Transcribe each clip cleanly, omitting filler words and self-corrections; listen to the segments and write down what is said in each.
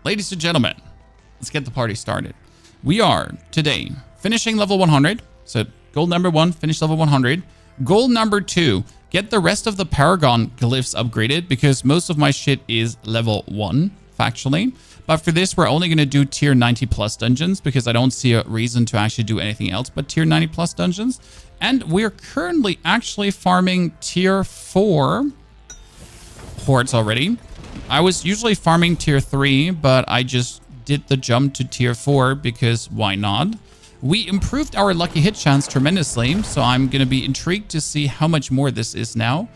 Ladies and gentlemen, let's get the party started. We are today finishing level 100. So goal number 1, finish level 100. Goal number 2, get the rest of the Paragon glyphs upgraded because most of my shit is level 1, factually. But for this, we're only going to do tier 90 plus dungeons because I don't see a reason to actually do anything else but tier 90 plus dungeons. And we're currently actually farming tier 4 hordes already. I was usually farming tier 3, but I just did the jump to tier 4 because why not? We improved our lucky hit chance tremendously, so I'm going to be intrigued to see how much more this is now.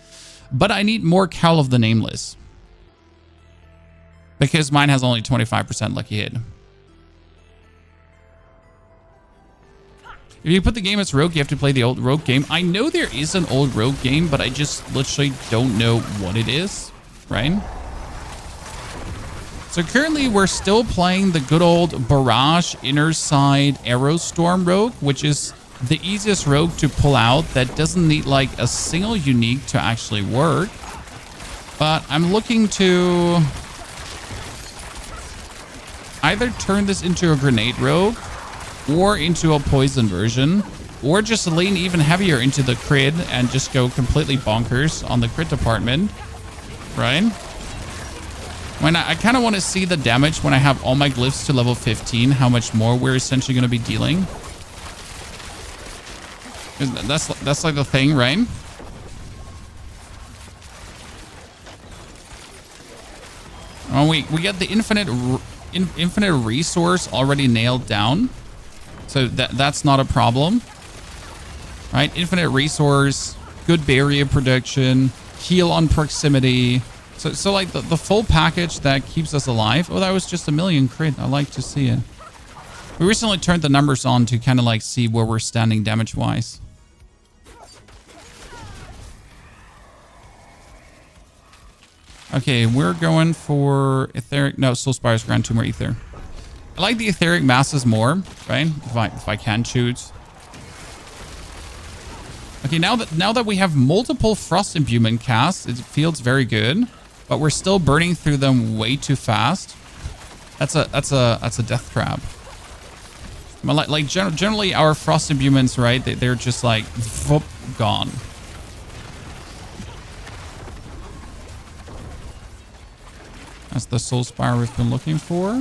But I need more Cowl of the Nameless, because mine has only 25% lucky hit. If you put the game as Rogue, you have to play the old Rogue game. I know there is an old Rogue game, but I just literally don't know what it is, right? So currently we're still playing the good old Barrage Inner Side Aerostorm Rogue, which is the easiest rogue to pull out that doesn't need like a single unique to actually work. But I'm looking to either turn this into a grenade rogue or into a poison version, or just lean even heavier into the crit and just go completely bonkers on the crit department, right? When I kind of want to see the damage when I have all my glyphs to level 15, how much more we're essentially going to be dealing. That's like the thing, right? Well, we get the infinite resource already nailed down, so that's not a problem, right? Infinite resource, good barrier production, heal on proximity. So like the full package that keeps us alive. Oh, that was just a million crit. I like to see it. We recently turned the numbers on to kind of like see where we're standing damage-wise. Okay, we're going for Etheric. No, Soul Spires grant 2 more Ether. I like the Etheric Masses more, right? If I can choose. Okay, now that we have multiple Frost Imbuement casts, it feels very good. But we're still burning through them way too fast. That's a death trap. Like generally our Frost Imbuments, right? They're just like whoop, gone. That's the Soul Spire we've been looking for.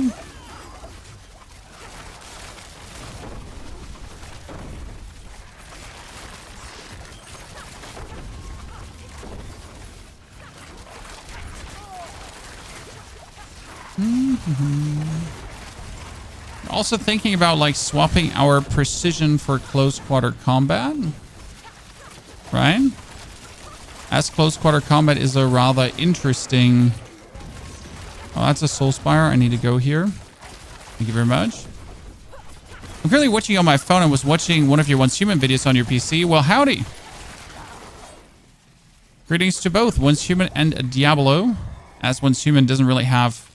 Also thinking about like swapping our precision for close quarter combat, right? As close quarter combat is a rather interesting. Oh, that's a Soul Spire. I need to go here. Thank you very much. I'm currently watching on my phone. I was watching one of your Once Human videos on your PC. Well, howdy. Greetings to both Once Human and Diablo, as Once Human doesn't really have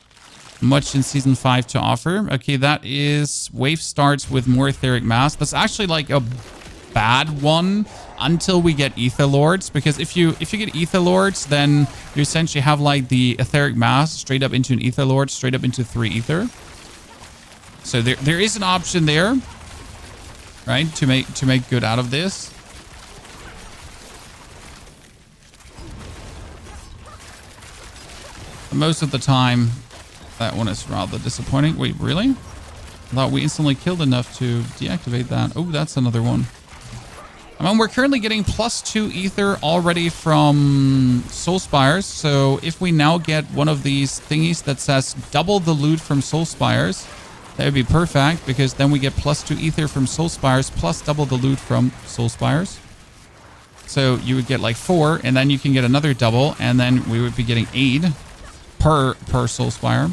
much in Season 5 to offer. Okay, that is... Wave starts with more Etheric Mass. That's actually like a bad one until we get Ether Lords, because if you get Ether Lords, then you essentially have like the Etheric Mass straight up into an Ether Lord, straight up into 3 Ether. So there is an option there, right, to make good out of this. Most of the time, that one is rather disappointing. Wait, really? I thought we instantly killed enough to deactivate that. Oh, that's another one. I mean, we're currently getting +2 Ether already from Soul Spires. So if we now get one of these thingies that says double the loot from Soul Spires, that would be perfect, because then we get +2 Ether from Soul Spires plus double the loot from Soul Spires. So you would get like 4, and then you can get another double, and then we would be getting 8 per Soul Spire.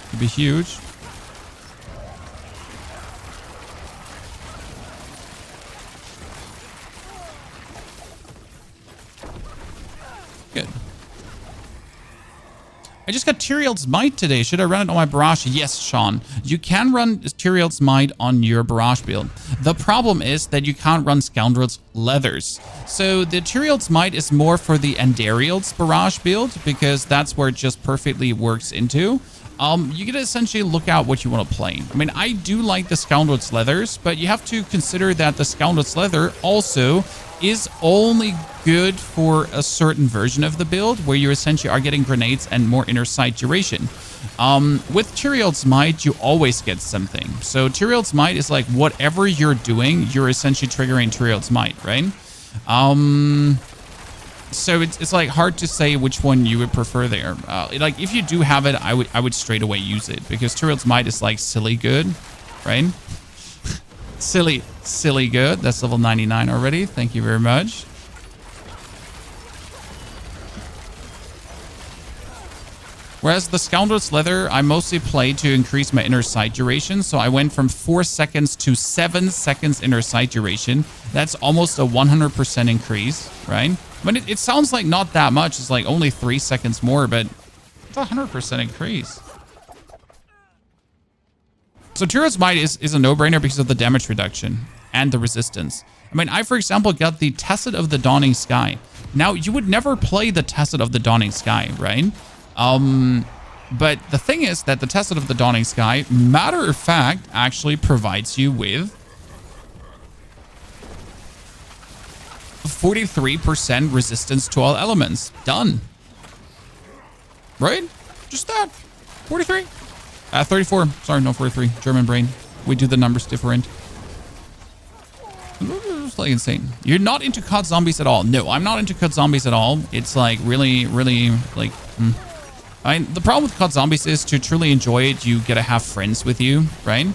It'd be huge. Good. I just got Tyrael's Might today. Should I run it on my Barrage? Yes, Sean. You can run Tyrael's Might on your Barrage build. The problem is that you can't run Scoundrel's Leathers. So the Tyrael's Might is more for the Endariel's Barrage build because that's where it just perfectly works into. You can essentially look out what you want to play. I mean, I do like the Scoundrel's Leathers, but you have to consider that the Scoundrel's Leather also is only good for a certain version of the build where you essentially are getting grenades and more inner sight duration. With Tyrael's Might, you always get something. So Tyrael's Might is like whatever you're doing, you're essentially triggering Tyrael's Might, right? So it's like hard to say which one you would prefer there. Like if you do have it, I would straight away use it because Tyrael's Might is like silly good, right? silly good. That's level 99 already. Thank you very much. Whereas the Scoundrel's Leather, I mostly play to increase my inner sight duration. So I went from 4 seconds to 7 seconds inner sight duration. That's almost a 100% increase, right? I mean, it sounds like not that much. It's like only 3 seconds more, but it's a 100% increase. So Tyrael's Might is a no-brainer because of the damage reduction and the resistance. I mean, I, for example, got the Tacet of the Dawning Sky. Now, you would never play the Tacet of the Dawning Sky, right? But the thing is that the Tacet of the Dawning Sky, matter of fact, actually provides you with 43% resistance to all elements. Done. Right? Just that. 43. 34. Sorry, no 43. German brain. We do the numbers different. It's like insane. You're not into COD zombies at all. No, I'm not into COD zombies at all. It's like really like... I mean, the problem with COD Zombies is to truly enjoy it, you gotta have friends with you, right?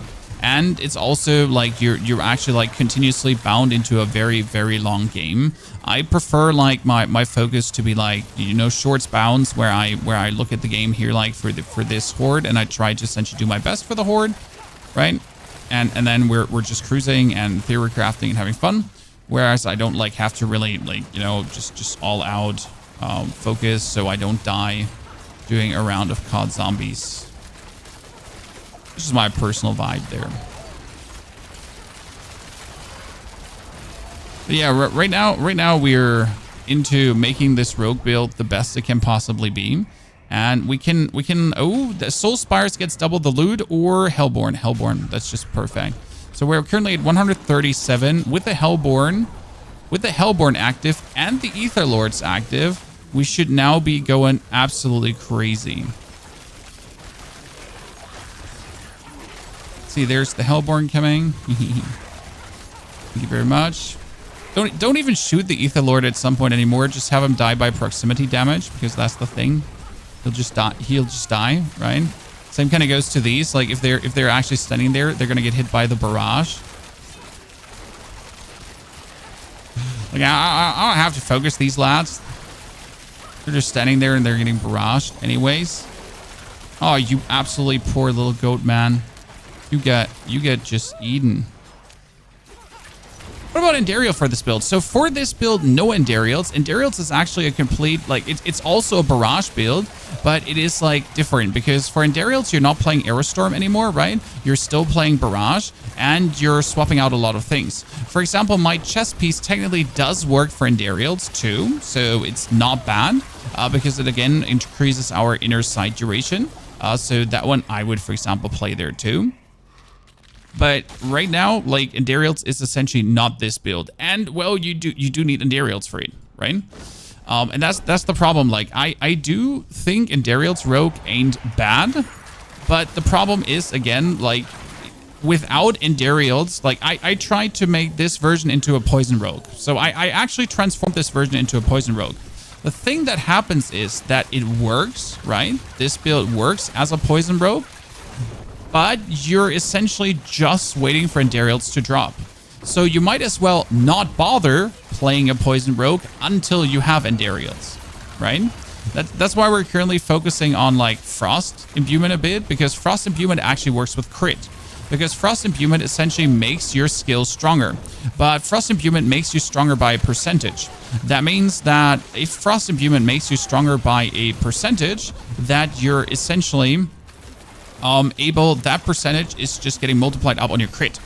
And it's also like you're actually like continuously bound into a very, very long game. I prefer like my focus to be like, you know, shorts bounds where I look at the game here like for this horde and I try to essentially do my best for the horde, right? And then we're just cruising and theory crafting and having fun. Whereas I don't like have to really like, you know, just all out focus so I don't die doing a round of COD Zombies. This is my personal vibe there. But yeah, right now we're into making this rogue build the best it can possibly be. And we can oh, the Soul Spires gets double the loot or Hellborn. That's just perfect. So we're currently at 137 with the Hellborn active and the Ether Lords active. We should now be going absolutely crazy. See, there's the Hellborn coming. Thank you very much. Don't even shoot the Ether Lord at some point anymore. Just have him die by proximity damage because that's the thing. He'll just die, right? Same kind of goes to these. Like if they're actually standing there, they're gonna get hit by the barrage. Like I don't have to focus these lads. They're just standing there and they're getting barraged anyways. Oh, you absolutely poor little goat, man. You get just eaten. What about Endariel for this build? So for this build, no Endariels. Endariels is actually a complete, like, it's also a barrage build, but it is, like, different. Because for Endariels, you're not playing Aerostorm anymore, right? You're still playing barrage, and you're swapping out a lot of things. For example, my chest piece technically does work for Endariels, too. So it's not bad, because it, again, increases our inner sight duration. So that one I would, for example, play there, too. But right now, like, Endariels is essentially not this build. And, well, you do need Endariels for it, right? And that's the problem. Like, I do think Endariels Rogue ain't bad. But the problem is, again, like, without Endariels, like, I tried to make this version into a Poison Rogue. So I actually transformed this version into a Poison Rogue. The thing that happens is that it works, right? This build works as a Poison Rogue. But you're essentially just waiting for Endariels to drop. So you might as well not bother playing a Poison Rogue until you have Endariels, right? That's why we're currently focusing on like Frost Imbuement a bit, because Frost Imbuement actually works with crit. because Frost Imbuement essentially makes your skills stronger. But Frost Imbuement makes you stronger by a percentage. That means that if Frost Imbuement makes you stronger by a percentage, that you're essentially that percentage is just getting multiplied up on your crit.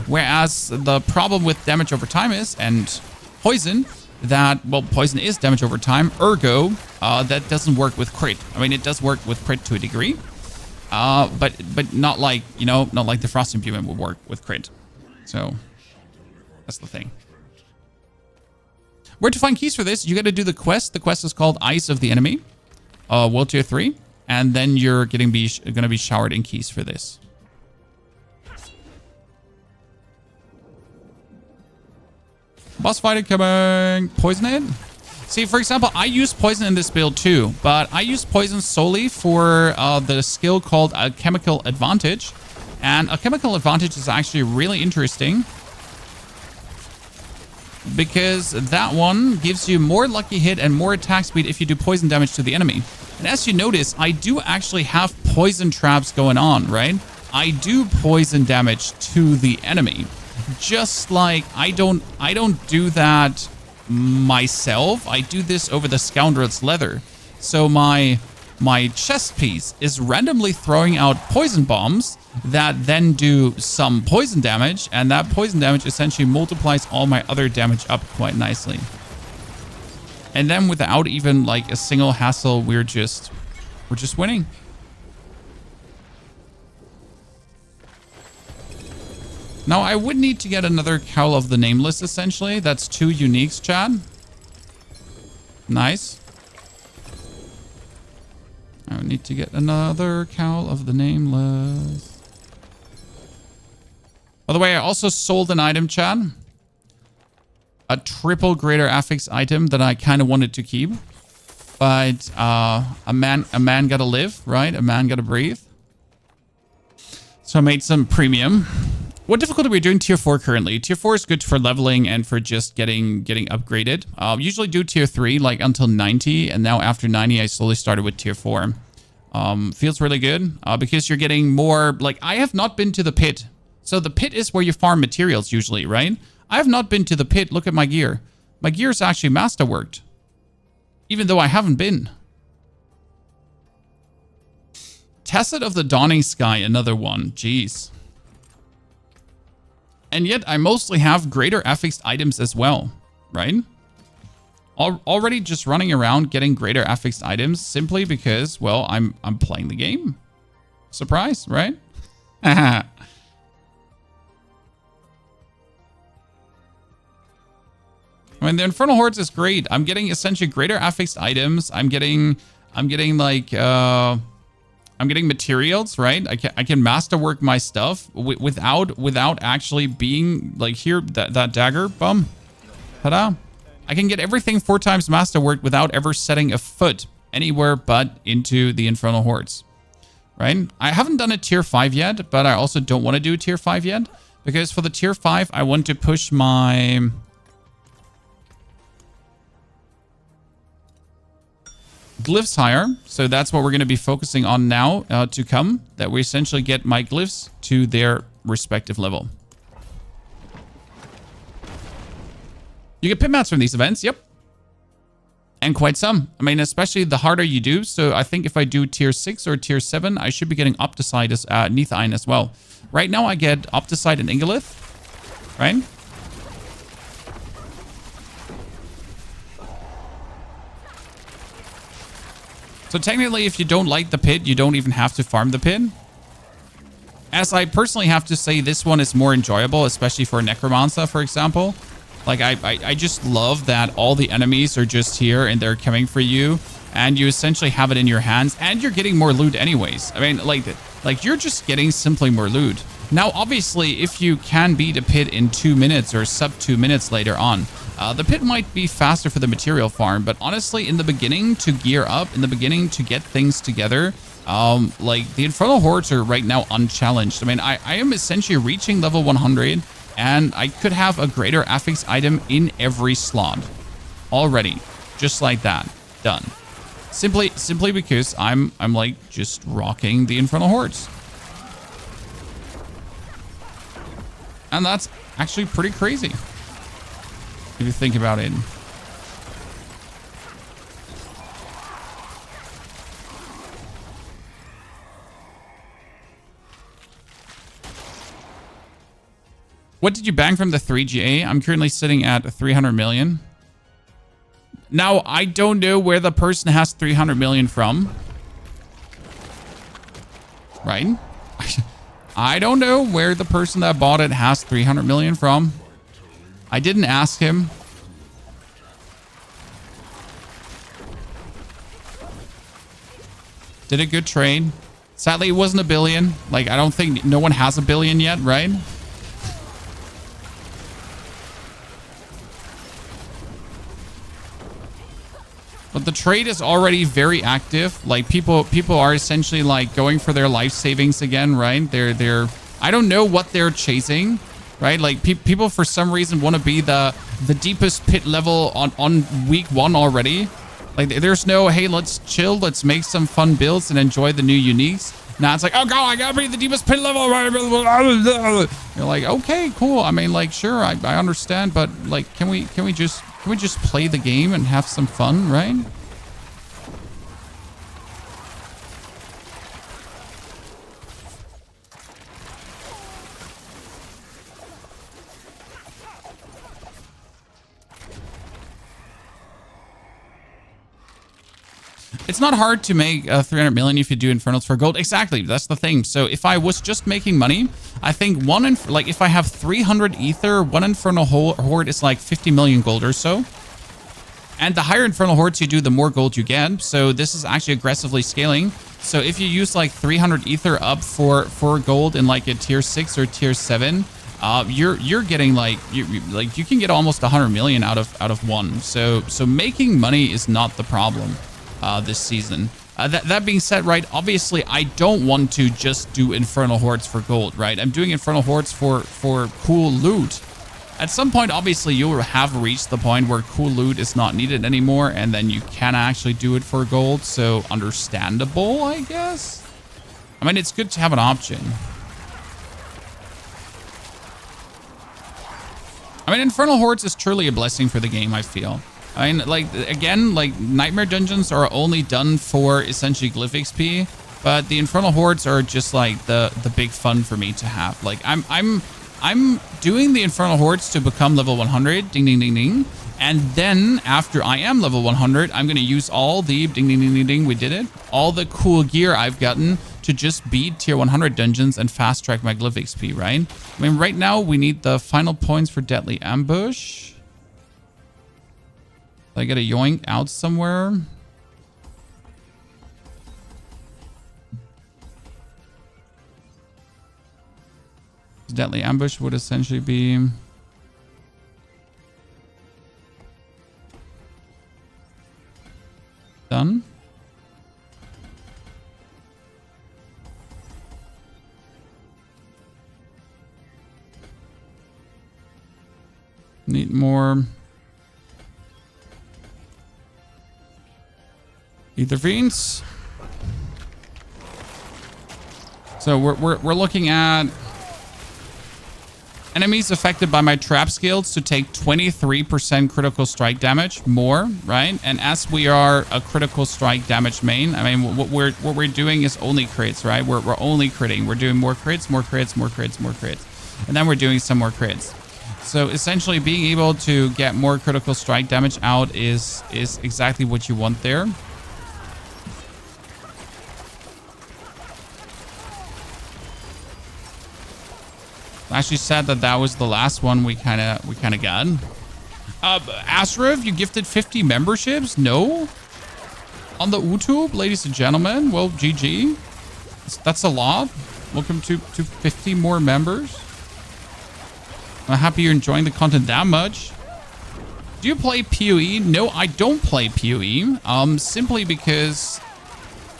Whereas the problem with damage over time is, and poison, that, well, poison is damage over time, ergo, that doesn't work with crit. I mean, it does work with crit to a degree, but not like, you know, not like the Frost Imbuement would work with crit. So that's the thing. Where to find keys for this? You got to do the quest. The quest is called Eyes of the Enemy, World Tier 3, and then you're going to be showered in keys for this. Boss fighter coming. Poison it. See, for example, I use poison in this build too, but I use poison solely for the skill called a chemical advantage. And a chemical advantage is actually really interesting because that one gives you more lucky hit and more attack speed if you do poison damage to the enemy. And as you notice, I do actually have poison traps going on, right? I do poison damage to the enemy. Just like I don't do that myself. I do this over the Scoundrel's Leather. So my chest piece is randomly throwing out poison bombs that then do some poison damage, and that poison damage essentially multiplies all my other damage up quite nicely. And then without even like a single hassle, we're just winning. Now, I would need to get another Cowl of the Nameless, essentially. That's 2 uniques, Chad. Nice. I would need to get another Cowl of the Nameless. By the way, I also sold an item, Chad. A triple greater affix item that I kind of wanted to keep. But a man gotta live, right? A man gotta breathe. So I made some premium. What difficulty are we doing tier 4 currently? Tier 4 is good for leveling and for just getting upgraded. Usually do tier 3 like until 90, and now after 90 I slowly started with tier 4. Feels really good because you're getting more, like, I have not been to the pit. So the pit is where you farm materials usually, right? I have not been to the pit. Look at my gear. My gear is actually masterworked, even though I haven't been. Tacit of the Dawning Sky, another one. Jeez. And yet I mostly have greater affixed items as well, right? Already just running around getting greater affixed items simply because, well, I'm playing the game. Surprise, right? I mean, the Infernal Hordes is great. I'm getting essentially greater affixed items. I'm getting materials, right? I can masterwork my stuff without actually being like, here, that dagger, bum. Ta-da. I can get everything 4 times masterworked without ever setting a foot anywhere but into the Infernal Hordes, right? I haven't done a tier 5 yet, but I also don't want to do a tier 5 yet because for the tier 5, I want to push my glyphs higher. So that's what we're going to be focusing on now to come, that we essentially get my glyphs to their respective level. You get pit mats from these events, yep. And quite some. I mean, especially the harder you do. So I think if I do tier 6 or tier 7, I should be getting Opticite as Neathine as well. Right now I get Opticite and Ingolith, right? So technically, if you don't like the pit, you don't even have to farm the pit. As I personally have to say, this one is more enjoyable, especially for Necromancer, for example. Like, I just love that all the enemies are just here and they're coming for you. And you essentially have it in your hands. And you're getting more loot anyways. I mean, like you're just getting simply more loot. Now, obviously, if you can beat a pit in 2 minutes or sub 2 minutes later on, the pit might be faster for the material farm. But honestly, in the beginning to gear up, in the beginning to get things together, like the Infernal Hordes are right now unchallenged. I mean, I am essentially reaching level 100 and I could have a greater affix item in every slot already. Just like that. Done. Simply because I'm like just rocking the Infernal Hordes. And that's actually pretty crazy if you think about it. What did you bang from the 3GA? I'm currently sitting at 300 million. Now, I don't know where the person has 300 million from. Right? I don't know where the person that bought it has 300 million from. I didn't ask him. Did a good trade. Sadly, it wasn't a billion. Like, I don't think no one has a billion yet, right? But the trade is already very active. Like people are essentially like going for their life savings again, right? They're I don't know what they're chasing, right? Like people for some reason want to be the deepest pit level on week 1 already. Like there's no, hey, let's chill, let's make some fun builds and enjoy the new uniques. Now it's like, oh god, I gotta be the deepest pit level. You're like, okay, cool. I mean, like, sure, I understand, but like, can we just play the game and have some fun, right? It's not hard to make 300 million if you do Infernals for gold. Exactly, that's the thing. So if I was just making money, I think if I have 300 ether, one Infernal Horde is like 50 million gold or so. And the higher Infernal Hordes you do, the more gold you get. So this is actually aggressively scaling. So if you use like 300 ether up for gold in like a tier 6 or tier 7, you're getting like you can get almost 100 million out of one. So making money is not the problem this season. That being said, right, obviously I don't want to just do Infernal Hordes for gold, right? I'm doing Infernal Hordes for cool loot. At some point, obviously, you'll have reached the point where cool loot is not needed anymore, and then you can actually do it for gold. So understandable, I guess. I mean, it's good to have an option. I mean, Infernal Hordes is truly a blessing for the game, I feel. I mean, like, again, like, Nightmare Dungeons are only done for essentially Glyph XP, but the Infernal Hordes are just, like, the big fun for me to have. Like, I'm doing the Infernal Hordes to become level 100, ding, ding, ding, ding. And then after I am level 100, I'm going to use all the, ding, ding, ding, ding, ding, we did it, all the cool gear I've gotten to just beat tier 100 dungeons and fast track my Glyph XP, right? I mean, right now we need the final points for Deadly Ambush. I got to yoink out somewhere. Deadly Ambush would essentially be done. Need more Ether Fiends. So we're looking at enemies affected by my trap skills to take 23% critical strike damage more, right? And as we are a critical strike damage main, I mean, what we're doing is only crits, right? We're only critting. We're doing more crits, more crits, more crits, more crits. And then we're doing some more crits. So essentially being able to get more critical strike damage out is exactly what you want there. Actually said that was the last one we kind of got. Asriv, you gifted 50 memberships? No? On the YouTube, ladies and gentlemen? Well, GG. That's a lot. Welcome to 50 more members. I'm happy you're enjoying the content that much. Do you play PoE? No, I don't play PoE. Simply because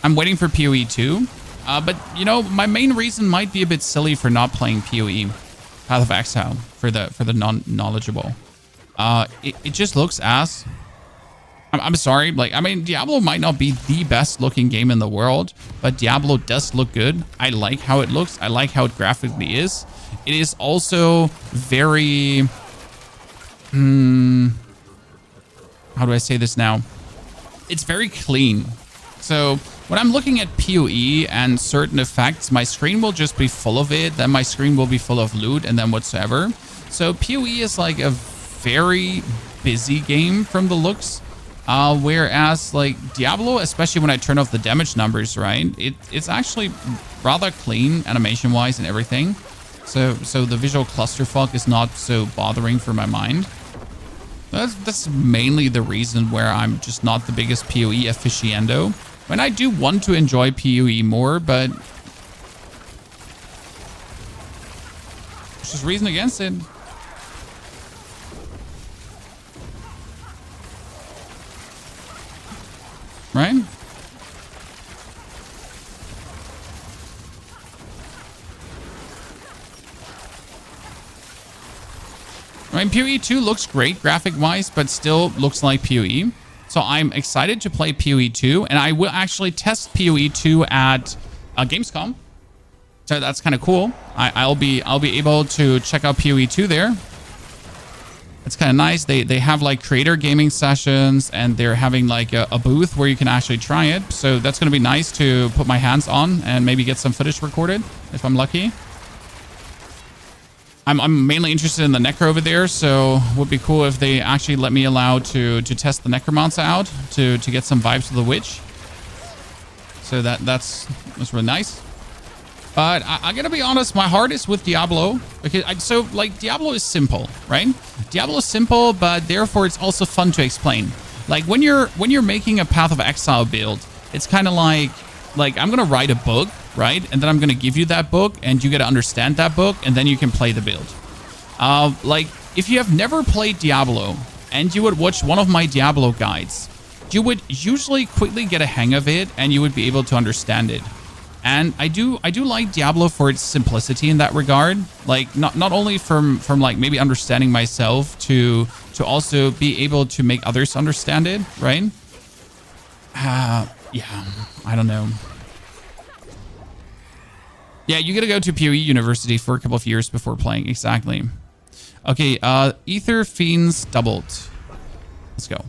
I'm waiting for PoE 2. But, you know, my main reason might be a bit silly for not playing PoE. Path of Exile for the non-knowledgeable. It just looks ass. I'm sorry. Like, I mean, Diablo might not be the best looking game in the world, but Diablo does look good. I like how it looks. I like how it graphically is. It is also very... how do I say this now? It's very clean. So when I'm looking at PoE and certain effects, my screen will just be full of it. Then my screen will be full of loot and then whatsoever. So PoE is like a very busy game from the looks. Whereas like Diablo, especially when I turn off the damage numbers, right? It's actually rather clean animation-wise and everything. So the visual clusterfuck is not so bothering for my mind. That's mainly the reason where I'm just not the biggest PoE aficionado. And I do want to enjoy PoE more, but there's just reason against it. Right? I mean, PoE 2 looks great graphic-wise, but still looks like PoE. So I'm excited to play PoE 2, and I will actually test PoE 2 at Gamescom. So that's kind of cool. I'll be able to check out PoE 2 there. It's kind of nice. They have like creator gaming sessions, and they're having like a booth where you can actually try it. So that's going to be nice to put my hands on and maybe get some footage recorded if I'm lucky. I'm mainly interested in the Necro over there, so it would be cool if they actually let me allow to test the Necromancer out to get some vibes of the Witch. So that's really nice. But I gotta be honest, my heart is with Diablo. Okay, so like Diablo is simple, right? Diablo is simple, but therefore it's also fun to explain. Like when you're making a Path of Exile build, it's kind of like I'm gonna write a book, right? And then I'm gonna give you that book, and you gotta understand that book, and then you can play the build. Like if you have never played Diablo and you would watch one of my Diablo guides, you would usually quickly get a hang of it, and you would be able to understand it. And I do like Diablo for its simplicity in that regard. Like not only from like maybe understanding myself to also be able to make others understand it, right? Yeah, I don't know. Yeah, you gotta go to PoE University for a couple of years before playing. Exactly. Okay, Ether Fiends doubled. Let's go.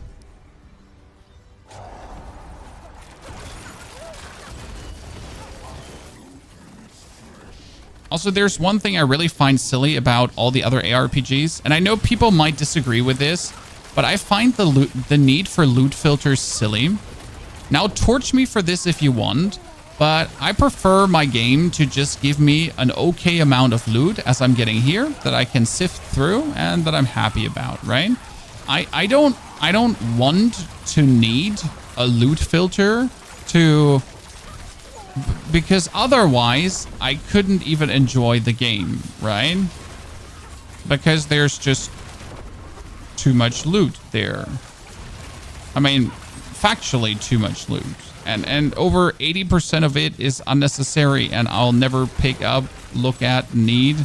Also, there's one thing I really find silly about all the other ARPGs, and I know people might disagree with this, but I find the need for loot filters silly. Now, torch me for this if you want, but I prefer my game to just give me an okay amount of loot as I'm getting here that I can sift through and that I'm happy about, right? I don't want to need a loot filter because otherwise I couldn't even enjoy the game, right? Because there's just too much loot there. I mean, factually too much loot, and over 80% of it is unnecessary, and I'll never pick up, look at, need.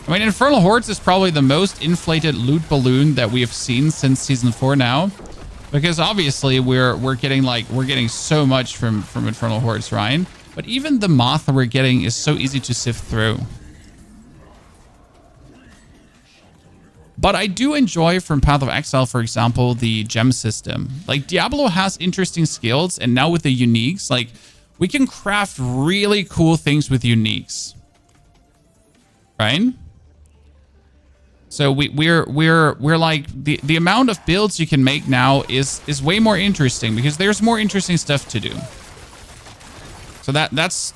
I mean, Infernal Hordes is probably the most inflated loot balloon that we have seen since season 4 now, because obviously we're getting so much from Infernal Hordes, right? But even the moth that we're getting is so easy to sift through. But I do enjoy from Path of Exile, for example, the gem system. Like Diablo has interesting skills, and now with the uniques, like we can craft really cool things with uniques, right? So we're like the amount of builds you can make now is way more interesting because there's more interesting stuff to do. So that's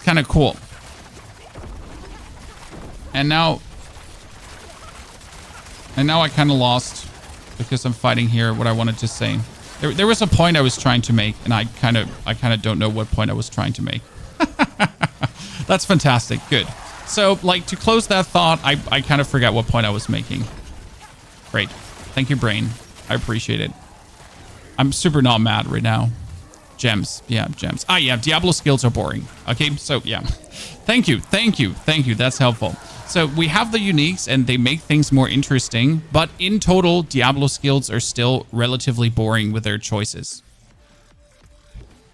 kind of cool. And now I kind of lost because I'm fighting here what I wanted to say. There was a point I was trying to make, and I kind of don't know what point I was trying to make. That's fantastic. Good. So, like, to close that thought, I kind of forgot what point I was making. Great. Thank you, brain. I appreciate it. I'm super not mad right now. Gems. Yeah, gems. Ah, yeah, Diablo skills are boring. Okay, so, yeah. Thank you. That's helpful. So we have the uniques, and they make things more interesting, but in total, Diablo skills are still relatively boring with their choices.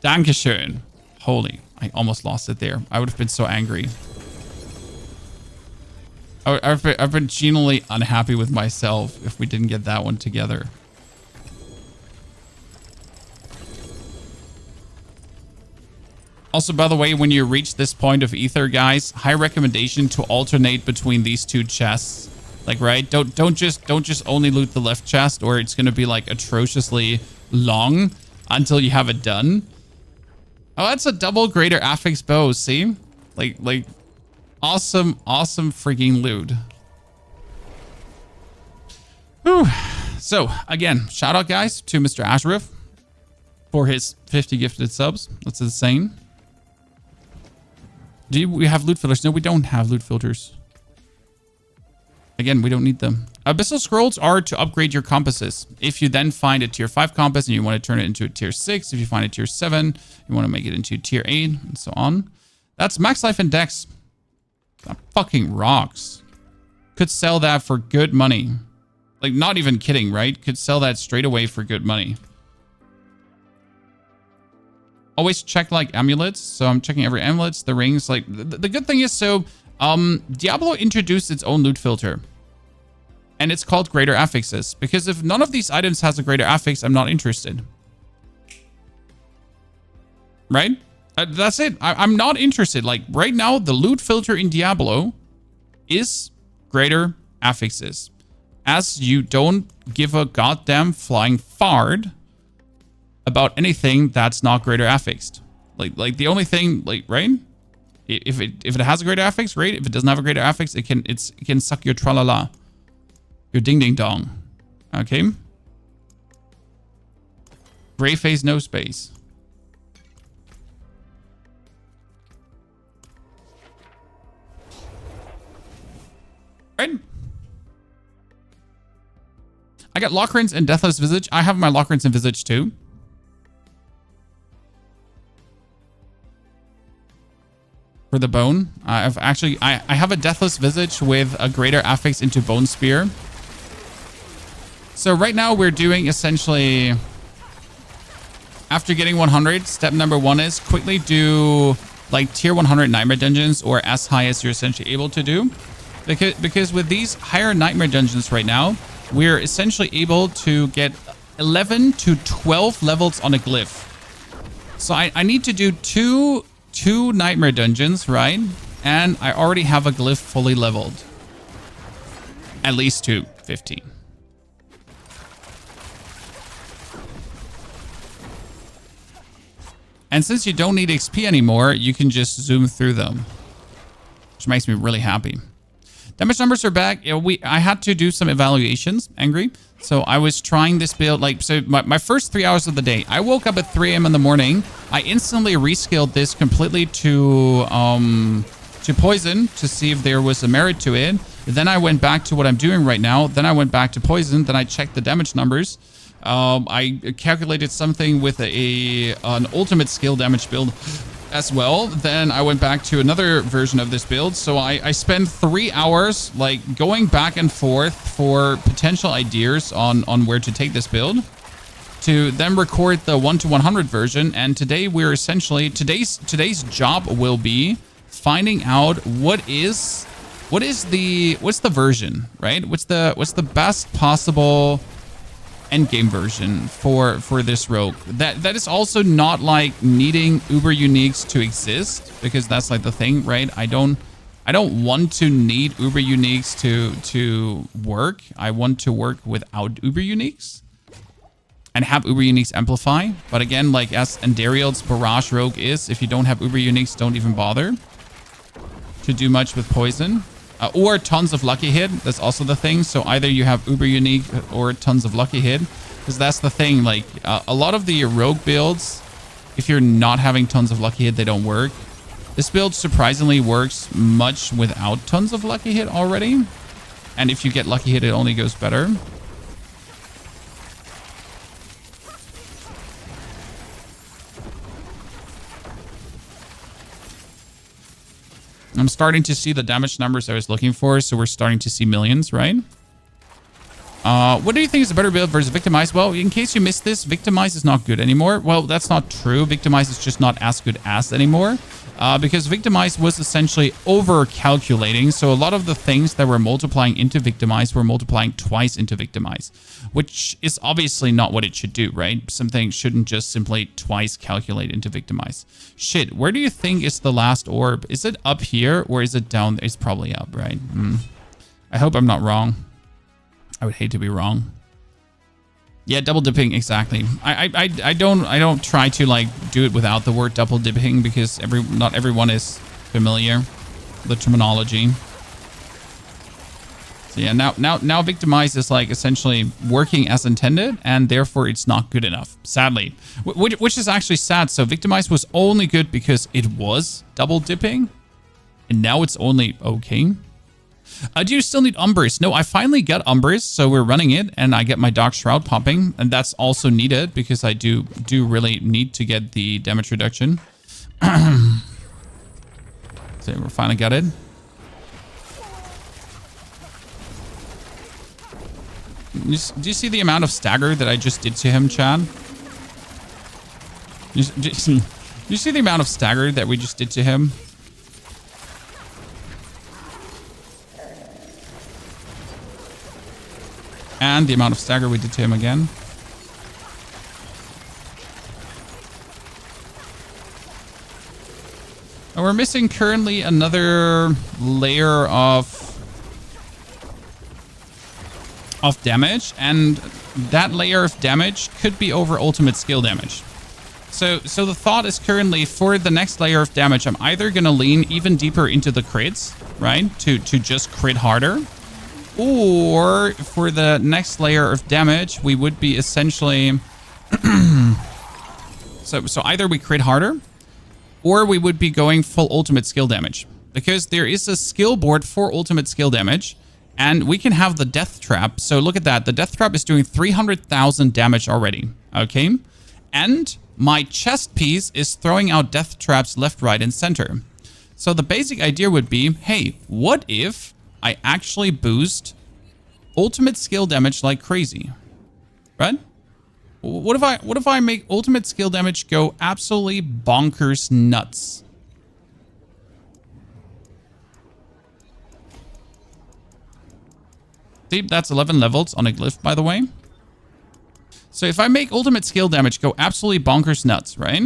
Dankeschön. Holy, I almost lost it there. I would have been so angry. I've been genuinely unhappy with myself if we didn't get that one together. Also, by the way, when you reach this point of ether, guys, high recommendation to alternate between these two chests. Like, right? Don't just only loot the left chest, or it's gonna be like atrociously long until you have it done. Oh, that's a double greater affix bow. See, like awesome freaking loot. Whew. So again, shout out guys to Mr. Ashraf for his 50 gifted subs. That's insane. Do we have loot filters? No, we don't have loot filters. Again, we don't need them. Abyssal scrolls are to upgrade your compasses. If you then find a tier 5 compass and you want to turn it into a tier 6, if you find a tier 7, you want to make it into tier 8, and so on. That's max life and dex. That fucking rocks. Could sell that for good money. Like, not even kidding, right? Could sell that straight away for good money. Always check, like, amulets. So I'm checking every amulet, the rings. Like, the good thing is, so... Diablo introduced its own loot filter. And it's called greater affixes. Because if none of these items has a greater affix, I'm not interested. Right? That's it. I'm not interested. Like, right now, the loot filter in Diablo is greater affixes. As you don't give a goddamn flying fart about anything that's not greater affixed. Like the only thing, like, right? If it has a greater affix, great. If it doesn't have a greater affix, it can suck your tralala. Your ding ding dong. Okay. Gray face, no space. Right? I got Lockrins and Deathless Visage. I have my Lockrins and Visage too. For the bone, I have a Deathless Visage with a greater affix into Bone Spear. So right now we're doing essentially, after getting 100, step number 1 is quickly do like tier 100 nightmare dungeons, or as high as you're essentially able to do. Because with these higher nightmare dungeons right now, we're essentially able to get 11 to 12 levels on a glyph. So I need to do two nightmare dungeons, right? And I already have a glyph fully leveled. At least to 15. And since you don't need XP anymore, you can just zoom through them, which makes me really happy. Damage numbers are back. I had to do some evaluations, Angry. So I was trying this build, like, so my first 3 hours of the day, I woke up at 3 a.m. in the morning. I instantly reskilled this completely to poison to see if there was a merit to it. Then I went back to what I'm doing right now. Then I went back to poison. Then I checked the damage numbers. I calculated something with an ultimate skill damage build as well. Then I went back to another version of this build. So I spent 3 hours like going back and forth for potential ideas on where to take this build, to then record the 1 to 100 version. And today we're essentially, today's job will be finding out what's the version, right? What's the best possible endgame version for this rogue that is also not like needing Uber Uniques to exist, because that's like the thing, right? I don't want to need Uber Uniques to work. I want to work without Uber Uniques and have Uber Uniques amplify. But again, like as Endariel's Barrage Rogue is, if you don't have Uber Uniques, don't even bother to do much with poison. Or tons of lucky hit. That's also the thing. So either you have Uber Unique or tons of lucky hit, because that's the thing. Like a lot of the rogue builds, if you're not having tons of lucky hit, they don't work. This build surprisingly works much without tons of lucky hit already. And if you get lucky hit, it only goes better. I'm starting to see the damage numbers I was looking for. So we're starting to see millions, right? What do you think is a better build versus Victimize? Well, in case you missed this, Victimize is not good anymore. Well, that's not true. Victimize is just not as good as anymore. Because Victimize was essentially over-calculating. So a lot of the things that were multiplying into Victimize were multiplying twice into Victimize, which is obviously not what it should do, right? Something shouldn't just simply twice calculate into Victimize. Shit, where do you think is the last orb? Is it up here or is it down there? It's probably up, right? I hope I'm not wrong. I would hate to be wrong. Yeah, double dipping, exactly. I don't try to like do it without the word double dipping because not everyone is familiar with the terminology. So yeah, now Victimize is like essentially working as intended, and therefore it's not good enough, sadly. Which is actually sad. So Victimize was only good because it was double dipping, and now it's only okay. Do you still need Umbers? No, I finally got Umbers, so we're running it, and I get my Dark Shroud popping, and that's also needed because I do really need to get the damage reduction. So we finally got it. Do you see the amount of stagger that I just did to him, Chad? Do you see the amount of stagger that we just did to him? And the amount of stagger we did to him again. And we're missing currently another layer of damage, and that layer of damage could be over ultimate skill damage. So the thought is currently for the next layer of damage, I'm either going to lean even deeper into the crits, right? To just crit harder. Or for the next layer of damage, we would be essentially... so either we crit harder, or we would be going full ultimate skill damage. Because there is a skill board for ultimate skill damage, and we can have the death trap. So look at that. The death trap is doing 300,000 damage already. Okay? And my chest piece is throwing out death traps left, right, and center. So the basic idea would be, hey, what if I actually boost ultimate skill damage like crazy, right? What if I make ultimate skill damage go absolutely bonkers nuts? See, that's 11 levels on a glyph, by the way. So if I make ultimate skill damage go absolutely bonkers nuts, right?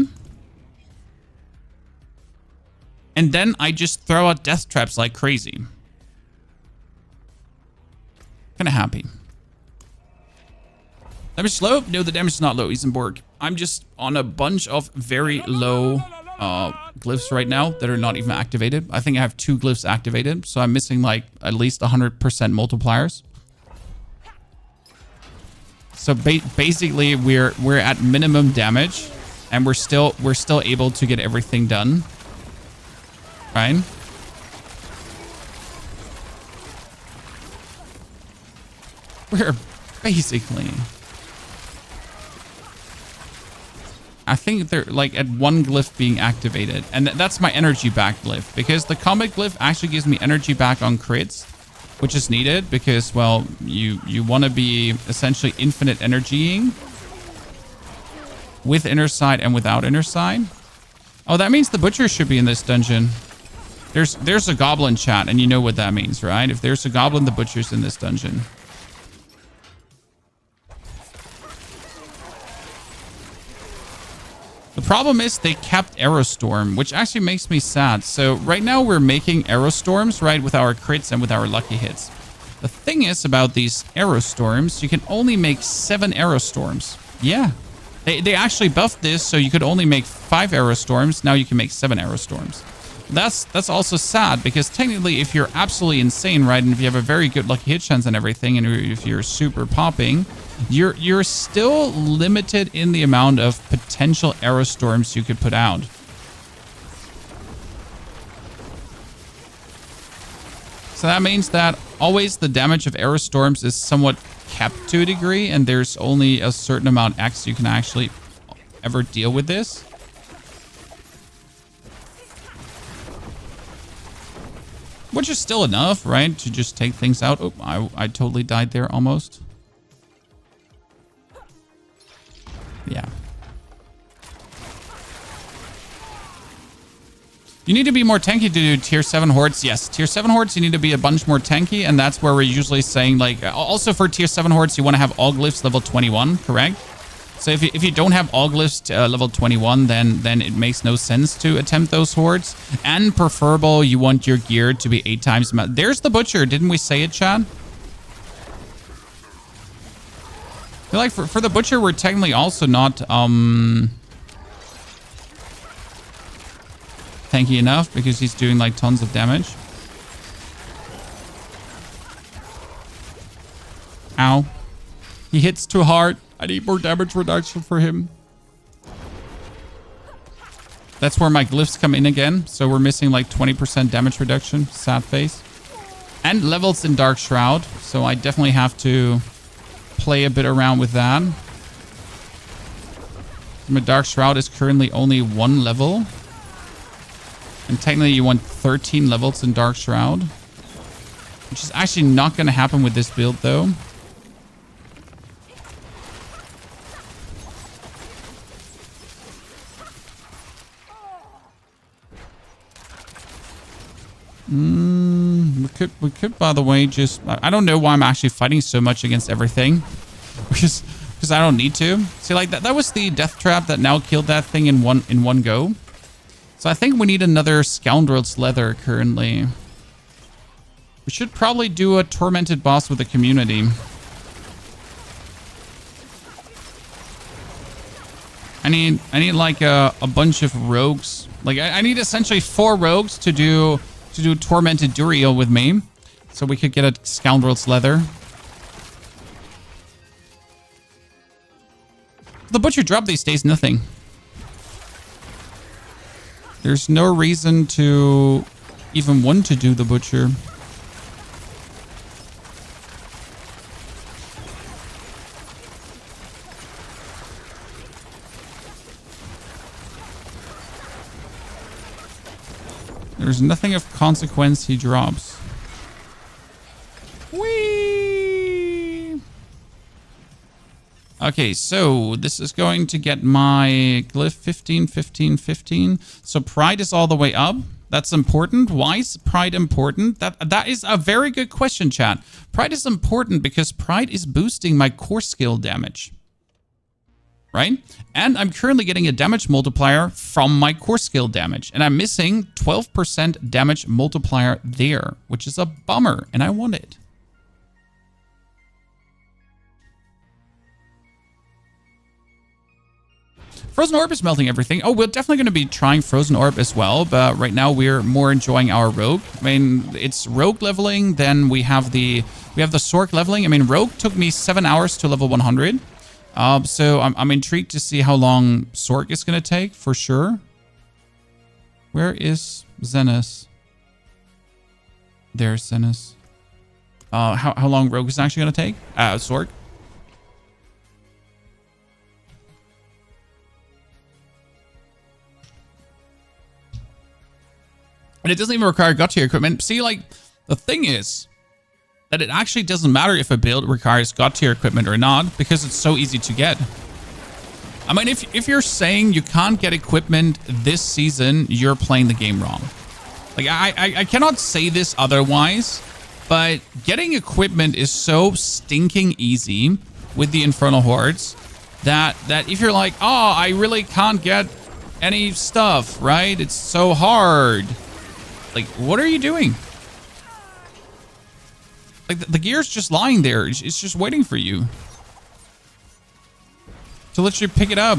And then I just throw out death traps like crazy. Kind of happy. Damage low? No, the damage is not low, Isenborg. I'm just on a bunch of very low glyphs right now that are not even activated. I think I have 2 glyphs activated, so I'm missing like at least 100% multipliers. So basically, we're at minimum damage, and we're still able to get everything done. Right? We're basically... I think they're like at 1 glyph being activated. And that's my energy back glyph. Because the combat glyph actually gives me energy back on crits. Which is needed because, well, you want to be essentially infinite energying. With inner sight and without inner sight. Oh, that means the butcher should be in this dungeon. There's a goblin, chat, and you know what that means, right? If there's a goblin, the butcher's in this dungeon. The problem is they kept Aerostorm, which actually makes me sad. So right now we're making Aerostorms, right, with our crits and with our lucky hits. The thing is about these Aerostorms, you can only make 7 Aerostorms. Yeah. They actually buffed this, so you could only make 5 Aerostorms. Now you can make 7 Aerostorms. That's also sad, because technically if you're absolutely insane, right, and if you have a very good lucky hit chance and everything, and if you're super popping, you're still limited in the amount of potential Aerostorms you could put out. So that means that always the damage of Aerostorms is somewhat kept to a degree, and there's only a certain amount X you can actually ever deal with this. Which is still enough, right? To just take things out. Oh, I totally died there almost. You need to be more tanky to do tier 7 hordes. Yes, tier 7 hordes, you need to be a bunch more tanky. And that's where we're usually saying, like, also for tier 7 hordes, you want to have all glyphs level 21, correct? So if you don't have all glyphs level 21, then it makes no sense to attempt those hordes. And preferable, you want your gear to be 8 times. There's the butcher. Didn't we say it, Chad? I feel like for the butcher, we're technically also not tanky enough because he's doing like tons of damage. Ow. He hits too hard. I need more damage reduction for him. That's where my glyphs come in again. So we're missing like 20% damage reduction. Sad face. And levels in Dark Shroud. So I definitely have to play a bit around with that. My Dark Shroud is currently only 1 level. And technically you want 13 levels in Dark Shroud. Which is actually not going to happen with this build though. We could, by the way, just... I don't know why I'm actually fighting so much against everything. Because I don't need to. See, like, that was the death trap that now killed that thing in one go. So I think we need another Scoundrel's Leather currently. We should probably do a Tormented Boss with the community. I need like a bunch of rogues. Like, I need essentially 4 rogues to do Tormented Duriel with me. So we could get a Scoundrel's Leather. The Butcher drop these days, nothing. There's no reason to even want to do the Butcher. There's nothing of consequence he drops. Whee! Okay, so this is going to get my glyph 15, 15, 15. So pride is all the way up. That's important. Why is pride important? That is a very good question, chat. Pride is important because pride is boosting my core skill damage. Right? And I'm currently getting a damage multiplier from my core skill damage. And I'm missing 12% damage multiplier there, which is a bummer. And I want it. Frozen Orb is melting everything. Oh, we're definitely going to be trying Frozen Orb as well. But right now we're more enjoying our Rogue. I mean, it's Rogue leveling. Then we have the Sork leveling. I mean, Rogue took me 7 hours to level 100. So I'm intrigued to see how long Sork is going to take, for sure. Where is Zenith? There's Zenith. How long Rogue is actually going to take? Sork. And it doesn't even require god tier equipment. See, like, the thing is that it actually doesn't matter if a build requires god tier equipment or not, because it's so easy to get. I mean, if you're saying you can't get equipment this season, you're playing the game wrong. Like, I cannot say this otherwise, but getting equipment is so stinking easy with the Infernal Hordes that if you're like, oh, I really can't get any stuff, right? It's so hard. Like, what are you doing? Like, the gear's just lying there. It's just waiting for you to let you pick it up.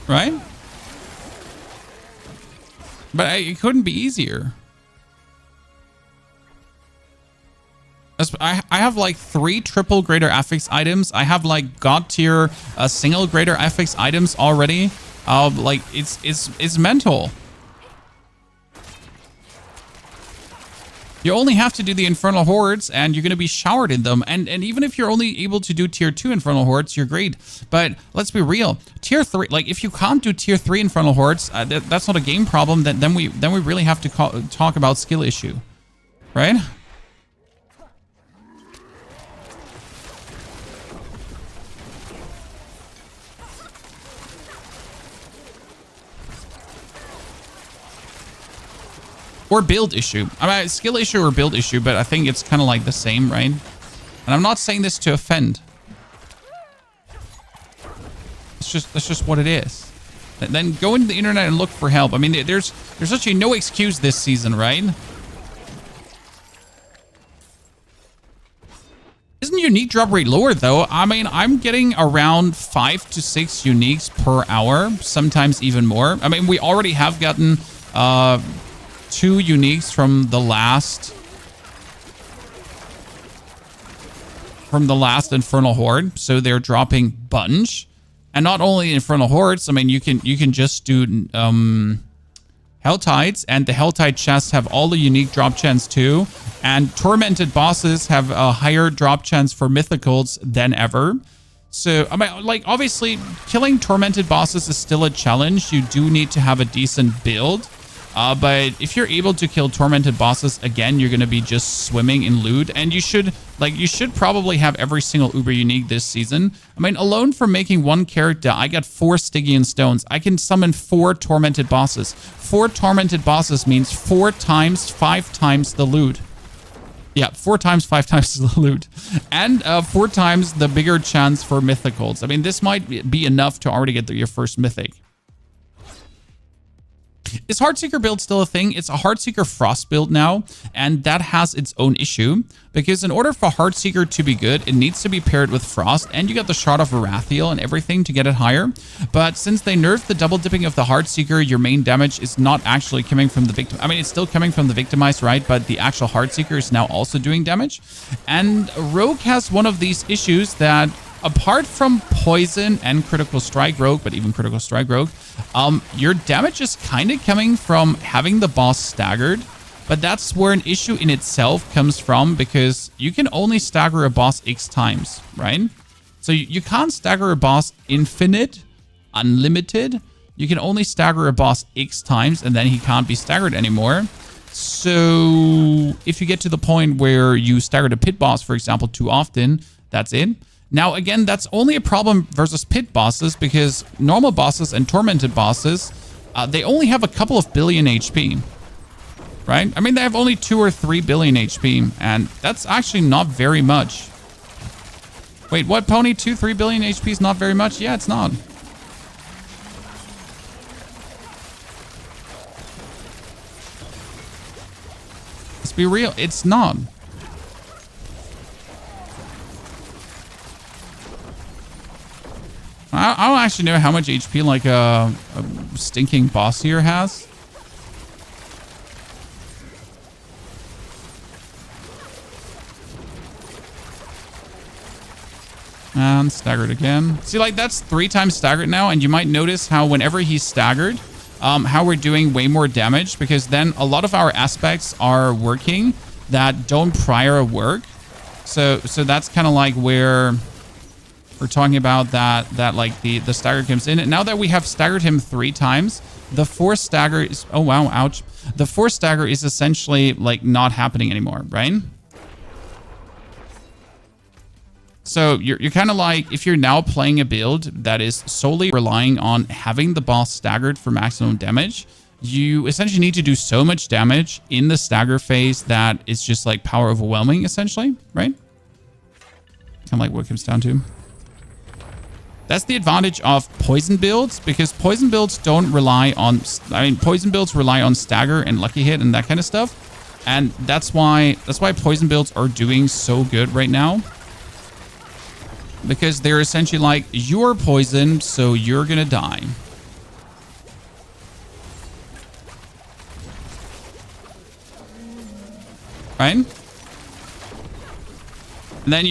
Right? But it couldn't be easier. I have like 3 triple greater affix items. I have like god tier single greater affix items already. Like, it's mental. You only have to do the Infernal Hordes and you're going to be showered in them. And even if you're only able to do tier 2 Infernal Hordes, you're great. But let's be real. Tier 3, like, if you can't do tier 3 Infernal Hordes, that's not a game problem. Then we really have to talk about skill issue. Right? Or build issue. I mean, skill issue or build issue, but I think it's kind of like the same, right? And I'm not saying this to offend. That's just what it is. Then go into the internet and look for help. I mean, there's actually no excuse this season, right? Isn't unique drop rate lower though? I mean, I'm getting around 5 to 6 uniques per hour, sometimes even more. I mean, we already have gotten 2 uniques from the last Infernal Horde, so they're dropping bunch. And not only Infernal Hordes, I mean, you can just do Hell Tides, and the Hell Tide chests have all the unique drop chance too. And Tormented bosses have a higher drop chance for mythicals than ever. So, I mean, like, obviously, killing Tormented bosses is still a challenge. You do need to have a decent build. But if you're able to kill Tormented bosses, again, you're going to be just swimming in loot. And you should probably have every single Uber Unique this season. I mean, alone for making one character, I got 4 Stygian Stones. I can summon 4 Tormented bosses. 4 Tormented bosses means 4 times 5 times the loot. Yeah, 4 times 5 times the loot. And 4 times the bigger chance for mythicals. I mean, this might be enough to already get your first mythic. Is Heartseeker build still a thing? It's a Heartseeker Frost build now, and that has its own issue, because in order for Heartseeker to be good, it needs to be paired with Frost, and you got the Shard of Arathiel and everything to get it higher. But since they nerfed the double dipping of the Heartseeker, your main damage is not actually coming from the victim. I mean, it's still coming from the Victimized, right? But the actual Heartseeker is now also doing damage. And Rogue has one of these issues that, apart from Poison and Critical Strike Rogue, but even Critical Strike Rogue, your damage is kind of coming from having the boss staggered. But that's where an issue in itself comes from, because you can only stagger a boss X times, right? So you can't stagger a boss infinite, unlimited. You can only stagger a boss X times, and then he can't be staggered anymore. So if you get to the point where you stagger the pit boss, for example, too often, that's it. Now, again, that's only a problem versus pit bosses, because normal bosses and tormented bosses, they only have a couple of billion HP, right? I mean, they have only 2 or 3 billion HP, and that's actually not very much. Wait, what, Pony? 2-3 billion HP is not very much? Yeah, it's not. Let's be real, it's not. I don't actually know how much HP like a stinking boss here has. And staggered again. See, like, that's 3 times staggered now, and you might notice how whenever he's staggered, how we're doing way more damage, because then a lot of our aspects are working that don't prior work. So that's kind of like where we're talking about that like the stagger comes in. And now that we have staggered him 3 times, the force stagger is, oh wow, ouch. The force stagger is essentially like not happening anymore, right? So you're kind of like, if you're now playing a build that is solely relying on having the boss staggered for maximum damage, you essentially need to do so much damage in the stagger phase that it's just like power overwhelming, essentially, right? Kind of like what it comes down to. That's the advantage of poison builds, because poison builds don't rely on, poison builds rely on stagger and lucky hit and that kind of stuff. And that's why poison builds are doing so good right now. Because they're essentially like, you're poisoned, so you're gonna die. Right? And then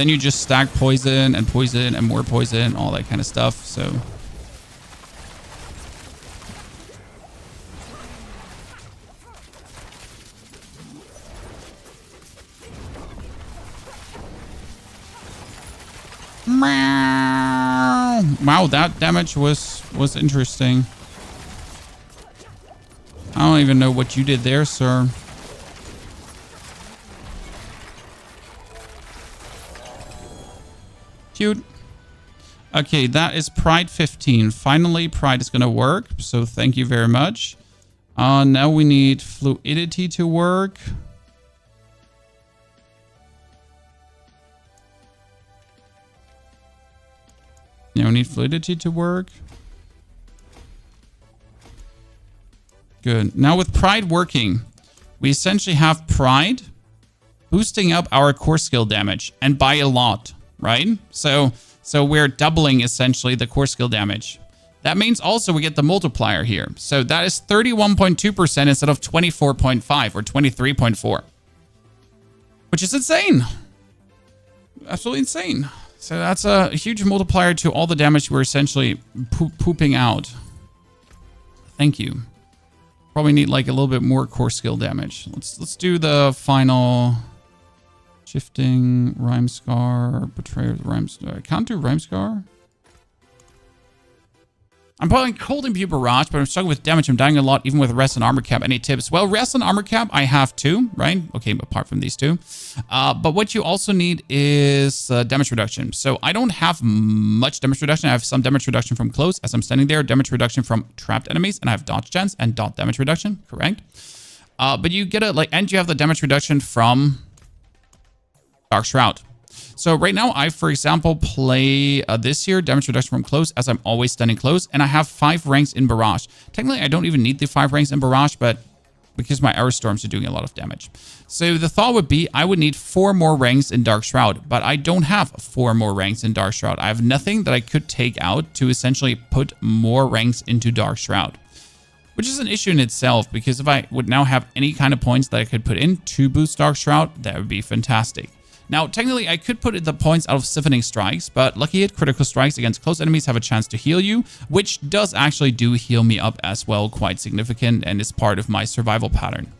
you just stack poison and more poison, all that kind of stuff. So wow, that damage was interesting. I don't even know what you did there, sir. Cute. Okay, that is Pride 15. Finally, Pride is going to work, so thank you very much. Now we need fluidity to work. Now we need fluidity to work. Good. Now with pride working, we essentially have pride boosting up our core skill damage, and by a lot, right? So we're doubling essentially the core skill damage. That means also we get the multiplier here. So that is 31.2% instead of 24.5 or 23.4, which is insane. Absolutely insane. So that's a huge multiplier to all the damage we're essentially pooping out. Thank you. Probably need like a little bit more core skill damage. Let's do the final shifting, rhyme scar, betrayer, rhyme scar. I can't do rhyme scar. I'm playing Cold Imbue Barrage, but I'm struggling with damage. I'm dying a lot, even with Rest and Armor Cap. Any tips? Well, Rest and Armor Cap, I have two, right? Okay, apart from these two. But what you also need is damage reduction. So I don't have much damage reduction. I have some damage reduction from close as I'm standing there, damage reduction from trapped enemies, and I have dodge chance and dot damage reduction, correct? But you get and you have the damage reduction from Dark Shroud. So right now, I, for example, play this here, damage reduction from close, as I'm always standing close, and I have 5 ranks in Barrage. Technically, I don't even need the 5 ranks in Barrage, but because my Arrow Storms are doing a lot of damage. So the thought would be, I would need 4 more ranks in Dark Shroud, but I don't have 4 more ranks in Dark Shroud. I have nothing that I could take out to essentially put more ranks into Dark Shroud, which is an issue in itself, because if I would now have any kind of points that I could put in to boost Dark Shroud, that would be fantastic. Now, technically, I could put the points out of Siphoning Strikes, but Lucky Hit critical strikes against close enemies have a chance to heal you, which does actually do heal me up as well, quite significant, and is part of my survival pattern.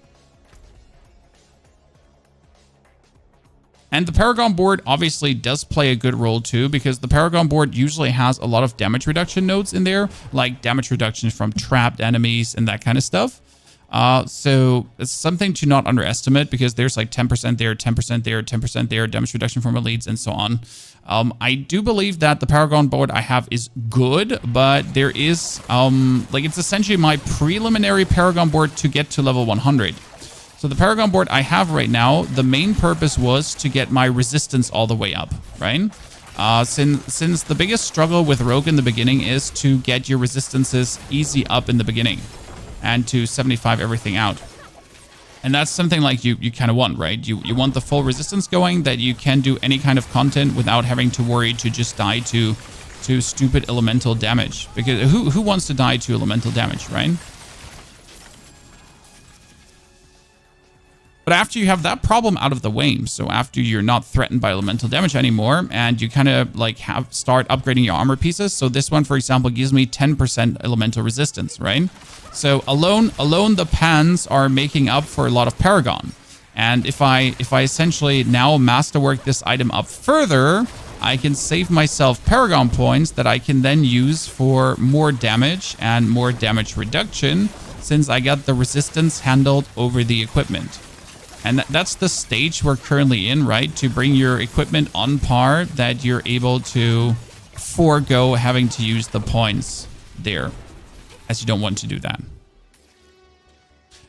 And the Paragon board obviously does play a good role too, because the Paragon board usually has a lot of damage reduction nodes in there, like damage reduction from trapped enemies and that kind of stuff. So it's something to not underestimate, because there's like 10% there, 10% there, 10% there, damage reduction from elites, and so on. I do believe that the Paragon board I have is good, but there is, it's essentially my preliminary Paragon board to get to level 100. So the Paragon board I have right now, the main purpose was to get my resistance all the way up, right? Since the biggest struggle with Rogue in the beginning is to get your resistances easy up in the beginning, and to 75 everything out. And that's something like you kind of want, right? You want the full resistance going, that you can do any kind of content without having to worry to just die to stupid elemental damage. Because who wants to die to elemental damage, right? But after you have that problem out of the way, so after you're not threatened by elemental damage anymore, and you kind of start upgrading your armor pieces. So this one, for example, gives me 10% elemental resistance, right? So alone the pans are making up for a lot of Paragon. And if I essentially now masterwork this item up further, I can save myself Paragon points that I can then use for more damage and more damage reduction, since I got the resistance handled over the equipment. And that's the stage we're currently in, right? To bring your equipment on par, that you're able to forego having to use the points there, as you don't want to do that.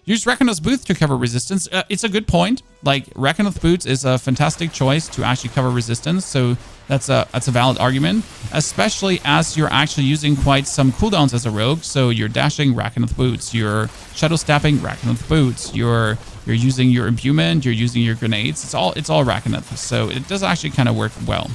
Use Rakanoth's Boots to cover resistance. It's a good point. Like, Rakanoth's Boots is a fantastic choice to actually cover resistance, so that's a valid argument, especially as you're actually using quite some cooldowns as a rogue. So you're dashing Rakanoth Boots, you're shadow stepping Rakanoth Boots, you're using your imbuement, you're using your grenades. It's all Rakanoth, so it does actually kind of work well.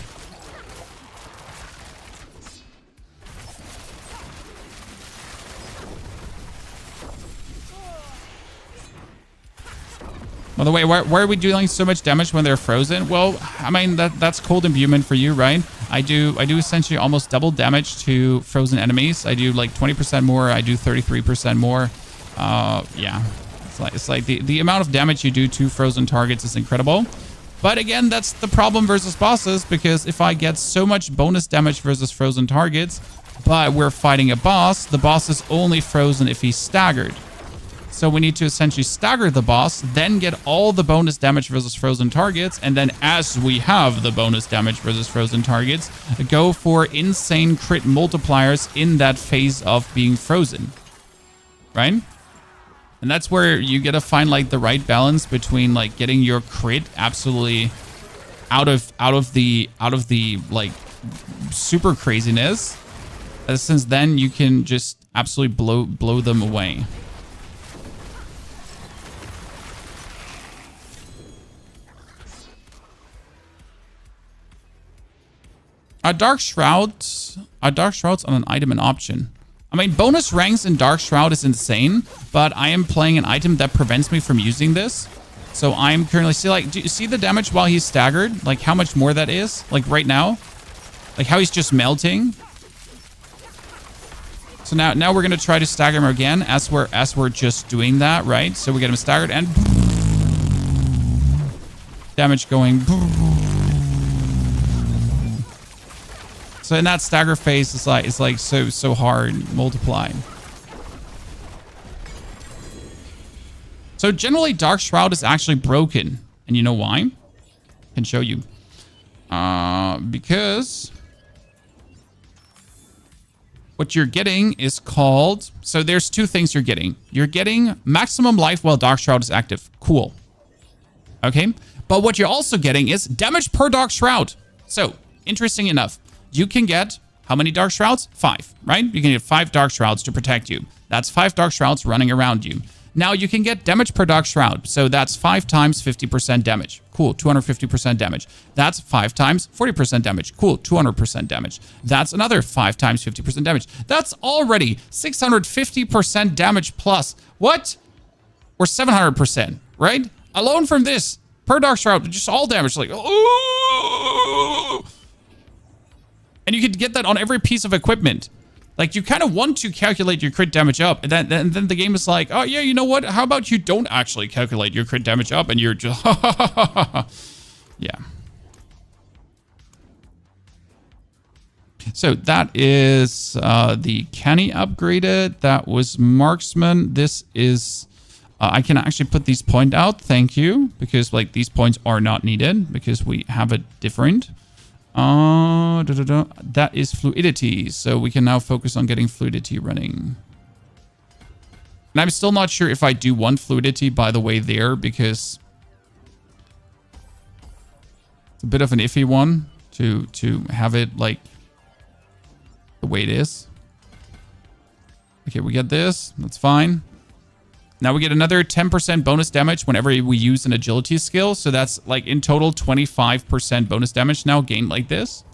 By the way, why are we dealing so much damage when they're frozen? Well, I mean, that's cold imbuement for you, right? I do essentially almost double damage to frozen enemies. I do like 20% more. I do 33% more. Yeah, it's like the amount of damage you do to frozen targets is incredible. But again, that's the problem versus bosses, because if I get so much bonus damage versus frozen targets, but we're fighting a boss, the boss is only frozen if he's staggered. So we need to essentially stagger the boss, then get all the bonus damage versus frozen targets, and then as we have the bonus damage versus frozen targets, go for insane crit multipliers in that phase of being frozen. Right? And that's where you gotta find like the right balance between like getting your crit absolutely out of the like super craziness, since then you can just absolutely blow them away. Are Dark Shrouds on an item and option? I mean, bonus ranks in Dark Shroud is insane, but I am playing an item that prevents me from using this. So I'm currently, see, like, do you see the damage while he's staggered? Like how much more that is? Like right now? Like how he's just melting? So now we're gonna try to stagger him again as we're just doing that, right? So we get him staggered and damage going. So in that stagger phase, it's like so hard multiplying. So generally, Dark Shroud is actually broken, and you know why? I can show you. Because what you're getting is called. So there's two things you're getting. You're getting maximum life while Dark Shroud is active. Cool. Okay. But what you're also getting is damage per Dark Shroud. So interesting enough, you can get how many Dark Shrouds? 5, right? You can get 5 Dark Shrouds to protect you. That's 5 Dark Shrouds running around you. Now you can get damage per Dark Shroud. So that's 5 times 50% damage. Cool, 250% damage. That's 5 times 40% damage. Cool, 200% damage. That's another 5 times 50% damage. That's already 650% damage plus. What? Or 700%, right? Alone from this, per Dark Shroud, just all damage. Like, oh! And you could get that on every piece of equipment. Like, you kind of want to calculate your crit damage up, and then the game is like, oh, yeah, you know what? How about you don't actually calculate your crit damage up, and you're just... Yeah. So that is the Canny upgraded. That was Marksman. This is... I can actually put these point out. Thank you. Because, like, these points are not needed, because we have it different. That is fluidity. So we can now focus on getting fluidity running. And I'm still not sure if I do want fluidity, by the way, there, because it's a bit of an iffy one to have it like the way it is. Okay, we get this. That's fine. Now we get another 10% bonus damage whenever we use an agility skill. So that's like in total 25% bonus damage now gained like this.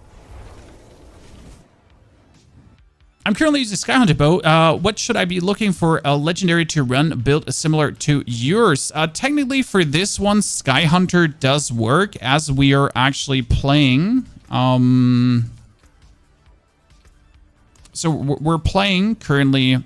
I'm currently using Skyhunter bow. What should I be looking for a legendary to run build similar to yours? Technically for this one, Skyhunter does work as we are actually playing. So we're playing currently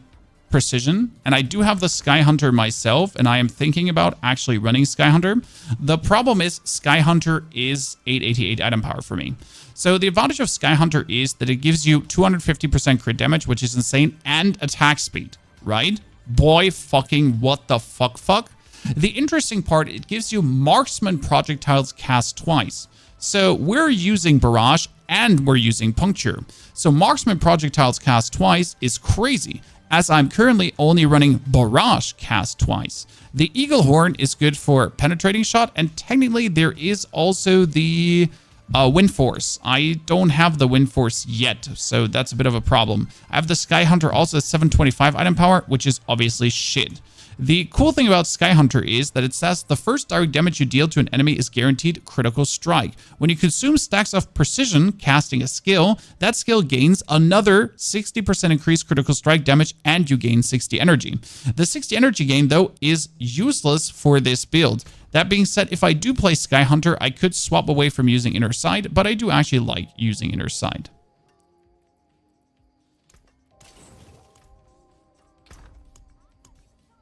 Precision, and I do have the Skyhunter myself, and I am thinking about actually running Skyhunter. The problem is Skyhunter is 888 item power for me. So the advantage of Skyhunter is that it gives you 250% crit damage, which is insane, and attack speed, right? Boy fucking what the fuck. The interesting part, it gives you marksman projectiles cast twice. So we're using Barrage and we're using Puncture. So marksman projectiles cast twice is crazy, as I'm currently only running Barrage cast twice. The Eagle Horn is good for penetrating shot, and technically there is also the Wind Force. I don't have the Wind Force yet, so that's a bit of a problem. I have the Skyhunter also at 725 item power, which is obviously shit. The cool thing about Skyhunter is that it says the first direct damage you deal to an enemy is guaranteed critical strike. When you consume stacks of precision casting a skill, that skill gains another 60% increased critical strike damage, and you gain 60 energy. The 60 energy gain, though, is useless for this build. That being said, if I do play Skyhunter, I could swap away from using Inner Sight, but I do actually like using Inner Sight.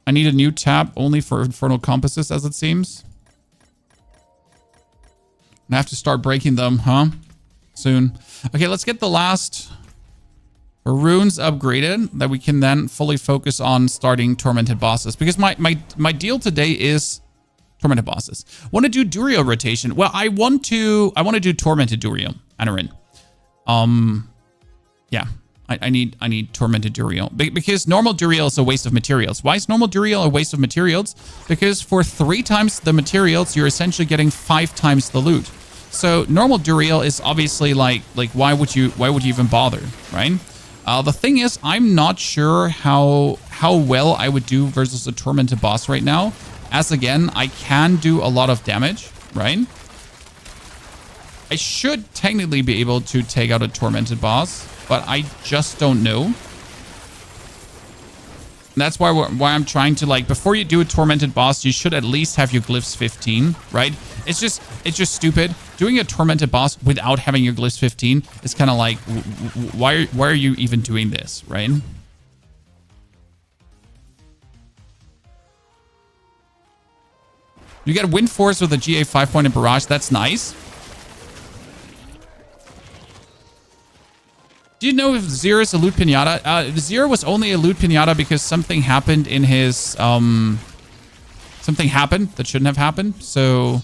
I need a new tab only for Infernal Compasses, as it seems. I have to start breaking them, huh? Soon. Okay, let's get the last runes upgraded that we can then fully focus on starting Tormented Bosses. Because my deal today is Tormented Bosses. Want to do Durio rotation? Well, I want to do Tormented Durio, Anarin. Yeah, I need Tormented Duriel. Because normal Duriel is a waste of materials. Why is normal Duriel a waste of materials? Because for 3 times the materials, you're essentially getting 5 times the loot. So normal Duriel is obviously like why would you even bother, right? The thing is, I'm not sure how well I would do versus a Tormented boss right now. As again, I can do a lot of damage, right? I should technically be able to take out a Tormented boss, but I just don't know. And that's why I'm trying to, like, before you do a Tormented boss, you should at least have your glyphs 15, right? It's just stupid. Doing a Tormented boss without having your glyphs 15 is kind of like, why are you even doing this, right? You get Wind Force with a GA 5-point and Barrage. That's nice. Do you know if Zero is a loot pinata? Zero was only a loot pinata because something happened in his... something happened that shouldn't have happened. So,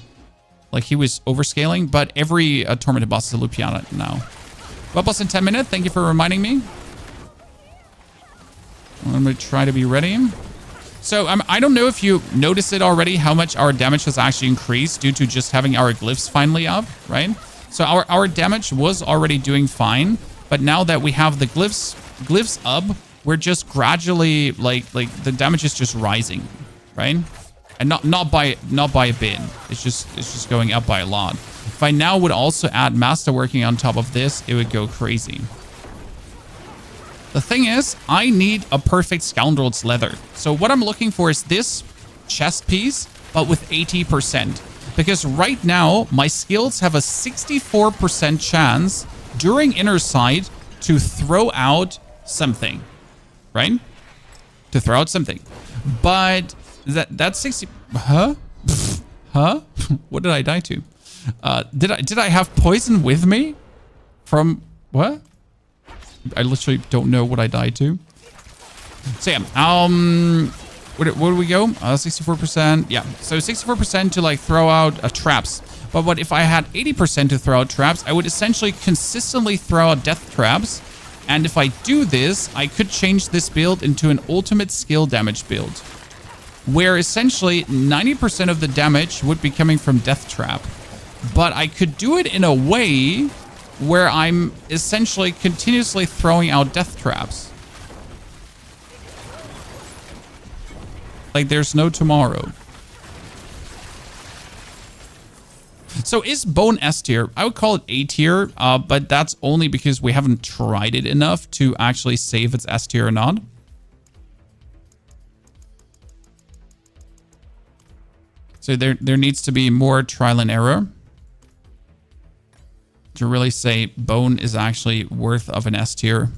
like, he was overscaling. But every Tormented boss is a loot pinata now. Bubbles in 10 minutes. Thank you for reminding me. I'm going to try to be ready. So, I don't know if you noticed it already, how much our damage has actually increased due to just having our glyphs finally up, right? So, our damage was already doing fine. But now that we have the glyphs up, we're just gradually, like the damage is just rising, right? And not by a bit. It's just going up by a lot. If I now would also add Masterworking on top of this, it would go crazy. The thing is, I need a perfect Scoundrel's Leather. So what I'm looking for is this chest piece, but with 80%. Because right now, my skills have a 64% chance during Inner Sight to throw out something, right? To throw out something. But that's 60... Huh? Huh? What did I die to? Did I have poison with me? From... What? I literally don't know what I died to. So yeah, where do we go? 64%. Yeah, so 64% to like throw out traps. But what if I had 80% to throw out traps? I would essentially consistently throw out death traps. And if I do this, I could change this build into an ultimate skill damage build, where essentially 90% of the damage would be coming from death trap. But I could do it in a way where I'm essentially continuously throwing out death traps. Like there's no tomorrow. So is Bone S tier? I would call it A tier, but that's only because we haven't tried it enough to actually say if it's S tier or not. So there needs to be more trial and error to really say Bone is actually worth of an S tier.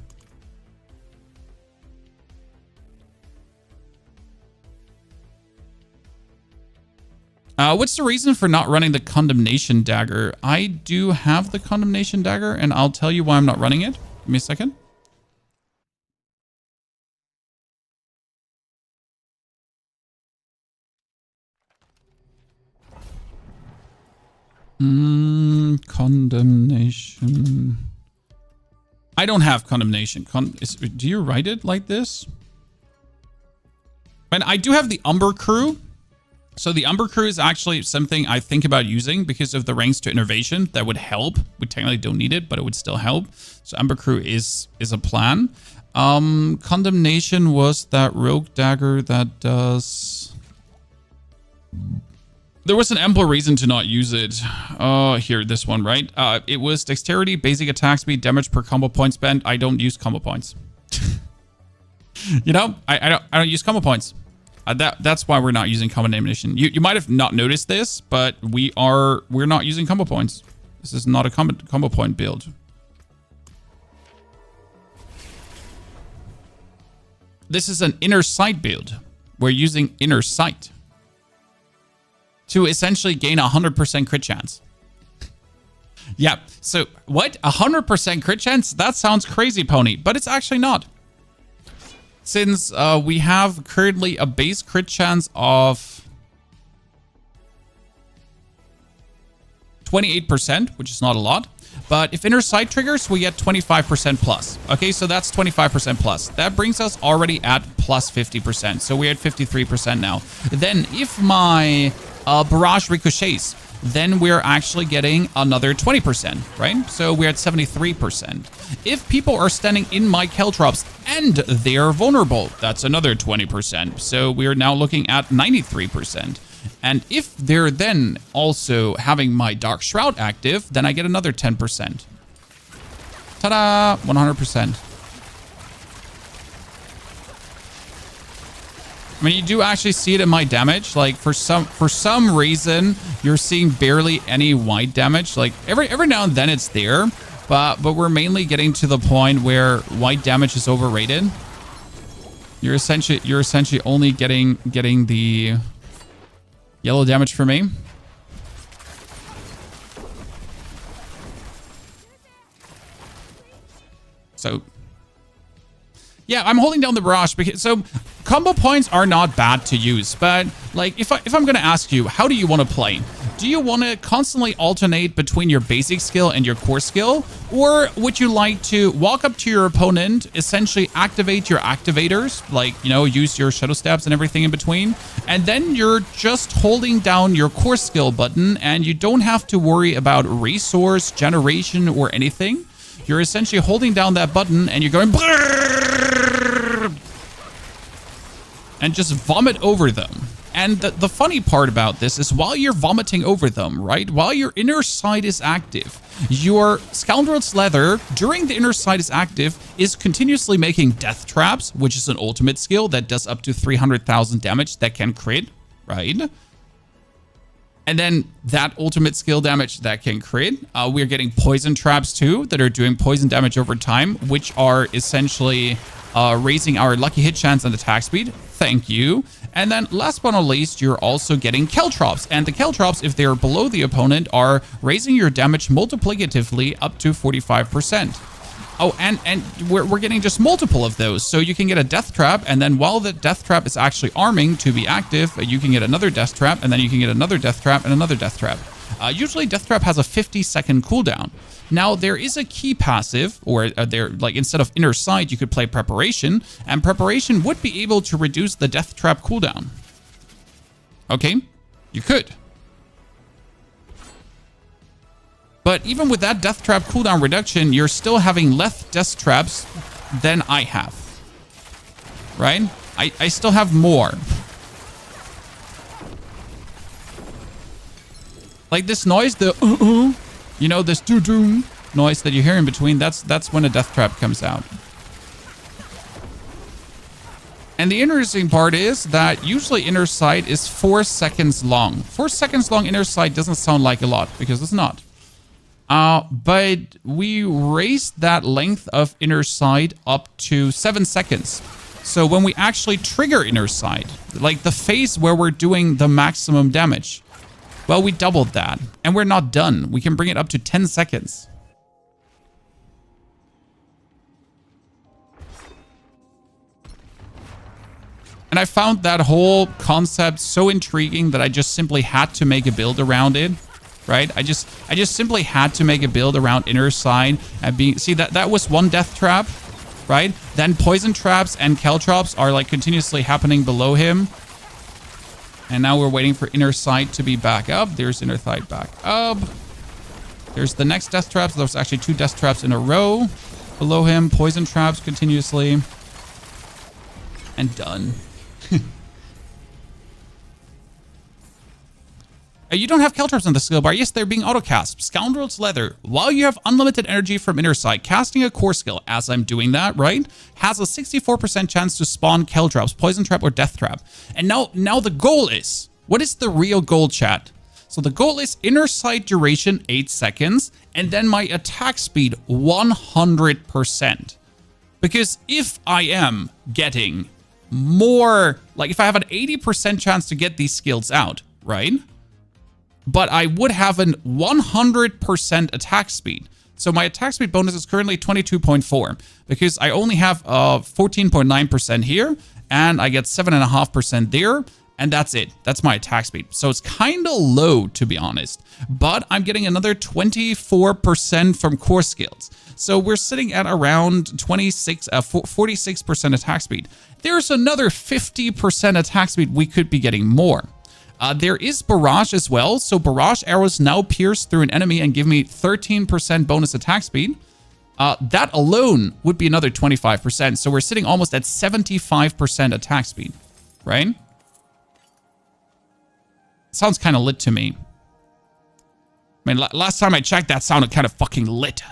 What's the reason for not running the Condemnation Dagger? I do have the Condemnation Dagger, and I'll tell you why I'm not running it. Give me a second. Condemnation. I don't have Condemnation. Do you write it like this? And I do have the Umber Crew. So the Umber Crew is actually something I think about using because of the ranks to innovation. That would help. We technically don't need it, but it would still help. So Umber Crew is a plan. Condemnation was that rogue dagger that does... There was an ample reason to not use it. Here, this one, right? It was dexterity, basic attack speed, damage per combo point spent. I don't use combo points. You know, I don't use combo points. That's why we're not using Condemnation. You might have not noticed this, but we're not using combo points. This is not a combo point build. This is an Inner Sight build. We're using Inner Sight to essentially gain 100% crit chance. Yeah, so what? 100% crit chance? That sounds crazy, Pony, but it's actually not. Since we have currently a base crit chance of 28%, which is not a lot, But if inner sight triggers, we get 25% plus. Okay, so that's 25% plus. That brings us already at plus 50%. So we're at 53% now. Then if my barrage ricochets, then we're actually getting another 20%, right? So we're at 73%. If people are standing in my Caltrops and they're vulnerable, that's another 20%. So we're now looking at 93%. And if they're then also having my Dark Shroud active, then I get another 10%. Ta-da! 100%. I mean, you do actually see it in my damage. Like for some reason, you're seeing barely any white damage. Like every now and then it's there, but we're mainly getting to the point where white damage is overrated. You're essentially only getting the yellow damage for me. So yeah, I'm holding down the barrage because so combo points are not bad to use, but like if I'm gonna ask you, how do you want to play? Do you want to constantly alternate between your basic skill and your core skill? Or would you like to walk up to your opponent, essentially activate your activators, like, you know, use your shadow stabs and everything in between, and then you're just holding down your core skill button and you don't have to worry about resource generation or anything. You're essentially holding down that button and you're going and just vomit over them. And the funny part about this is while you're vomiting over them, right? While your inner sight is active, your Scoundrel's Leather, during the inner sight is active, is continuously making death traps, which is an ultimate skill that does up to 300,000 damage that can crit, right? And then that ultimate skill damage that can crit, we're getting poison traps too that are doing poison damage over time, which are essentially raising our lucky hit chance and attack speed. Thank you. And then last but not least, you're also getting Caltrops. And the Caltrops, if they're below the opponent, are raising your damage multiplicatively up to 45%. Oh, and we're getting just multiple of those. So you can get a death trap, and then while the death trap is actually arming to be active, you can get another death trap, and then you can get another death trap and another death trap. Usually death trap has a 50-second cooldown. Now there is a key passive, or there, like instead of inner sight, you could play preparation, and preparation would be able to reduce the death trap cooldown. Okay, you could. But even with that death trap cooldown reduction, you're still having less death traps than I have. Right? I still have more. Like this noise, the you know, this doo-doo noise that you hear in between, that's when a death trap comes out. And the interesting part is that usually inner sight is 4 seconds long. 4 seconds long inner sight doesn't sound like a lot, because it's not. But we raised that length of inner sight up to 7 seconds. So when we actually trigger inner sight, like the phase where we're doing the maximum damage, well, we doubled that, and we're not done. We can bring it up to 10 seconds. And I found that whole concept so intriguing that I just simply had to make a build around it. Right? I just simply had to make a build around inner sight and being, see that was one death trap, right? Then poison traps and Caltrops are like continuously happening below him. And now we're waiting for inner sight to be back up. There's inner sight back up. There's the next death traps. There's actually 2 death traps in a row below him. Poison traps continuously. And done. You don't have Caltrops on the skill bar. Yes, they're being auto-cast. Scoundrel's Leather. While you have unlimited energy from inner sight, casting a core skill, as I'm doing that, right, has a 64% chance to spawn Caltrops, poison trap, or death trap. And now the goal is, what is the real goal, chat? So the goal is inner sight duration 8 seconds, and then my attack speed 100%. Because if I am getting more, like if I have an 80% chance to get these skills out, right? But I would have an 100% attack speed. So my attack speed bonus is currently 22.4 because I only have 14.9% here, and I get 7.5% there, And that's it. That's my attack speed. So it's kind of low, to be honest. But I'm getting another 24% from core skills. So we're sitting at around 46% attack speed. There's another 50% attack speed. We could be getting more. There is barrage as well. So barrage arrows now pierce through an enemy and give me 13% bonus attack speed. That alone would be another 25%. So we're sitting almost at 75% attack speed, right? Sounds kind of lit to me. I mean, last time I checked, that sounded kind of fucking lit.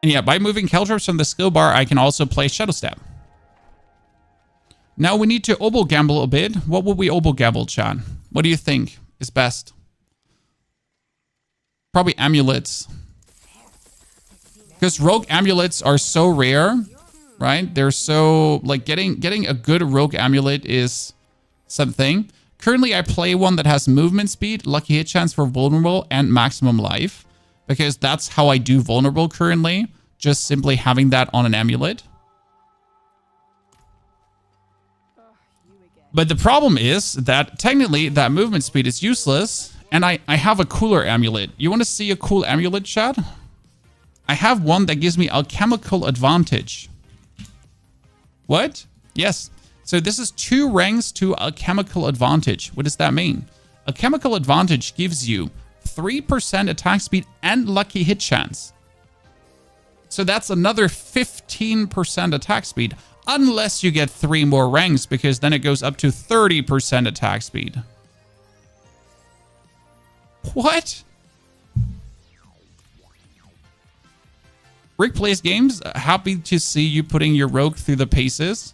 And yeah, by moving caltrops from the skill bar, I can also play Shadow Step. Now we need to oboe gamble a bit. What would we oboe gamble, chat? What do you think is best? Probably amulets. Because rogue amulets are so rare, right? They're so, like, getting a good rogue amulet is something. Currently, I play one that has movement speed, lucky hit chance for vulnerable, and maximum life. Because that's how I do vulnerable currently. Just simply having that on an amulet. But the problem is that technically that movement speed is useless. And I have a cooler amulet. You want to see a cool amulet, chat? I have one that gives me alchemical advantage. What? Yes. So this is 2 ranks to alchemical advantage. What does that mean? Alchemical advantage gives you 3% attack speed and lucky hit chance. So that's another 15% attack speed. Unless you get 3 more ranks, because then it goes up to 30% attack speed. What? Rick Plays Games, happy to see you putting your rogue through the paces.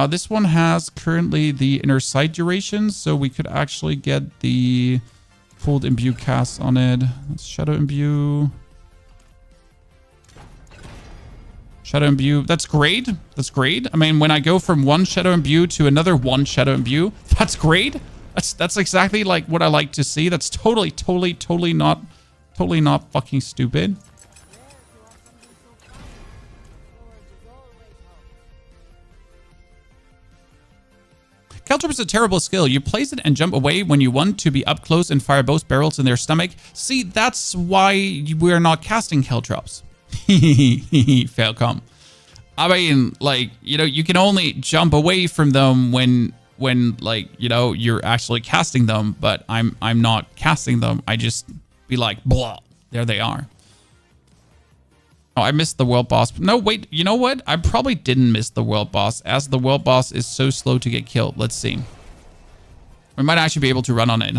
This one has currently the inner sight duration, so we could actually get the pulled imbue cast on it. Let's shadow imbue. Shadow imbue. That's great. That's great. I mean, when I go from one shadow imbue to another one shadow imbue, that's great. That's exactly like what I like to see. That's totally not fucking stupid. Caltrop is a terrible skill. You place it and jump away when you want to be up close and fire both barrels in their stomach. See, that's why we're not casting Caltrops. Failcom. I mean, like, you know, you can only jump away from them when like, you know, you're actually casting them, but I'm not casting them. I just be like, blah, there they are. Oh, I missed the world boss. No, wait, you know what? I probably didn't miss the world boss, as the world boss is so slow to get killed. Let's see. We might actually be able to run on it.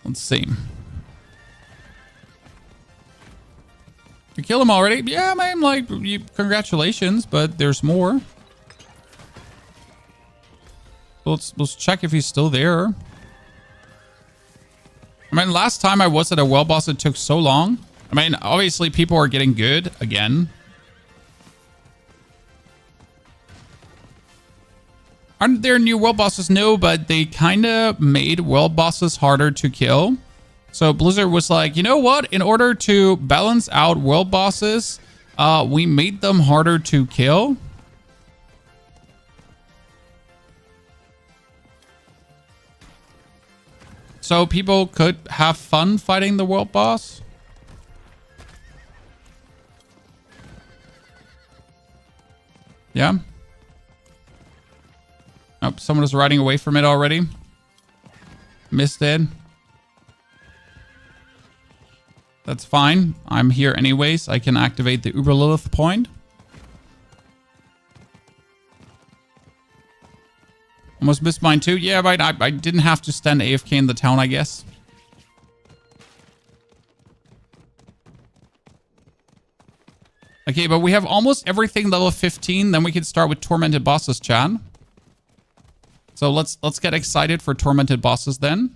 Let's see. You kill him already? Yeah, man, like, congratulations, but there's more. Let's check if he's still there. I mean, last time I was at a world boss, it took so long. I mean, obviously people are getting good again. Aren't there new world bosses? No, but they kind of made world bosses harder to kill. So Blizzard was like, you know what? In order to balance out world bosses, we made them harder to kill. So people could have fun fighting the world boss. Yeah. Oh, someone is riding away from it already. Missed it. That's fine. I'm here anyways. I can activate the Uber Lilith point. Almost missed mine too. Yeah, right. I didn't have to stand AFK in the town, I guess. Okay, but we have almost everything level 15. Then we can start with Tormented Bosses, chat. So let's get excited for Tormented Bosses then.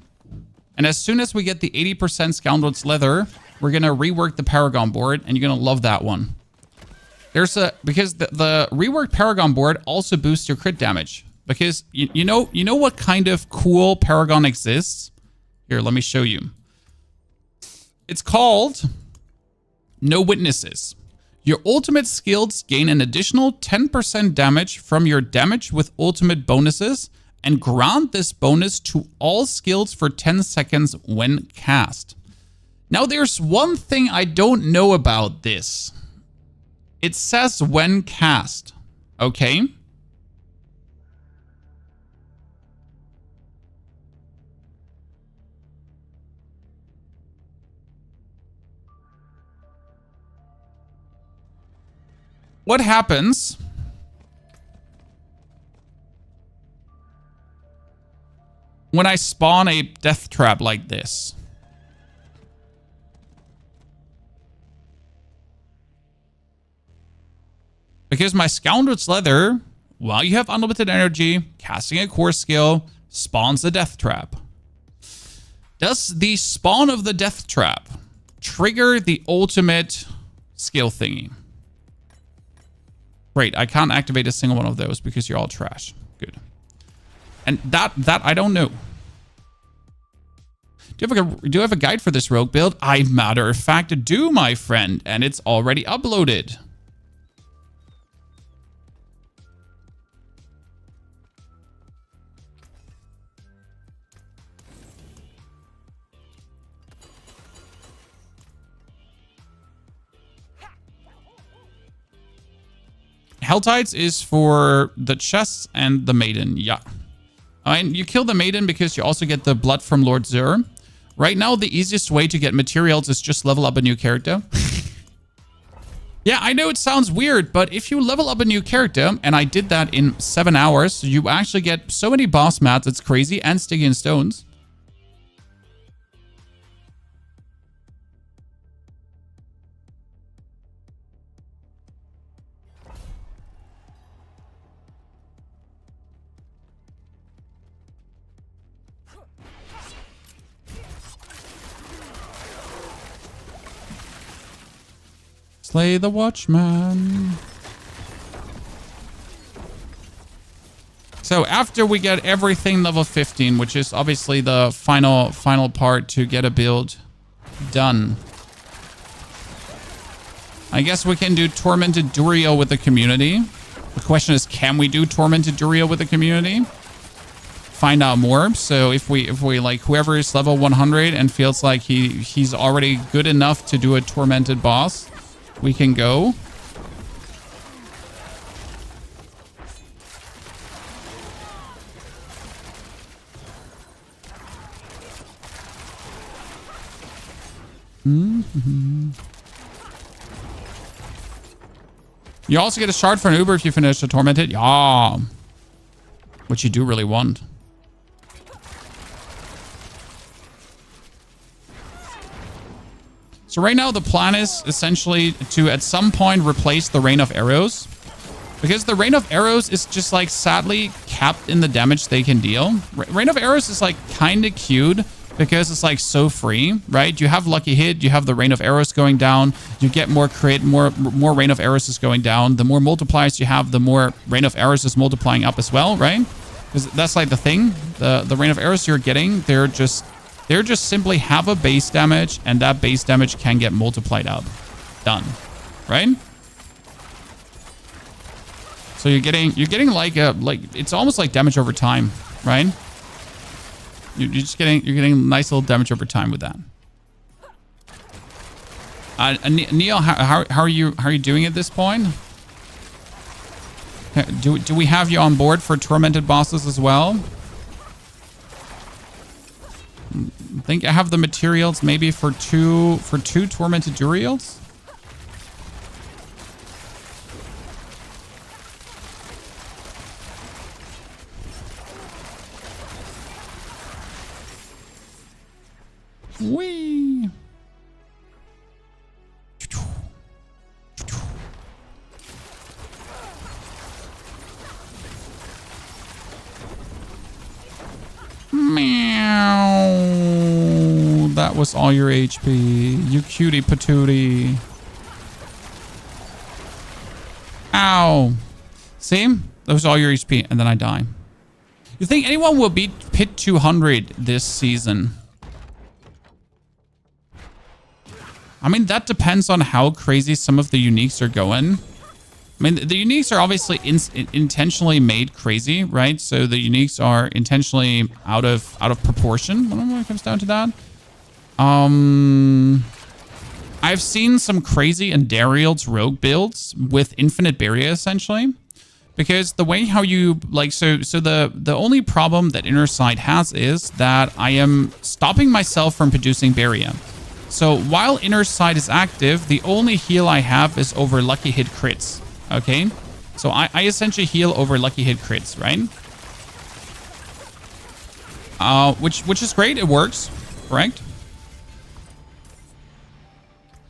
And as soon as we get the 80% Scoundrel's Leather, we're going to rework the Paragon board, and you're going to love that one. Because the reworked Paragon board also boosts your crit damage. Because you know what kind of cool Paragon exists? Here, let me show you. It's called No Witnesses. Your ultimate skills gain an additional 10% damage from your damage with ultimate bonuses and grant this bonus to all skills for 10 seconds when cast. Now, there's one thing I don't know about this. It says when cast, okay? What happens when I spawn a death trap like this? Because my Scoundrel's Leather, while you have unlimited energy, casting a core skill, spawns a death trap. Does the spawn of the death trap trigger the ultimate skill thingy? Great, I can't activate a single one of those because you're all trash. Good. And that I don't know. Do you have a guide for this rogue build? I, matter of fact, do, my friend, and it's already uploaded. Helltides is for the chests and the maiden, yeah. And you kill the maiden because you also get the blood from Lord Zur. Right now, the easiest way to get materials is just level up a new character. Yeah, I know it sounds weird, but if you level up a new character, and I did that in 7 hours, you actually get so many boss mats, it's crazy, and Stygian stones. Slay the Watchman. So after we get everything level 15, which is obviously the final part to get a build done, I guess we can do Tormented Duriel with the community. The question is, can we do Tormented Duriel with the community? Find out more. So if we like, whoever is level 100 and feels like he's already good enough to do a tormented boss, we can go. You also get a shard for an Uber if you finish a tormented. Yeah. Which you do really want. So right now the plan is essentially to at some point replace the Rain of Arrows. Because the Rain of Arrows is just like sadly capped in the damage they can deal. Rain of Arrows is like kind of cute because it's like so free, right? You have Lucky Hit, you have the Rain of Arrows going down, you get more crit, more Rain of Arrows is going down. The more multipliers you have, the more Rain of Arrows is multiplying up as well, right? Because that's like the thing. The Rain of Arrows you're getting, they're just simply have a base damage, and that base damage can get multiplied up. Done. Right? So you're getting like it's almost like damage over time, right? You're getting nice little damage over time with that. Neil, how are you doing at this point? Do we have you on board for tormented bosses as well? I think I have the materials maybe for two tormented Duriels. Whee! Meow. That was all your HP. You cutie patootie. See? Those are all your HP, and then I die. You think anyone will beat Pit 200 this season? I mean, that depends on how crazy some of the uniques are going. I mean, the uniques are obviously intentionally made crazy, right? So the uniques are intentionally out of proportion when it comes down to that. I've seen some crazy Endariel's rogue builds with infinite barrier, essentially. Because the way how you, like, so the only problem that Innerside has is that I am stopping myself from producing barrier. So while Innerside is active, the only heal I have is over lucky hit crits. Okay? So I essentially heal over lucky hit crits, right? Which is great. It works. Correct?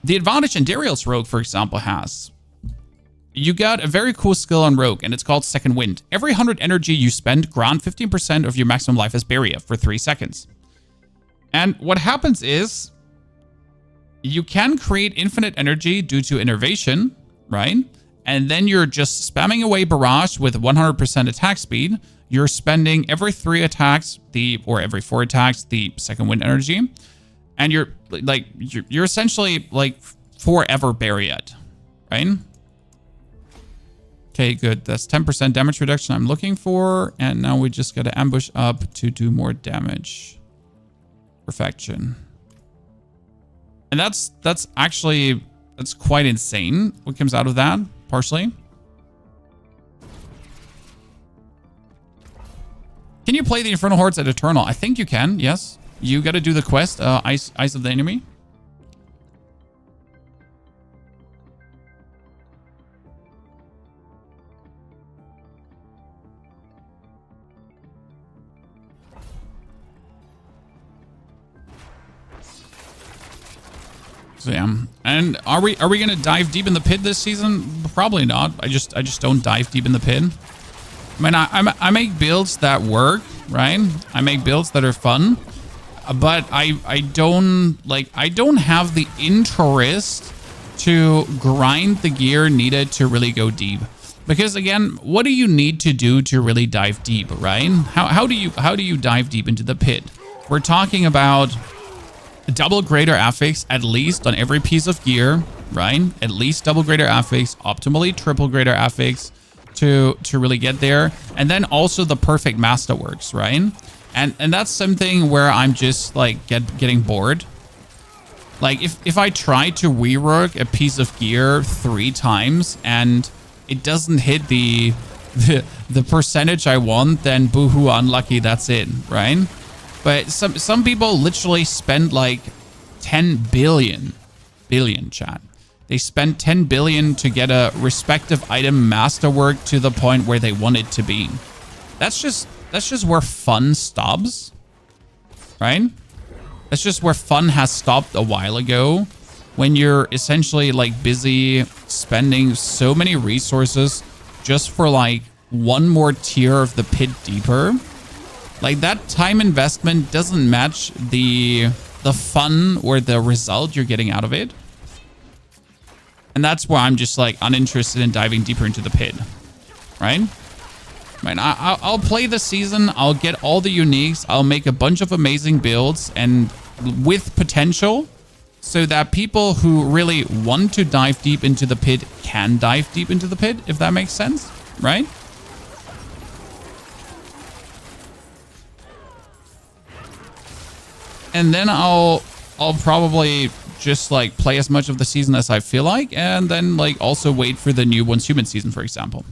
The advantage Endariel's Rogue, for example, has. You got a very cool skill on Rogue, and it's called Second Wind. Every 100 energy you spend, grant 15% of your maximum life as barrier for 3 seconds. And what happens is, you can create infinite energy due to innervation, right? And then you're just spamming away Barrage with 100% attack speed. You're spending every 3 attacks, or every 4 attacks, the Second Wind energy. And you're essentially like forever barriered, right? Okay, good. That's 10% damage reduction I'm looking for. And now we just got to ambush up to do more damage. Perfection. And that's quite insane what comes out of that, partially. Can you play the Infernal Hordes at Eternal? I think you can, yes. You got to do the quest, Eyes of the Enemy. So yeah, and are we gonna dive deep in the pit this season? Probably not. I just don't dive deep in the pit. I mean, I make builds that work, right? I make builds that are fun, but I don't have the interest to grind the gear needed to really go deep. Because again, what do you need to do to really dive deep, right? How do you dive deep into the pit? We're talking about double greater affix at least on every piece of gear, right? At least double greater affix, optimally triple greater affix to really get there. And then also the perfect masterworks, right? And that's something where I'm just like getting bored. Like if I try to rework a piece of gear 3 times and it doesn't hit the percentage I want, then boohoo, unlucky, that's it, right? But some people literally spend like 10 billion chat. They spend 10 billion to get a respective item masterwork to the point where they want it to be. That's just where fun stops, right? That's just where fun has stopped a while ago, when you're essentially like busy spending so many resources just for like one more tier of the pit deeper. Like that time investment doesn't match the fun or the result you're getting out of it. And that's why I'm just like uninterested in diving deeper into the pit, right? I mean, I'll play the season. I'll get all the uniques. I'll make a bunch of amazing builds and with potential so that people who really want to dive deep into the pit can dive deep into the pit, if that makes sense, right? And then I'll probably just like play as much of the season as I feel like, and then like also wait for the new Once Human season, for example.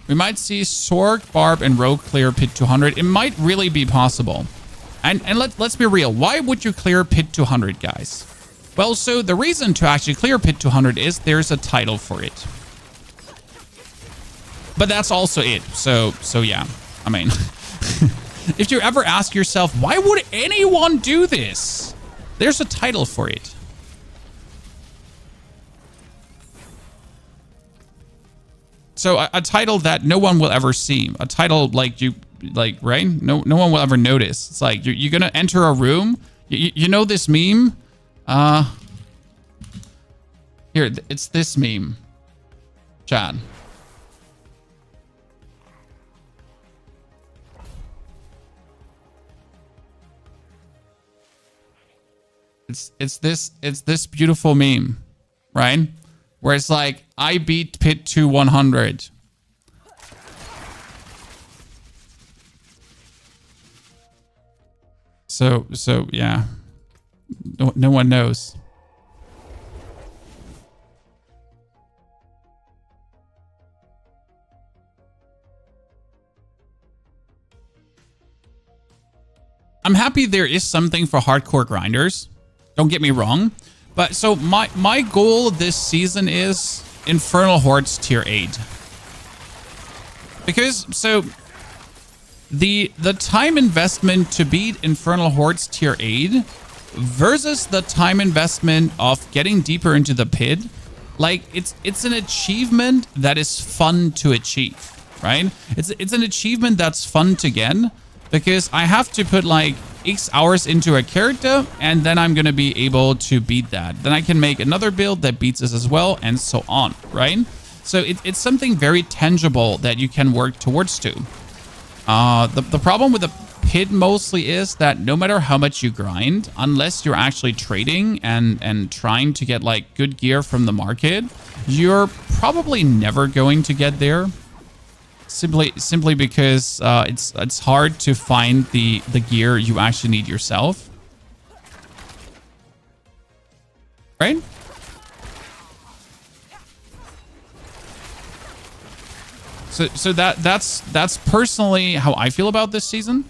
We might see Sorg, Barb, and Rogue clear Pit 200. It might really be possible. And let's be real. Why would you clear Pit 200, guys? Well, so the reason to actually clear Pit 200 is there's a title for it. But that's also it. So yeah. I mean, if you ever ask yourself, why would anyone do this? There's a title for it. So a title that no one will ever see. A title like right? No one will ever notice. It's like you're gonna enter a room. You know this meme? Here, it's this meme. Chad. It's this beautiful meme, right? Where it's like, I beat Pit to 100. So yeah. No one knows. I'm happy there is something for hardcore grinders. Don't get me wrong. But so my goal this season is Infernal Hordes tier 8. Because so the time investment to beat Infernal Hordes tier 8 versus the time investment of getting deeper into the pit, like it's an achievement that is fun to achieve, right? It's an achievement that's fun to get because I have to put like X hours into a character and then I'm going to be able to beat that. Then I can make another build that beats this as well and so on, right? So it's something very tangible that you can work towards to. The problem with the pit mostly is that no matter how much you grind, unless you're actually trading and trying to get like good gear from the market, you're probably never going to get there. Simply because it's hard to find the gear you actually need yourself, right? So that's personally how I feel about this season.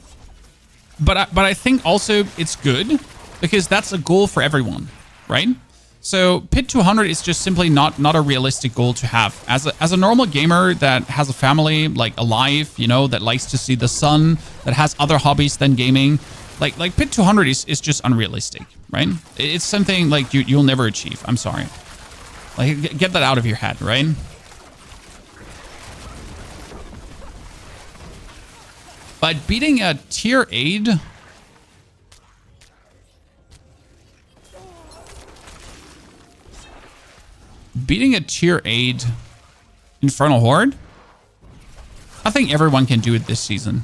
But I think also it's good because that's a goal for everyone, right? So Pit 200 is just simply not a realistic goal to have. As a normal gamer that has a family, like a life, you know, that likes to see the sun, that has other hobbies than gaming, like Pit 200 is just unrealistic, right? It's something like you'll never achieve. I'm sorry. Like get that out of your head, right? But beating a tier 8... Beating a tier 8 Infernal Horde? I think everyone can do it this season.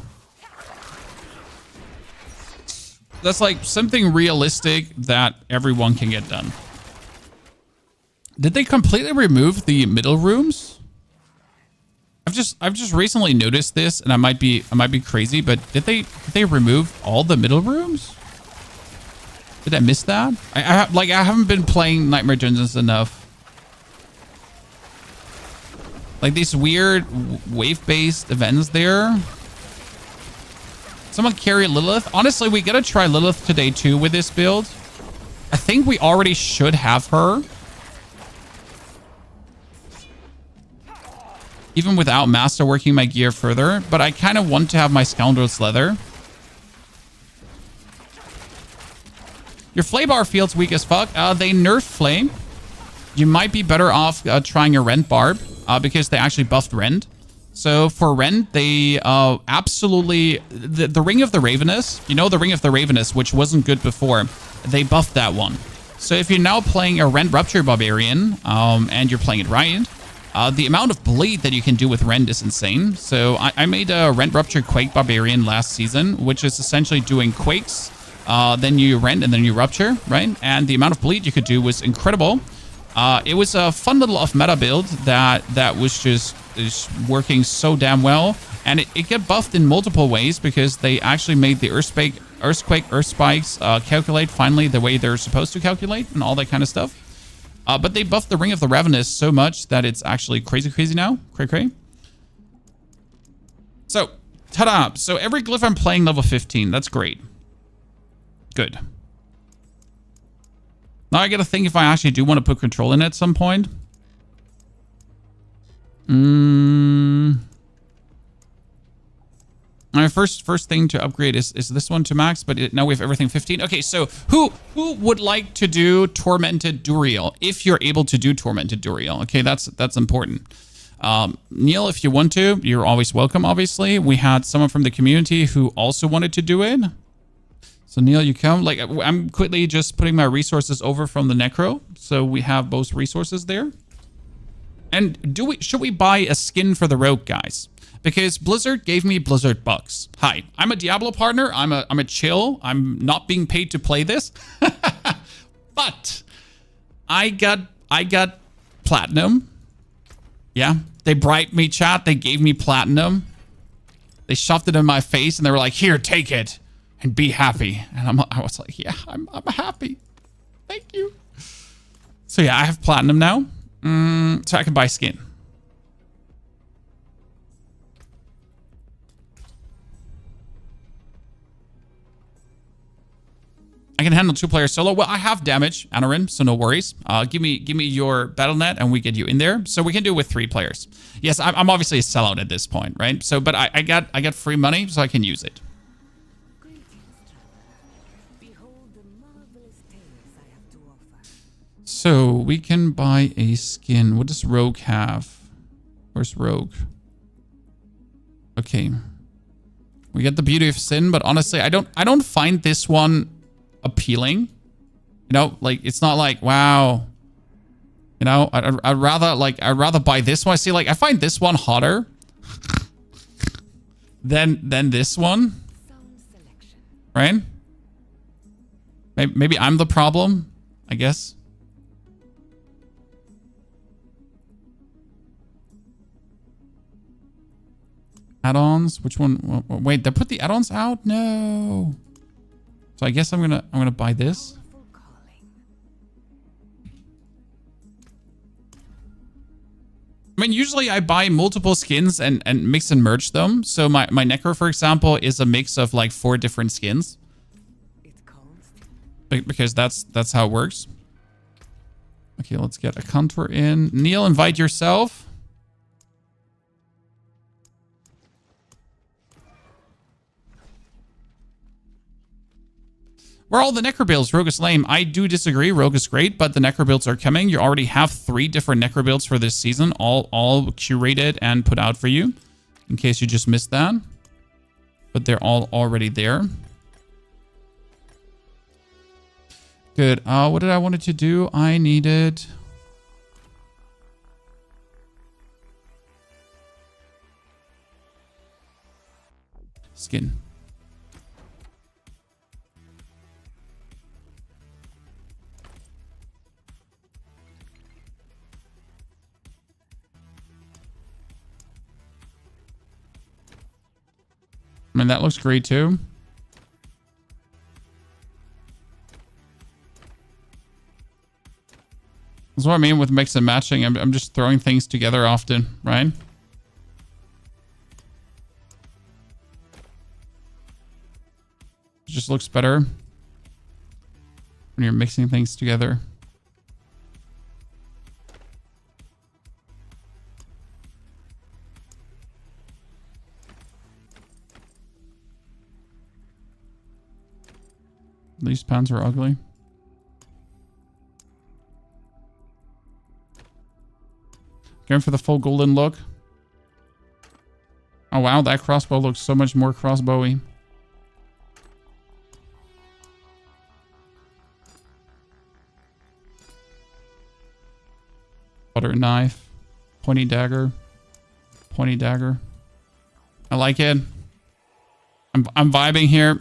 That's like something realistic that everyone can get done. Did they completely remove the middle rooms? I've just recently noticed this, and I might be crazy, but did they remove all the middle rooms? Did I miss that? I haven't been playing Nightmare Dungeons enough. Like these weird wave-based events there. Someone carry Lilith. Honestly, we gotta try Lilith today too with this build. I think we already should have her. Even without masterworking my gear further. But I kind of want to have my Scoundrel's Leather. Your Flaybar field's weak as fuck. They nerfed Flame. You might be better off trying a Rend Barb. Because they actually buffed Rend. So for Rend, they absolutely... The Ring of the Ravenous, you know, the Ring of the Ravenous, which wasn't good before, they buffed that one. So if you're now playing a Rend Rupture Barbarian, and you're playing it right, the amount of bleed that you can do with Rend is insane. So I made a Rend Rupture Quake Barbarian last season, which is essentially doing Quakes, then you Rend, and then you Rupture, right? And the amount of bleed you could do was incredible. It was a fun little off-meta build that was just working so damn well. And it got buffed in multiple ways because they actually made the Earth Spikes calculate finally the way they're supposed to calculate and all that kind of stuff. But they buffed the Ring of the Ravenous so much that it's actually crazy now. Cray. So, ta-da! So every glyph I'm playing level 15. That's great. Good. Now I gotta think if I actually do want to put control in at some point. My first thing to upgrade is this one to max, but now we have everything 15. Okay, so who would like to do Tormented Duriel? If you're able to do Tormented Duriel, okay, that's important. Neil, if you want to, you're always welcome. Obviously, we had someone from the community who also wanted to do it. So Neil, you come. Like, I'm quickly just putting my resources over from the Necro, so we have both resources there. And should we buy a skin for the Rogue, guys? Because Blizzard gave me Blizzard bucks. Hi, I'm a Diablo partner. I'm a chill. I'm not being paid to play this. But I got platinum. Yeah, they bribed me, chat. They gave me platinum. They shoved it in my face and they were like, "Here, take it and be happy." And I was like, "Yeah, I'm happy. Thank you." So yeah, I have platinum now. So I can buy skin. I can handle 2-player solo. Well, I have damage, Anorin, so no worries. Give me your battle net and we get you in there. So we can do it with 3 players. Yes, I'm obviously a sellout at this point, right? So, but I got free money, so I can use it. So we can buy a skin. What does Rogue have? Where's Rogue? Okay. We get the Beauty of Sin, but honestly, I don't find this one appealing. You know, like, it's not like, wow. You know, I'd rather buy this one. See, like, I find this one hotter than this one. Right? Maybe I'm the problem, I guess. Add-ons, which one? Wait, they put the add-ons out? No. So I guess I'm gonna buy this. I mean, usually I buy multiple skins and mix and merge them. So my Necro, for example, is a mix of like 4 different skins. Because that's how it works. Okay, let's get a contour in. Neil, invite yourself. Where are all the Necro builds? Rogue is lame. I do disagree. Rogue is great, but the Necro builds are coming. You already have 3 different Necro builds for this season, all curated and put out for you, in case you just missed that. But they're all already there. Good. What did I wanted to do? I needed... skin. I mean, that looks great too. That's what I mean with mix and matching. I'm just throwing things together often, right? It just looks better when you're mixing things together. These pants are ugly. Going for the full golden look. Oh wow, that crossbow looks so much more crossbowy. Butter knife. Pointy dagger. Pointy dagger. I like it. I'm vibing here.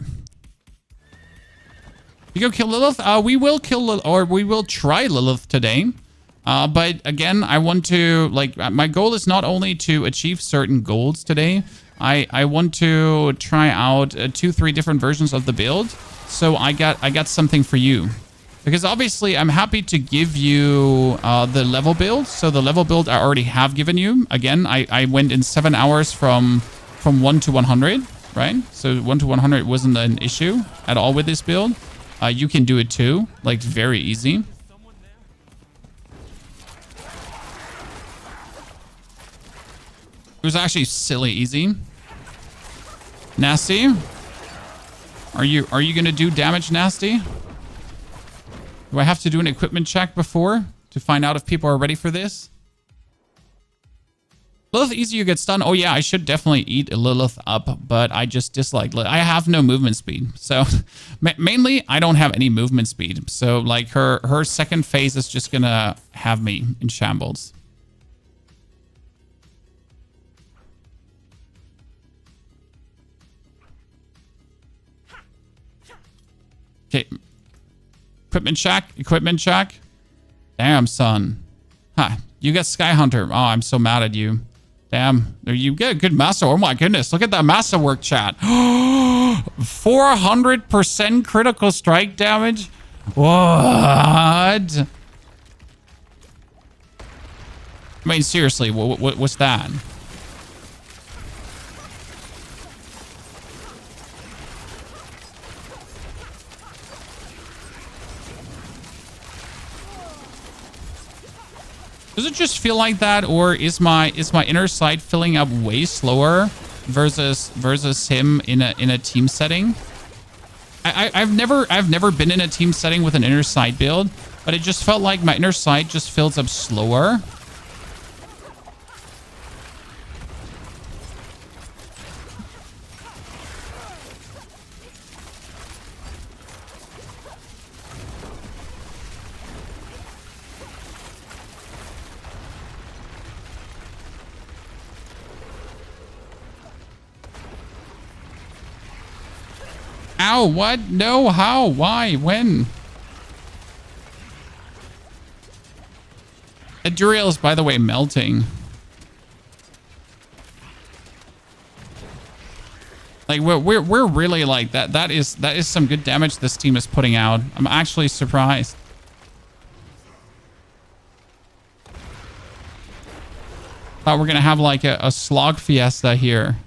You go kill Lilith? We will kill Lilith, or we will try Lilith today. But again, I want to, like, my goal is not only to achieve certain goals today. I want to try out 2-3 different versions of the build. So I got something for you. Because obviously I'm happy to give you the level build. So the level build I already have given you. Again, I went in 7 hours from 1 to 100, right? So 1 to 100 wasn't an issue at all with this build. You can do it too, like very easy. It was actually silly easy. Nasty, are you gonna do damage, Nasty? Do I have to do an equipment check before to find out if people are ready for this? Lilith easy, you get stunned. Oh yeah, I should definitely eat Lilith up, but I just dislike Lilith. I have no movement speed. So mainly I don't have any movement speed. So like her second phase is just gonna have me in shambles. Okay. Equipment check. Damn, son. Huh. You get Sky Hunter. Oh, I'm so mad at you. Damn. You get a good master. Oh my goodness. Look at that masterwork, chat. 400% critical strike damage? What? I mean, seriously, what's that? Does it just feel like that, or is my inner sight filling up way slower versus him in a team setting? I've never been in a team setting with an inner sight build, but it just felt like my inner sight just fills up slower. Ow, what? No, how? Why? When? Duriel is, by the way, melting. Like, we're really like that. That is some good damage this team is putting out. I'm actually surprised. Thought we're gonna have like a slog fiesta here.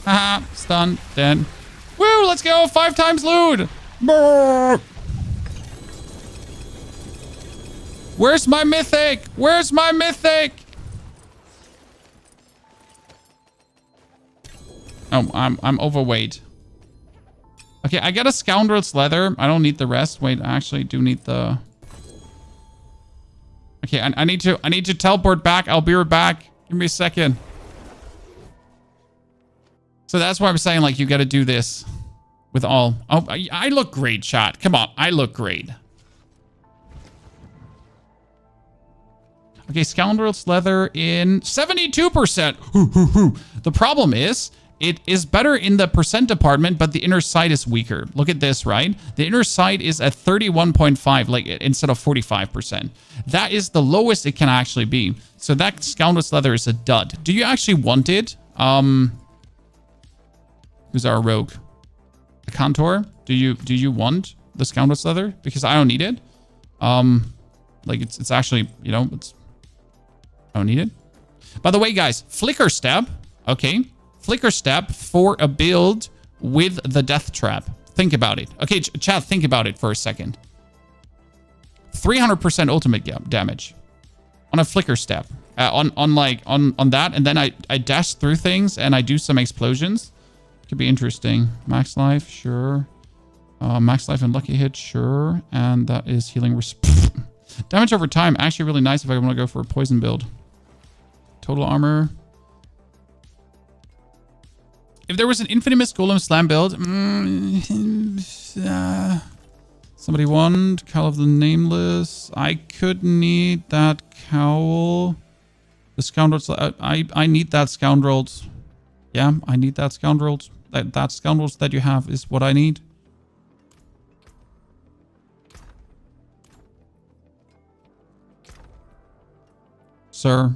Haha, stun, dead. Woo, let's go, 5 times loot. Brrr. Where's my mythic? Where's my mythic? Oh, I'm overweight. Okay, I got a scoundrel's leather. I don't need the rest. Wait, I actually do need the... Okay, I need to teleport back. I'll be right back. Give me a second. So that's why I'm saying, like, you got to do this with all. Oh, I look great, chat. Come on, I look great. Okay, Scoundrel's Leather in 72%. The problem is, it is better in the percent department, but the inner sight is weaker. Look at this, right? The inner sight is at 31.5, like, instead of 45%. That is the lowest it can actually be. So that Scoundrel's Leather is a dud. Do you actually want it? Who's our rogue? The Contour? Do you want the Scoundrel's Leather? Because I don't need it. Like it's actually, you know, I don't need it. By the way, guys, Flicker Step. Okay. Flicker Step for a build with the Death Trap. Think about it. Okay, chat, think about it for a second. 300% ultimate damage on a Flicker Step. On that, and then I dash through things and I do some explosions. Could be interesting. Max life, sure. Max life and lucky hit, sure. And that is healing. Damage over time, actually really nice if I want to go for a poison build. Total armor. If there was an Infamous Golem Slam build, somebody want Cowl of the Nameless. I could need that cowl. The Scoundrels. I need that Scoundrels. Yeah, I need that Scoundrels. That Scoundrels that you have is what I need. Sir,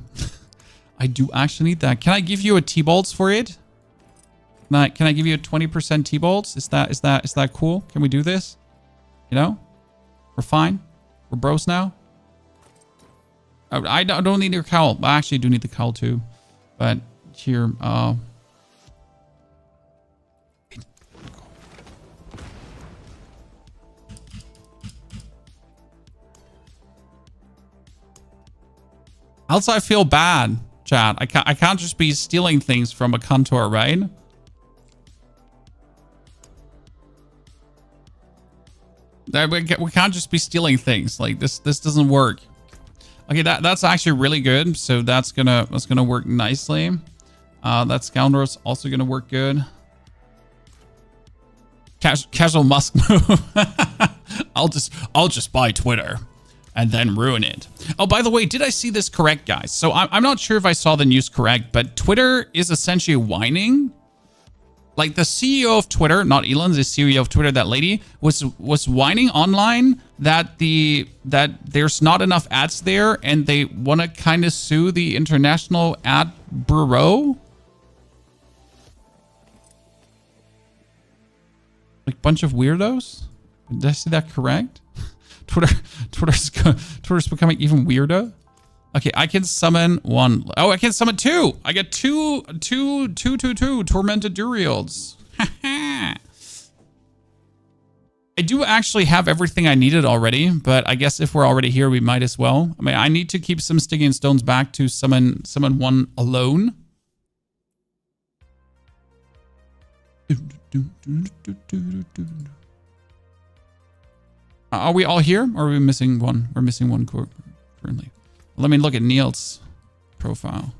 I do actually need that. Can I give you a T-bolts for it? Can I give you a 20% T-bolts? Is that cool? Can we do this? You know? We're fine. We're bros now. I don't need your cowl. I actually do need the cowl too. But here, also, I feel bad, chat. I can't just be stealing things from a Contour, right? We can't just be stealing things. Like this doesn't work. Okay, that's actually really good. So that's gonna work nicely. That scoundrel's also gonna work good. Casual Musk move. I'll just buy Twitter and then ruin it. Oh, by the way, did I see this correct, guys? So I'm not sure if I saw the news correct, but Twitter is essentially whining. Like the CEO of Twitter, not Elon, the CEO of Twitter, that lady was whining online that there's not enough ads there, and they want to kind of sue the International Ad Bureau. Like bunch of weirdos. Did I see that correct? Twitter's becoming even weirder. Okay, I can summon one. Oh, I can summon two. I get two tormented Duriels. I do actually have everything I needed already, but I guess if we're already here, we might as well. I mean, I need to keep some Stygian Stones back to summon one alone. Are we all here, or are we missing one? We're missing one currently. Let me look at Neil's profile.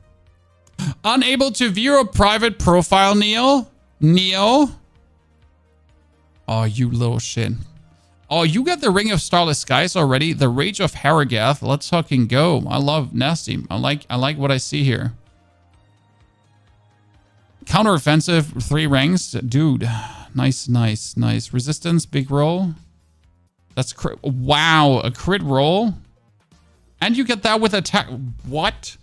Unable to view a private profile, Neil? Neil? Oh, you little shit. Oh, you got the Ring of Starless Skies already? The Rage of Harrogath. Let's fucking go. I love Nasty. I like what I see here. Counteroffensive, 3 ranks. Dude, nice. Resistance, big roll. That's crit. Wow, a crit roll. And you get that with attack. What?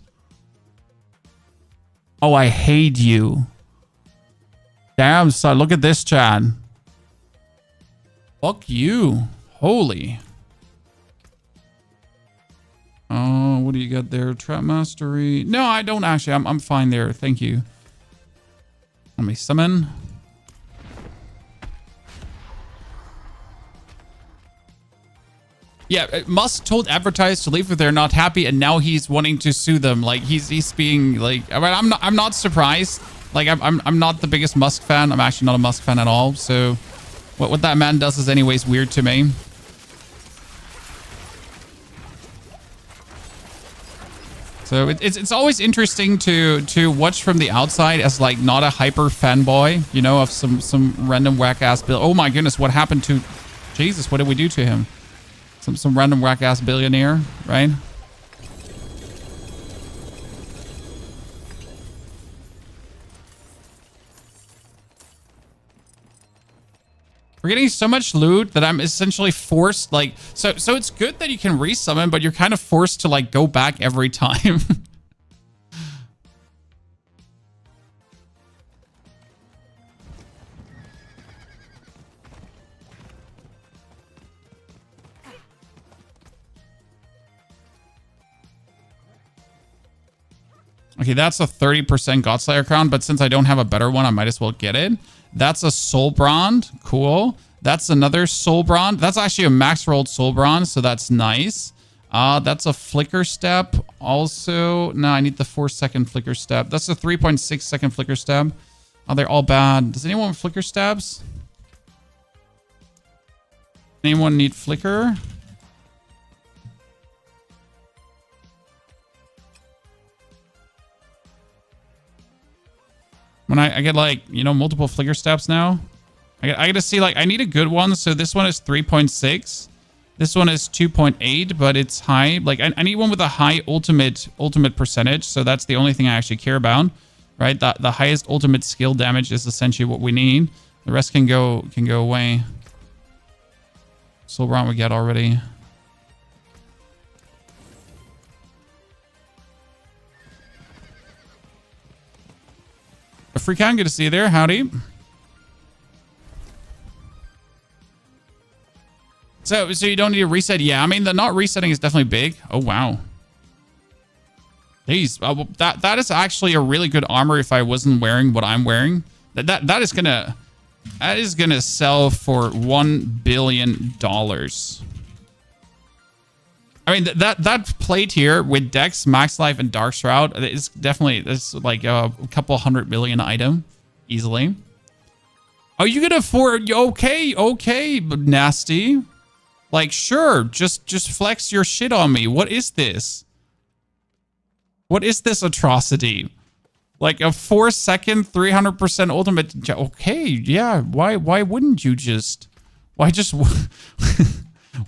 Oh, I hate you. Damn, son. Look at this, Chad. Fuck you. Holy. Oh, what do you got there? Trap Mastery. No, I don't actually. I'm fine there. Thank you. Let me summon. Yeah, Musk told Advertise to leave if they're not happy, and now he's wanting to sue them. Like he's being like, I mean, I'm not surprised. Like I'm not the biggest Musk fan. I'm actually not a Musk fan at all. So what that man does is anyways weird to me. So it's always interesting to watch from the outside as like not a hyper fanboy, you know, of some random whack ass bill. Oh my goodness, what happened to Jesus? What did we do to him? Some random whack ass billionaire, right? We're getting so much loot that I'm essentially forced, like, so it's good that you can resummon, but you're kind of forced to like go back every time. Okay, that's a 30% Godslayer crown, but since I don't have a better one, I might as well get it. That's a Soul Brand. Cool. That's another Soul Brand. That's actually a max rolled Soul Brand, so that's nice. That's a Flicker Step. Also, no, I need the 4-second Flicker Step. That's a 3.6-second Flicker Step. Oh, they're all bad. Does anyone want Flicker Stabs? Anyone need Flicker? When I get like, you know, multiple Flicker Steps now. I gotta see, like, I need a good one. So this one is 3.6. This one is 2.8, but it's high. Like, I need one with a high ultimate percentage. So that's the only thing I actually care about, right? The highest ultimate skill damage is essentially what we need. The rest can go away. Soul Brand we get already. A free can, good to see you there. Howdy. So you don't need a reset? Yeah, I mean, the not resetting is definitely big. Oh, wow. Jeez, that is actually a really good armor if I wasn't wearing what I'm wearing. That is gonna sell for $1 billion. I mean, that plate here with Dex, Max Life, and Dark Shroud is definitely, it's like a couple 100 million item easily. Oh, you can afford? Okay, Nasty. Like, sure, just flex your shit on me. What is this? What is this atrocity? Like a 4-second, 300% ultimate. Okay, yeah. Why wouldn't you just? Why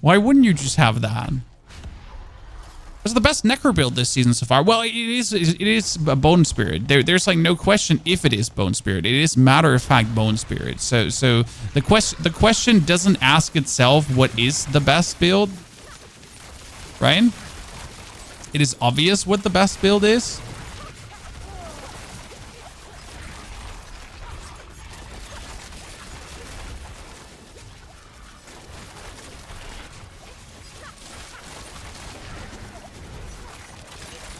wouldn't you just have that? It's the best Necro build this season so far. Well, it is a Bone Spirit. There's like no question if it is Bone Spirit. It is matter of fact Bone Spirit. So the question doesn't ask itself what is the best build, right? It is obvious what the best build is.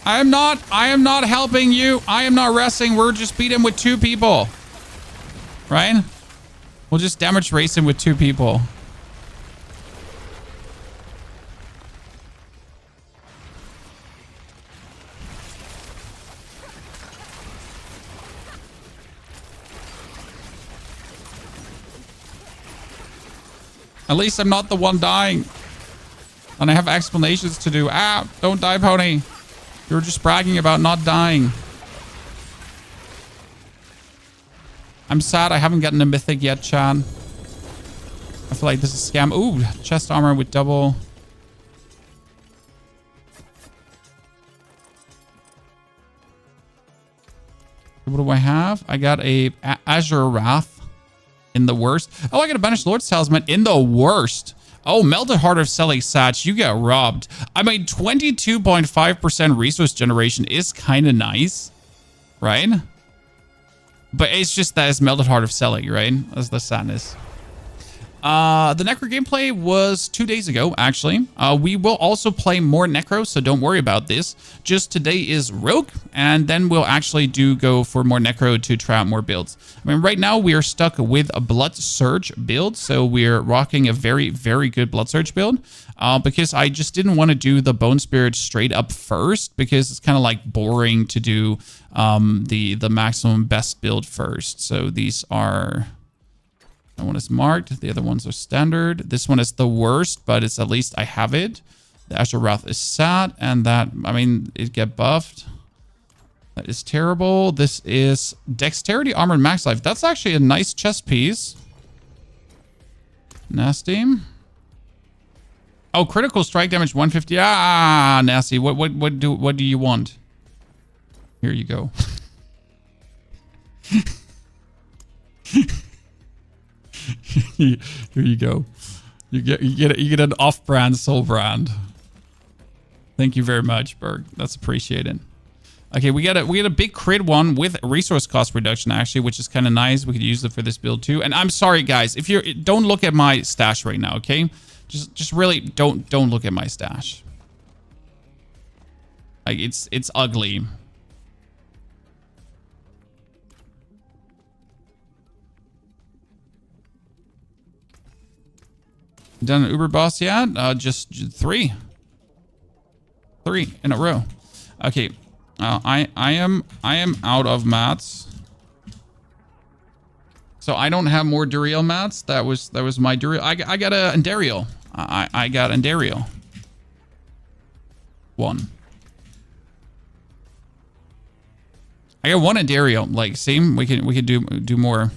I am not helping you. I am not wrestling. We're just beating with 2 people. Right? We'll just damage race him with 2 people. At least I'm not the one dying. And I have explanations to do. Ah, don't die, pony. You're just bragging about not dying. I'm sad I haven't gotten a mythic yet, Chan. I feel like this is a scam. Ooh, chest armor with double. What do I have? I got a Azure Wrath in the worst. Oh, I got a Banished Lord's Talisman in the worst. Oh, Melted Heart of Selling Satch, you get robbed. I mean, 22.5% resource generation is kind of nice, right? But it's just that it's Melted Heart of Selling, right? That's the sadness. The Necro gameplay was 2 days ago, actually. We will also play more Necro, so don't worry about this. Just today is Rogue, and then we'll actually go for more Necro to try out more builds. I mean, right now we are stuck with a Blood Surge build, so we're rocking a very, very good Blood Surge build. Because I just didn't want to do the Bone Spirit straight up first, because it's kind of like boring to do the maximum best build first. So these are... That one is marked. The other ones are standard. This one is the worst, but it's at least I have it. The Azure Wrath is sad, and that, I mean, it get buffed. That is terrible. This is Dexterity Armored Max Life. That's actually a nice chest piece. Nasty. Oh, critical strike damage 150. Ah, nasty. What do you want? Here you go. Here you go. You get an off-brand soul brand. Thank you very much, Berg. That's appreciated. Okay, we got a big crit one with resource cost reduction actually, which is kind of nice. We could use it for this build too. And I'm sorry guys, if don't look at my stash right now, okay? Just really don't look at my stash. Like it's ugly. Done an Uber boss yet? Just 3 in a row. Okay, I am out of mats, so I don't have more Duriel mats. That was my Duriel. I got a Enderial. I got Enderial. 1. I got 1 Enderial. Like, same. We could do more.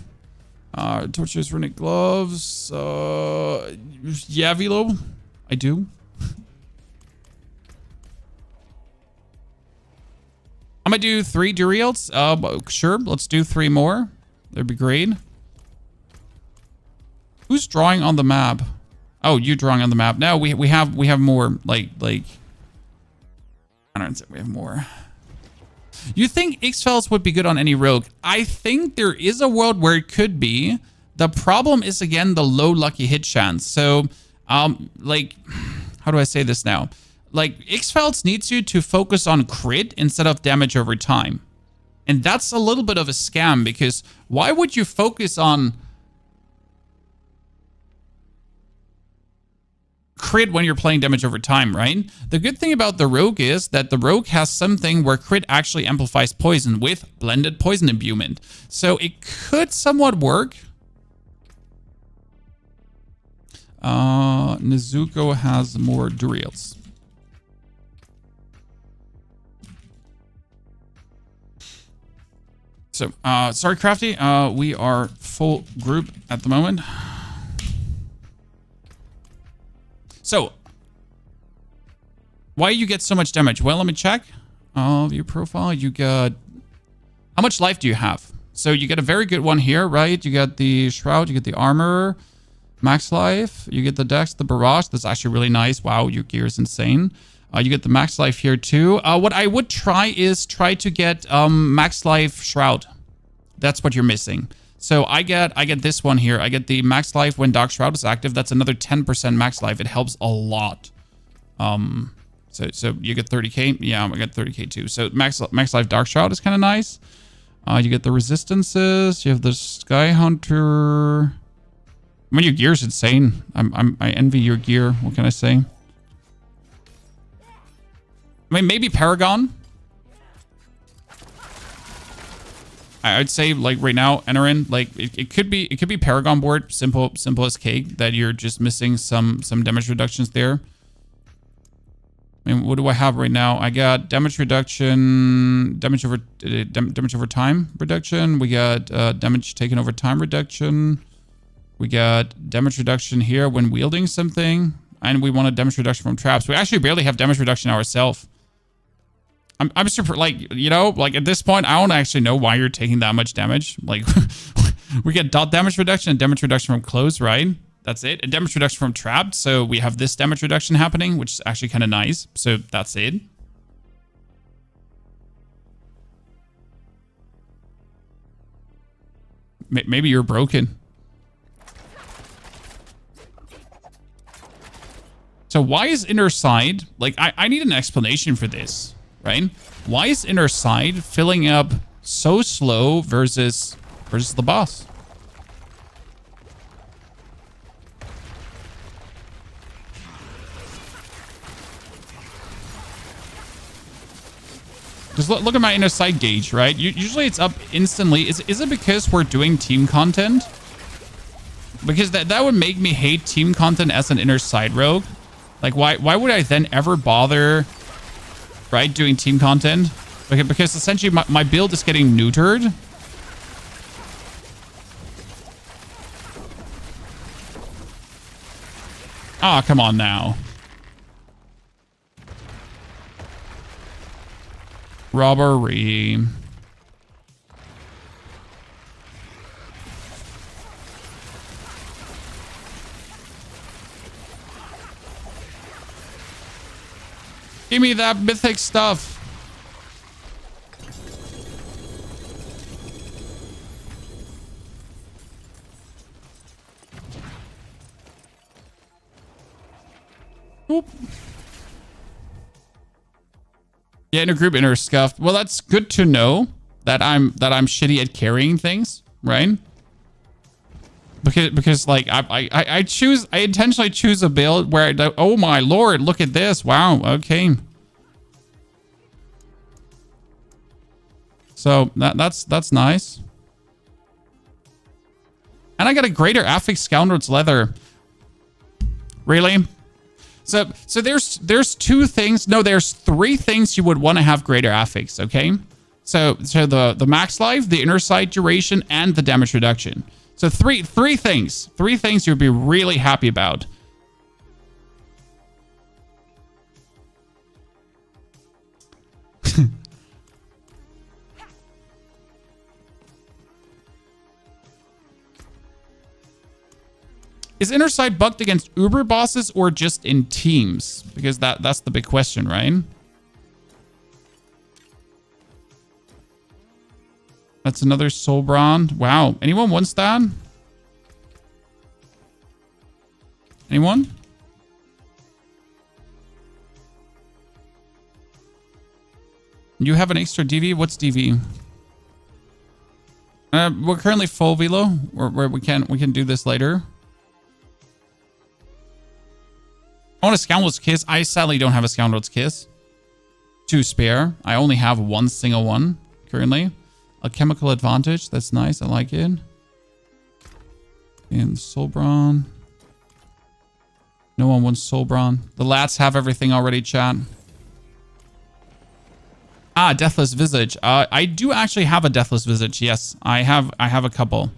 Torches, runic gloves. Yeah, Velo. I do. I'm gonna do 3 Duriels. Sure, let's do 3 more. That'd be great. Who's drawing on the map? Oh, you drawing on the map. No, we have more. Like I don't know. We have more. You think Ixfels would be good on any rogue? I think there is a world where it could be. The problem is, again, the low lucky hit chance. So, like, how do I say this now? Like, Ixfels needs you to focus on crit instead of damage over time. And that's a little bit of a scam, because why would you focus on crit when you're playing damage over time, right? The good thing about the rogue is that the rogue has something where crit actually amplifies poison with blended poison imbuement. So it could somewhat work. Nezuko has more duriels. So, sorry, Crafty. We are full group at the moment. So, why you get so much damage? Well, let me check. View profile. You got... How much life do you have? So, you get a very good one here, right? You get the Shroud. You get the Armor. Max life. You get the Dex, the Barrage. That's actually really nice. Wow, your gear is insane. You get the max life here too. What I would try is try to get max life Shroud. That's what you're missing. So I get this one here. I get the max life when Dark Shroud is active. That's another 10% max life. It helps a lot. So you get 30k. Yeah, I get 30k too. So max life Dark Shroud is kind of nice. You get the resistances. You have the Sky Hunter. I mean, your gear's insane. I envy your gear. What can I say? I mean, maybe Paragon. I'd say, like, right now, Enerin, like, it could be Paragon board, simple as cake, that you're just missing some damage reductions there. I mean, what do I have right now? I got damage reduction, damage over time reduction. We got damage taken over time reduction. We got damage reduction here when wielding something, and we want a damage reduction from traps. We actually barely have damage reduction ourselves. I'm super, like, you know, like at this point, I don't actually know why you're taking that much damage. Like, we get dot damage reduction and damage reduction from close, right? That's it. And damage reduction from trapped. So we have this damage reduction happening, which is actually kind of nice. So that's it. Maybe you're broken. So why is inner side, like, I need an explanation for this. Right? Why is inner side filling up so slow versus the boss? Just look at my inner side gauge, right? Usually it's up instantly. Is it because we're doing team content? Because that would make me hate team content as an inner side rogue. Like, why would I then ever bother... Right, doing team content? Okay, because essentially my build is getting neutered. Ah, come on now. Robbery. Give me that mythic stuff. Oop. Yeah, inner group, inner scuffed. Well, that's good to know that I'm shitty at carrying things, right? Because like I intentionally choose a build where oh my lord, look at this. Wow, okay. So that's nice. And I got a greater affix Scoundrel's Leather. Really? So there's two things. No, there's three things you would want to have greater affix, okay? So the max life, the inner sight duration, and the damage reduction. So three things you'd be really happy about. Is inner sight bugged against Uber bosses or just in teams? Because that's the big question, right? That's another soul brand. Wow. Anyone wants that? Anyone? You have an extra DV? What's DV? We're currently full velo. Where we can do this later. I want a Scoundrel's Kiss. I sadly don't have a Scoundrel's Kiss to spare. I only have one single one currently. A Chemical Advantage. That's nice. I like it. And Soulbron. No one wants Soulbrawn. The lads have everything already, chat. Ah, Deathless Visage. I do actually have a Deathless Visage. Yes, I have a couple.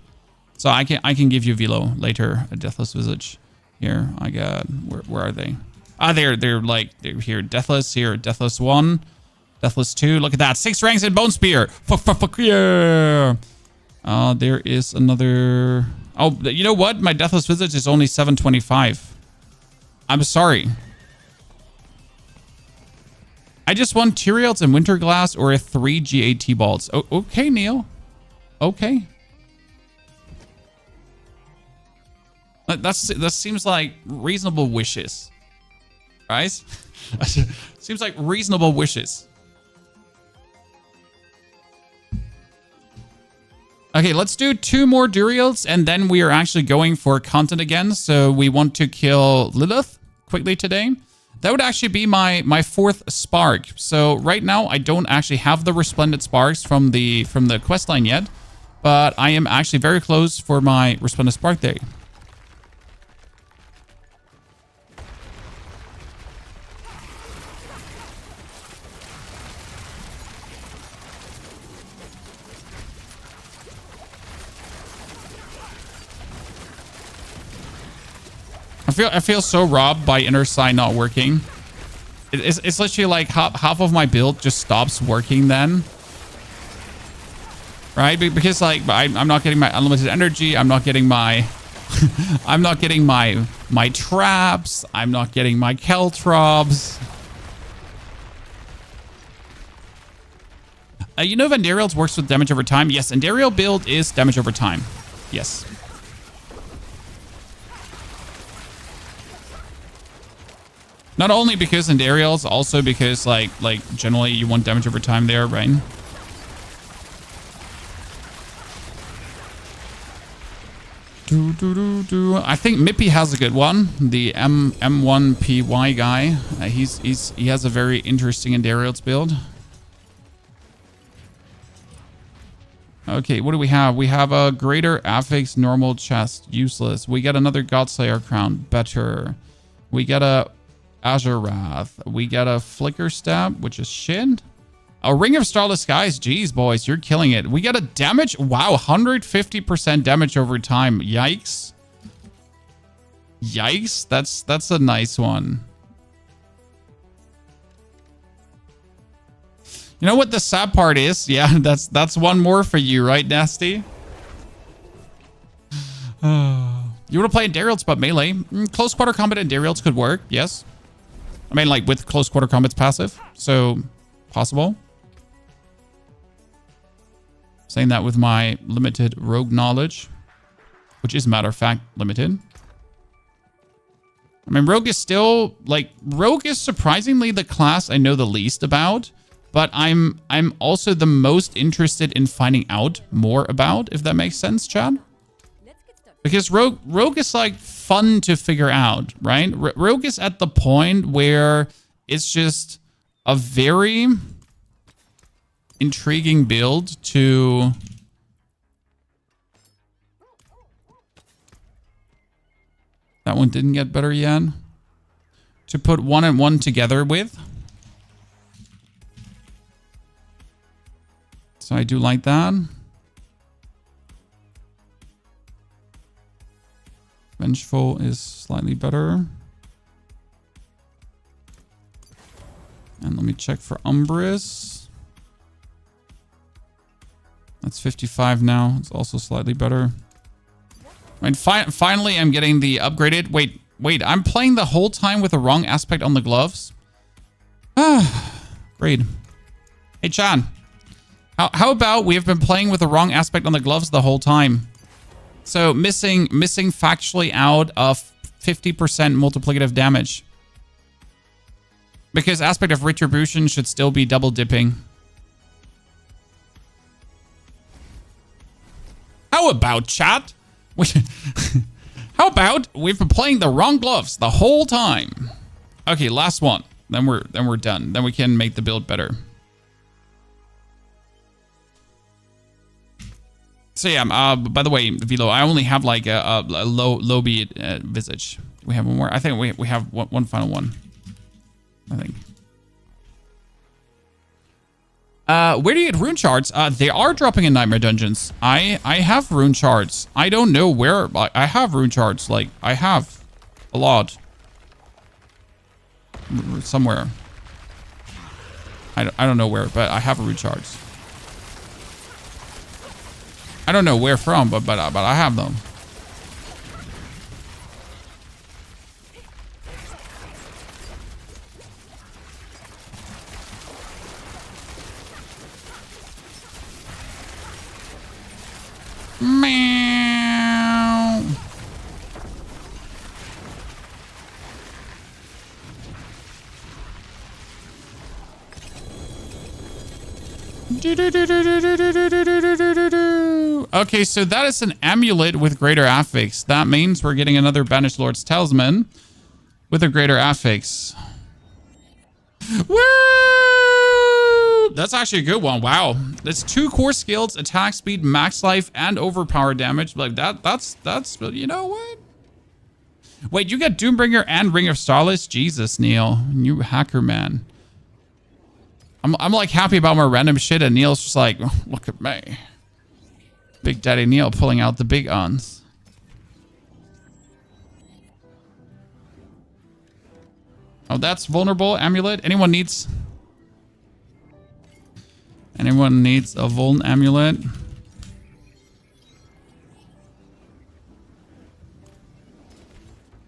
So I can give you Velo later, a Deathless Visage. Here, I got, where are they? Ah, they're here. Deathless, here, Deathless 1, Deathless 2. Look at that. 6 ranks in Bone Spear. Fuck, yeah. There is another. Oh, you know what? My Deathless Visage is only 725. I'm sorry. I just want Tyraels and Winterglass or a 3 GAT bolts. Oh, okay, Neil. Okay. That seems like reasonable wishes. Right? Seems like reasonable wishes. Okay, let's do 2 more Duriels, and then we are actually going for content again. So we want to kill Lilith quickly today. That would actually be my 4th Spark. So right now, I don't actually have the Resplendent Sparks from the questline yet, but I am actually very close for my Resplendent Spark day. I feel so robbed by Inner Sight not working. It's literally like half of my build just stops working then. Right? Because like I'm not getting my unlimited energy, I'm not getting my I'm not getting my traps, I'm not getting my Keltrobs. You know Vendariel's works with damage over time? Yes, Endariel build is damage over time. Yes. Not only because Endariel's, also because like generally you want damage over time there, right? I think Mippy has a good one. The M1PY guy. He has a very interesting Endariel's build. Okay, what do we have? We have a greater affix, normal chest, useless. We get another Godslayer crown, better. We get a Azure Wrath. We get a Flicker Stab, which is shit. A Ring of Starless Skies. Jeez, boys, you're killing it. We get a damage. Wow, 150% damage over time. Yikes. Yikes. That's a nice one. You know what the sad part is? Yeah, that's one more for you, right, Nasty? You want to play Endariel's but melee? Close quarter combat Endariel's could work, yes. I mean, like, with close quarter combat's passive. So, possible. Saying that with my limited rogue knowledge. Which is, matter of fact, limited. I mean, rogue is still, like, rogue is surprisingly the class I know the least about. But I'm also the most interested in finding out more about, if that makes sense, Chad. Because rogue is like fun to figure out, right? Rogue is at the point where it's just a very intriguing build to that one didn't get better yet. To put 1 and 1 together with. So I do like that. Vengeful is slightly better. And let me check for Umbrus. That's 55 now. It's also slightly better. I mean, finally, I'm getting the upgraded. Wait. I'm playing the whole time with the wrong aspect on the gloves. Great. Hey, Chan. How about we have been playing with the wrong aspect on the gloves the whole time? So missing factually out of 50% multiplicative damage. Because aspect of retribution should still be double dipping. How about, chat? How about we've been playing the wrong gloves the whole time? Okay, last one. Then we're done. Then we can make the build better. So yeah, by the way, Velo, I only have like a low beat visage. We have one more. I think we have one final one. I think. Where do you get rune shards? They are dropping in Nightmare Dungeons. I have rune shards. I don't know where. I have rune shards. Like, I have a lot. Somewhere. I don't know where, but I have rune shards. I don't know where from, but I have them. Meow. Okay, so that is an amulet with greater affix. That means we're getting another Banished Lord's Talisman with a greater affix. Woo! That's actually a good one. Wow. That's 2 core skills, attack speed, max life, and overpower damage. Like that's you know what? Wait, you get Doombringer and Ring of Starless? Jesus, Neil. You hacker man. I'm like happy about my random shit, and Neil's just like, oh, look at me. Big Daddy Neil pulling out the big uns. Oh, that's vulnerable amulet. Anyone needs a vuln amulet?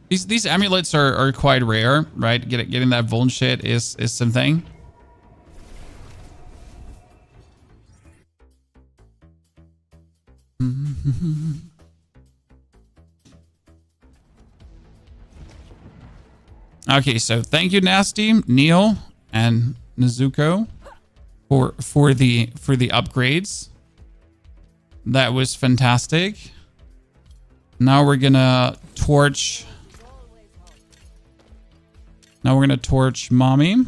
These amulets are quite rare, right? Getting that vuln shit is something. Okay, so thank you, Nasty, Neil, and Nezuko for the upgrades. That was fantastic. Now we're gonna torch. Now we're gonna torch Mommy.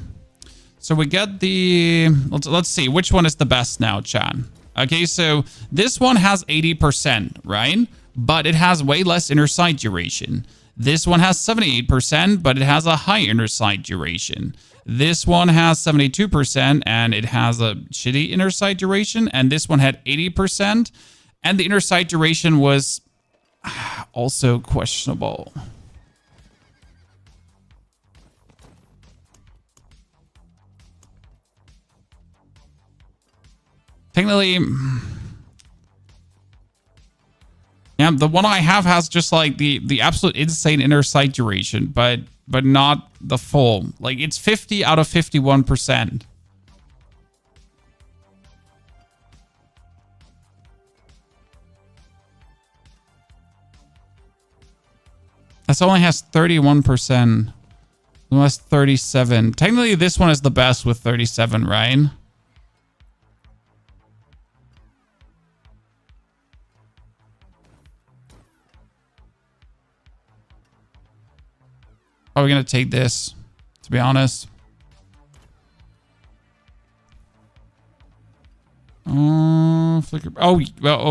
So we get the. Let's see which one is the best now, Chan. Okay, so this one has 80%, right? But it has way less inner sight duration. This one has 78%, but it has a high inner sight duration. This one has 72%, and it has a shitty inner sight duration. And this one had 80%, and the inner sight duration was also questionable. Technically, yeah, the one I have has just like the absolute insane inner sight duration, but not the full. Like it's 50 out of 51%. This only has 31%. It has 37. Technically, this one is the best with 37, right? Are we gonna take this, to be honest? Flicker. Oh,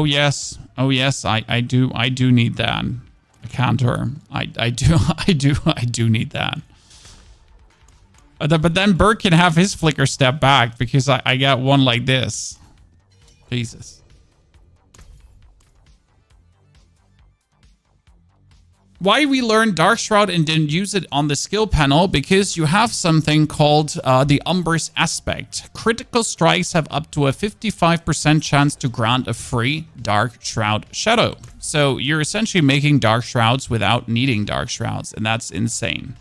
yes. Oh, yes. I do need that. A counter. I do need that. But then Bert can have his flicker step back because I got one like this. Jesus. Why we learned Dark Shroud and didn't use it on the skill panel? Because you have something called the Umbrous Aspect. Critical strikes have up to a 55% chance to grant a free Dark Shroud Shadow. So you're essentially making Dark Shrouds without needing Dark Shrouds, and that's insane.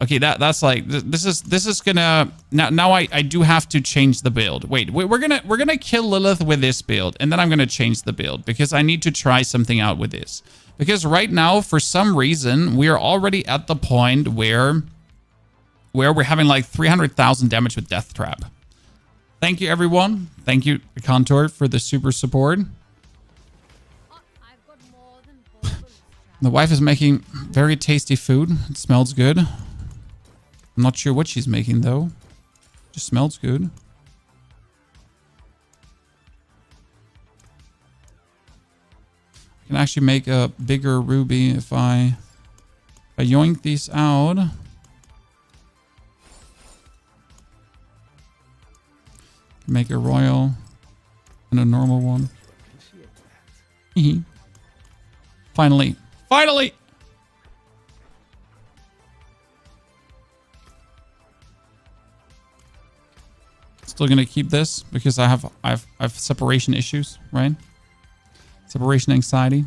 Okay, that's like this is gonna now I do have to change the build. Wait, we're gonna kill Lilith with this build, and then I'm gonna change the build because I need to try something out with this. Because right now, for some reason, we are already at the point where we're having like 300,000 damage with Death Trap. Thank you, everyone. Thank you, Contour, for the super support. The wife is making very tasty food. It smells good. I'm not sure what she's making, though. Just smells good. I can actually make a bigger ruby if I I yoink these out. Make a royal and a normal one. Finally. Finally! Still gonna keep this because I have separation issues, right? Separation anxiety.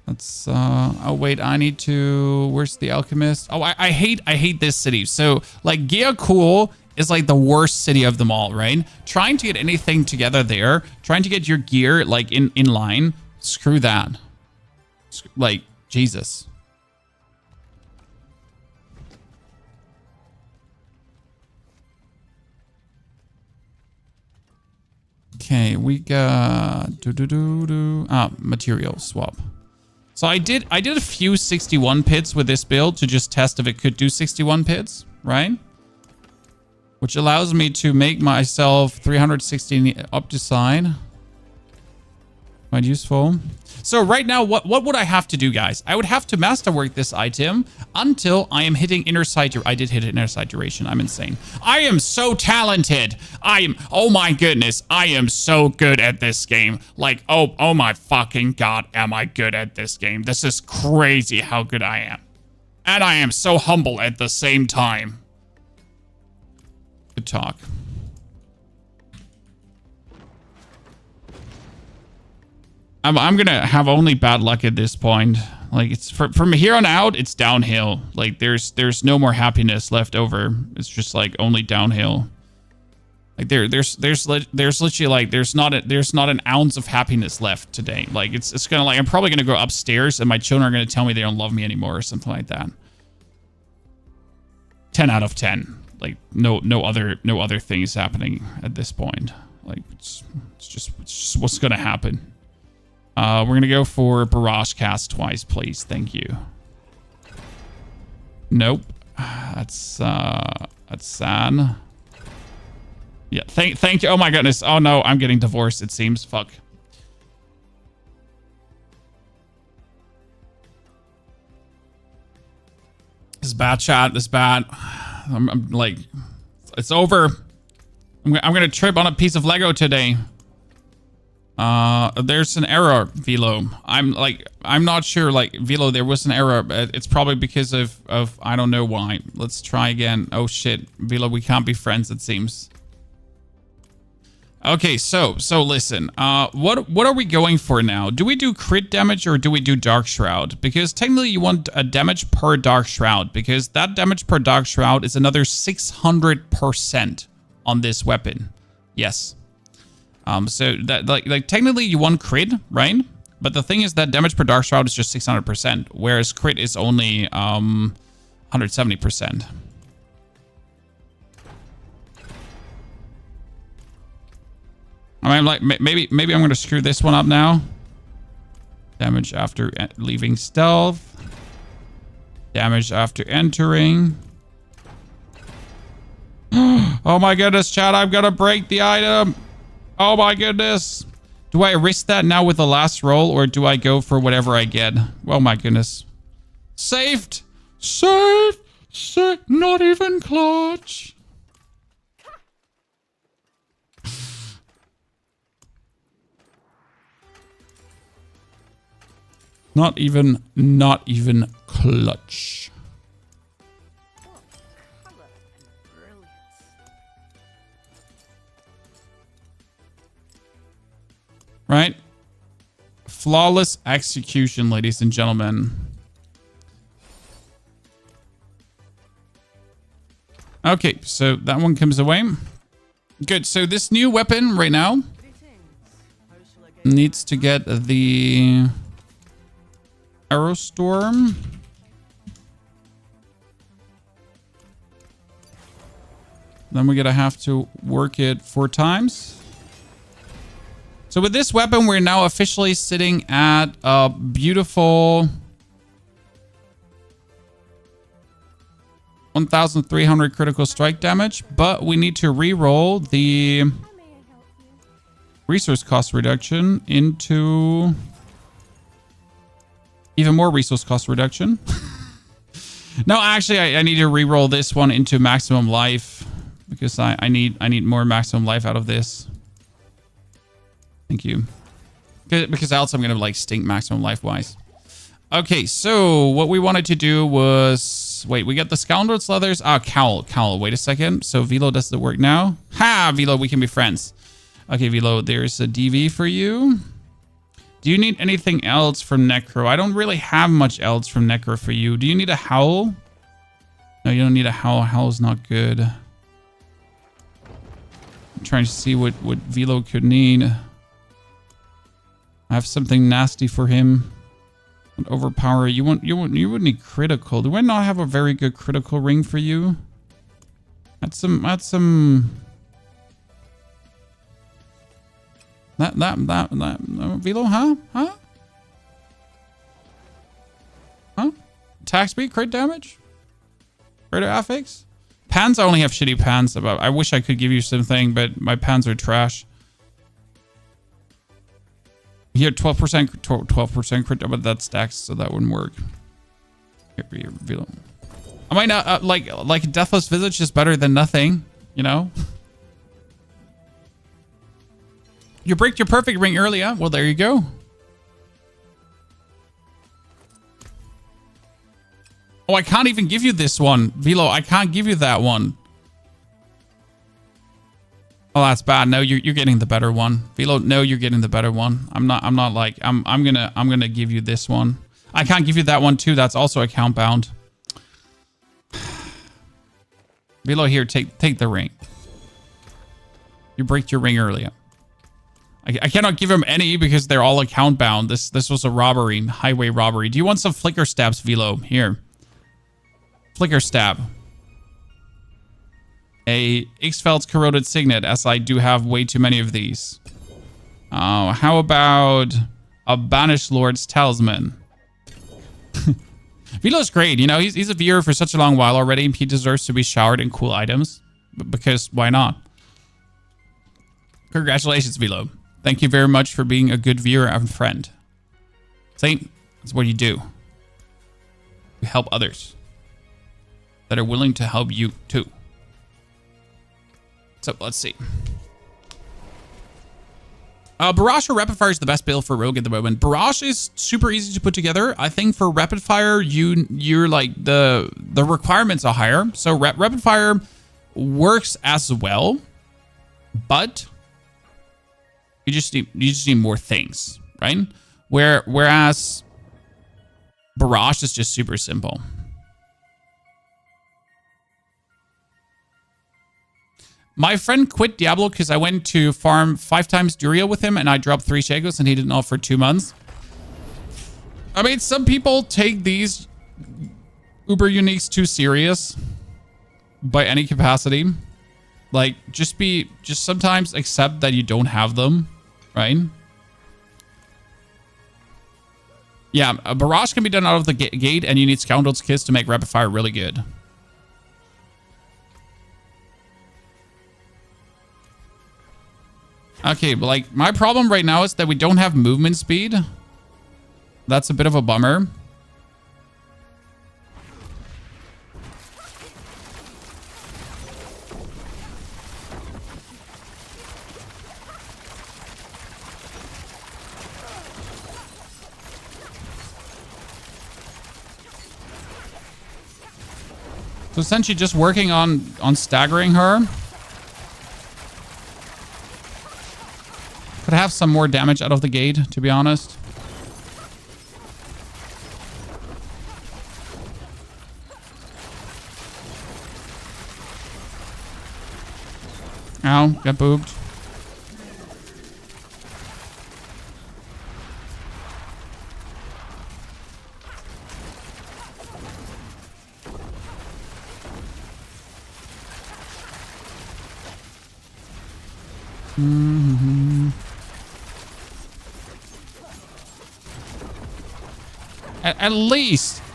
That's oh wait, I need to, where's the alchemist? Oh, I hate this city. So like Geocool is like the worst city of them all, right? Trying to get anything together there, trying to get your gear like in line, screw that. Like Jesus. Okay, we got material swap. So I did a few 61 pits with this build to just test if it could do 61 pits, right? Which allows me to make myself 360 up to side. Quite useful. So right now, what would I have to do, guys? I would have to masterwork this item until I am hitting inner sight. I did hit inner sight duration. I'm insane. I am so talented. Oh my goodness. I am so good at this game. Like, oh my fucking God, am I good at this game? This is crazy how good I am. And I am so humble at the same time. Good talk. I'm gonna have only bad luck at this point. Like it's from here on out, it's downhill. Like there's no more happiness left over. It's just like only downhill. Like there's literally like there's not an ounce of happiness left today. Like it's gonna like I'm probably gonna go upstairs and my children are gonna tell me they don't love me anymore or something like that. 10 out of 10. Like no other things happening at this point. Like it's just what's gonna happen. We're going to go for Barrage Cast twice, please. Thank you. Nope. That's sad. Yeah, thank you. Oh my goodness. Oh no, I'm getting divorced, it seems. Fuck. This is bad, chat. This is bad. I'm like, it's over. I'm going to trip on a piece of Lego today. There's an error, Velo. I'm not sure, like, Velo, there was an error. It's probably because of I don't know why. Let's try again. Oh shit, Velo, we can't be friends, it seems. Okay, so listen, what are we going for now? Do we do crit damage or do we do Dark Shroud? Because technically you want a damage per Dark Shroud, because that damage per Dark Shroud is another 600% on this weapon. Yes. So that like technically you want crit, right? But the thing is that damage per Dark Shroud is just 600%, whereas crit is only 170%. I mean, like maybe I'm gonna screw this one up now. Damage after leaving stealth. Damage after entering. Oh my goodness, chat! I'm gonna break the item. Oh my goodness. Do I risk that now with the last roll or do I go for whatever I get? Oh my goodness. Saved. Saved. Saved. Not even clutch. Not even clutch. Right? Flawless execution, ladies and gentlemen. Okay, so that one comes away. Good, so this new weapon right now needs to get the Arrow Storm. Then we're gonna have to work it 4 times. So with this weapon, we're now officially sitting at a beautiful 1,300 critical strike damage, but we need to re-roll the resource cost reduction into Even more resource cost reduction. No, actually, I need to re-roll this one into maximum life because I need more maximum life out of this. Thank you. Because else I'm gonna like stink maximum life wise. Okay, so what we wanted to do was wait. We got the scoundrel's leathers. Ah, cowl. Wait a second. So Velo does the work now. Ha, Velo, we can be friends. Okay, Velo, there's a DV for you. Do you need anything else from Necro? I don't really have much else from Necro for you. Do you need a howl? No, you don't need a howl. Howl's not good. I'm trying to see what Velo could need. I have something nasty for him. Overpower. You would need critical. Do I not have a very good critical ring for you? That's some. That Velo, huh? Attack speed, crit damage, crit affix. Pans, I only have shitty pans. I wish I could give you something, but my pans are trash. Here, 12% crit, but that stacks, so that wouldn't work. Here, Velo. I might not like Deathless Visage is better than nothing, you know. You break your perfect ring earlier. Well, there you go. Oh, I can't even give you this one, Velo. I can't give you that one. Oh, that's bad. No, you're getting the better one, Velo. No, you're getting the better one. I'm gonna give you this one. I can't give you that one too. That's also account bound. Velo, here, take the ring. You break your ring earlier. I cannot give him any because they're all account bound. This was a robbery, highway robbery. Do you want some flicker stabs, Velo? Here. Flicker stab. A Ixfeld's corroded signet, as I do have way too many of these. Oh, how about a banished lord's talisman? Velo's great, you know, he's a viewer for such a long while already. He deserves to be showered in cool items. Because why not? Congratulations, Velo. Thank you very much for being a good viewer and friend. Saint, that's what you do. You help others that are willing to help you too. So let's see. Barrage or Rapid Fire is the best build for Rogue at the moment. Barrage is super easy to put together. I think for Rapid Fire, you're like the requirements are higher. So Rapid Fire works as well, but you just need more things, right? Whereas Barrage is just super simple. My friend quit Diablo because I went to farm 5 times Duria with him and I dropped 3 Shagos and he didn't know for 2 months. I mean, some people take these Uber Uniques too serious by any capacity. Like, just sometimes accept that you don't have them, right? Yeah, a Barrage can be done out of the gate and you need Scoundrel's Kiss to make Rapid Fire really good. Okay, but like my problem right now is that we don't have movement speed. That's a bit of a bummer. So essentially just working on staggering her. Could have some more damage out of the gate, to be honest. Ow, got booped.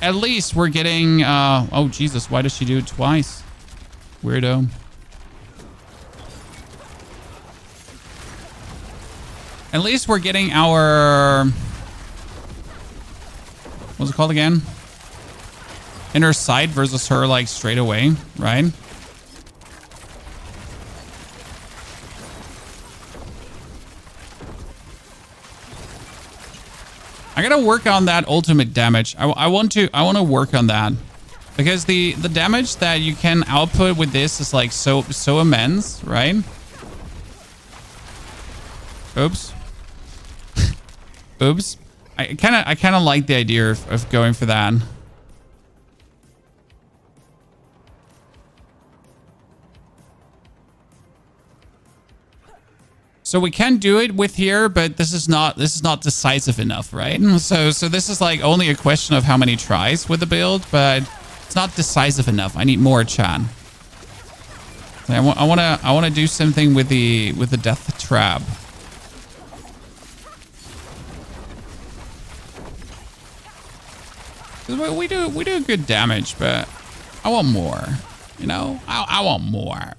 At least we're getting, oh Jesus, why does she do it twice? Weirdo. At least we're getting our What's it called again? Inner sight versus her like straight away, right? I gotta work on that ultimate damage. I want to work on that because the damage that you can output with this is like so immense, right? Oops. Oops. I kind of like the idea of going for that. So we can do it with here, but this is not decisive enough, right? So this is like only a question of how many tries with the build, but it's not decisive enough. I need more, chat. I want to do something with the death trap. We do good damage, but I want more. You know, I want more.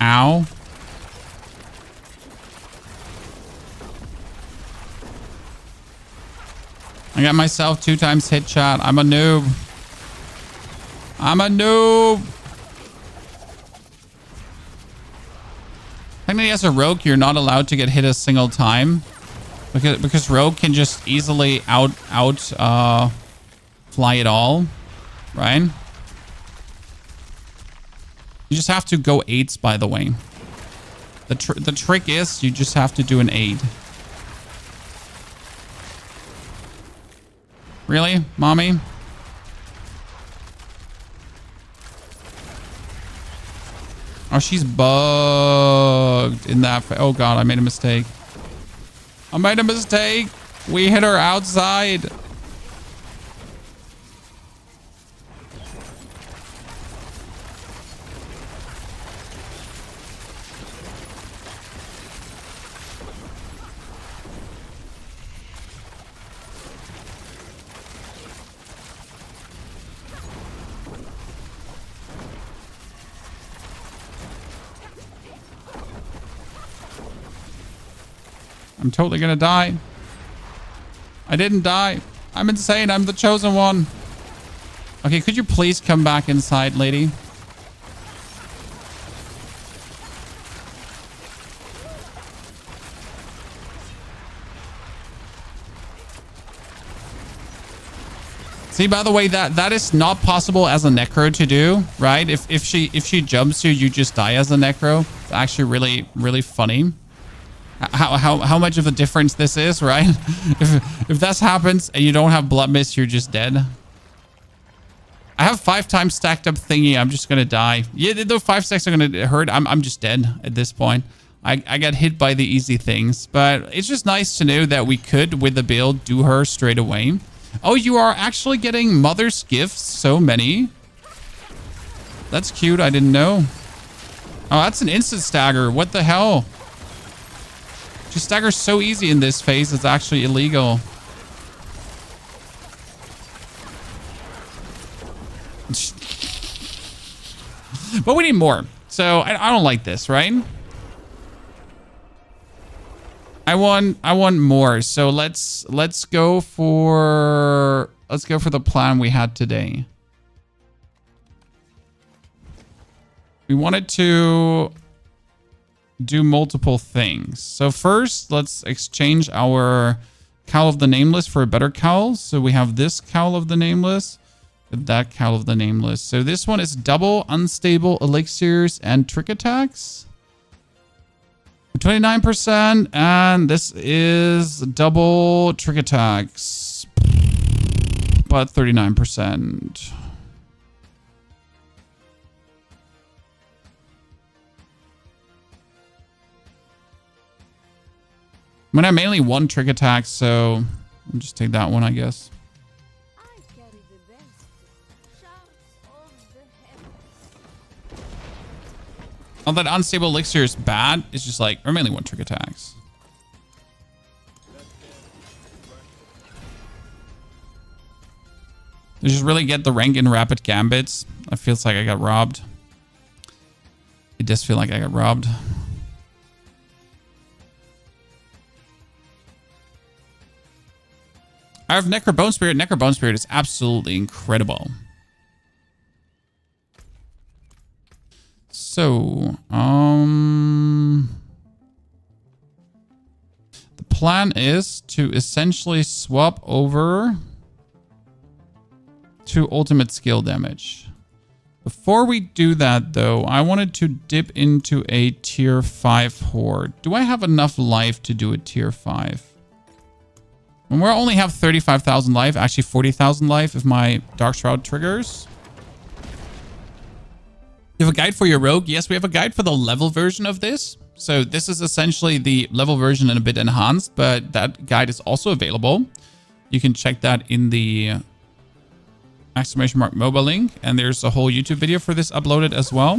Ow. I got myself 2 times hit shot. I'm a noob. I'm a noob. Technically, as a rogue, you're not allowed to get hit a single time because rogue can just easily fly it all, right? You just have to go 8s, by the way. The trick is you just have to do an 8. Really, mommy? Oh, she's bugged in that. Oh, God, I made a mistake. I made a mistake. We hit her outside. I'm totally gonna die. I didn't die. I'm insane. I'm the chosen one. Okay, could you please come back inside, lady? See, by the way, that is not possible as a necro to do, right? If she jumps you, you just die as a necro. It's actually really funny. How much of a difference this is, right? if that happens and you don't have blood mist, you're just dead. I have 5 times stacked up thingy. I'm just gonna die. Yeah, those 5 stacks are gonna hurt. I'm just dead at this point. I got hit by the easy things, but it's just nice to know that we could, with the build, do her straight away. Oh, you are actually getting mother's gifts. So many. That's cute. I didn't know. Oh, that's an instant stagger. What the hell? She staggers so easy in this phase, it's actually illegal. But we need more. So I don't like this, right? I want more. So let's go for the plan we had today. We wanted to do multiple things. So first, let's exchange our Cowl of the Nameless for a better cowl. So we have this Cowl of the Nameless, that Cowl of the Nameless. So this one is double unstable elixirs and trick attacks. 29%, and this is double trick attacks, but 39%. I mean, I mainly one trick attack, so I'll just take that one, I guess. All that unstable elixir is bad. It's just like, or mainly one trick attacks. They just really get the rank in rapid gambits. It feels like I got robbed. It does feel like I got robbed. I have Necro Bone Spirit. Necro Bone Spirit is absolutely incredible. So, the plan is to essentially swap over to ultimate skill damage. Before we do that, though, I wanted to dip into a tier 5 horde. Do I have enough life to do a tier 5? And we only have 35,000 life, actually 40,000 life if my Dark Shroud triggers. You have a guide for your rogue? Yes, we have a guide for the level version of this. So this is essentially the level version and a bit enhanced, but that guide is also available. You can check that in the !mobile link, and there's a whole YouTube video for this uploaded as well.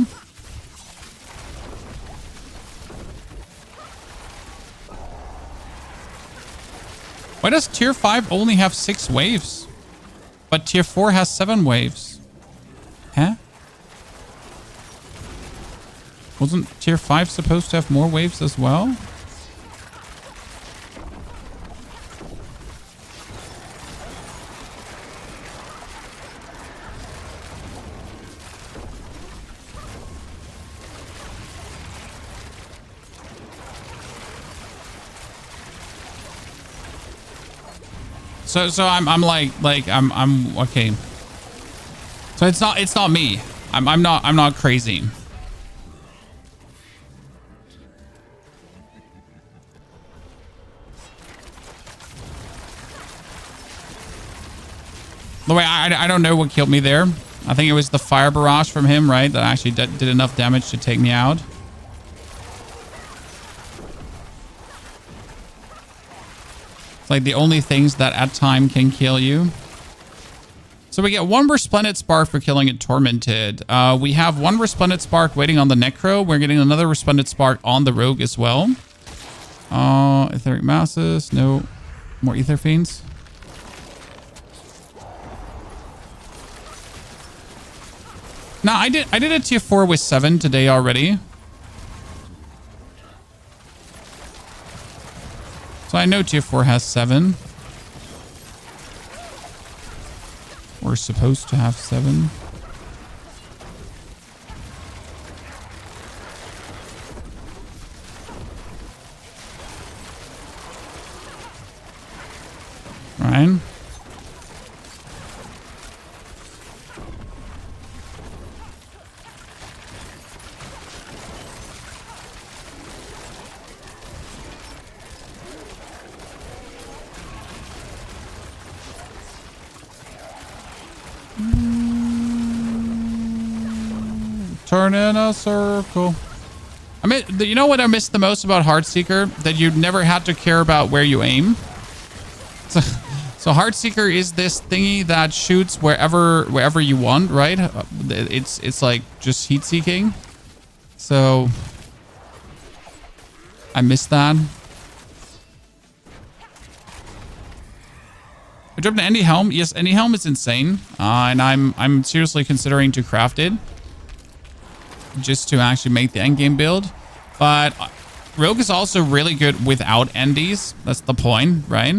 Why does tier 5 only have 6 waves, but tier 4 has 7 waves? Huh? Wasn't tier 5 supposed to have more waves as well? So I'm okay. So it's not me. I'm not crazy. The way I don't know what killed me there. I think it was the fire barrage from him, right? That actually did enough damage to take me out. Like the only things that at time can kill you. So we get 1 Resplendent Spark for killing it Tormented. We have 1 Resplendent Spark waiting on the Necro. We're getting another Resplendent Spark on the Rogue as well. Etheric Masses. No. More Ether Fiends. No, I did a tier 4 with 7 today already. So I know tier 4 has 7. We're supposed to have 7. Right. Turn in a circle. I mean, you know what I miss the most about Heartseeker? That you never had to care about where you aim. So Heartseeker is this thingy that shoots wherever you want, right? It's like just heat seeking. So I miss that. I dropped an Endy Helm. Yes, Endy Helm is insane, and I'm seriously considering to craft it, just to actually make the endgame build. But Rogue is also really good without Endies. That's the point, right?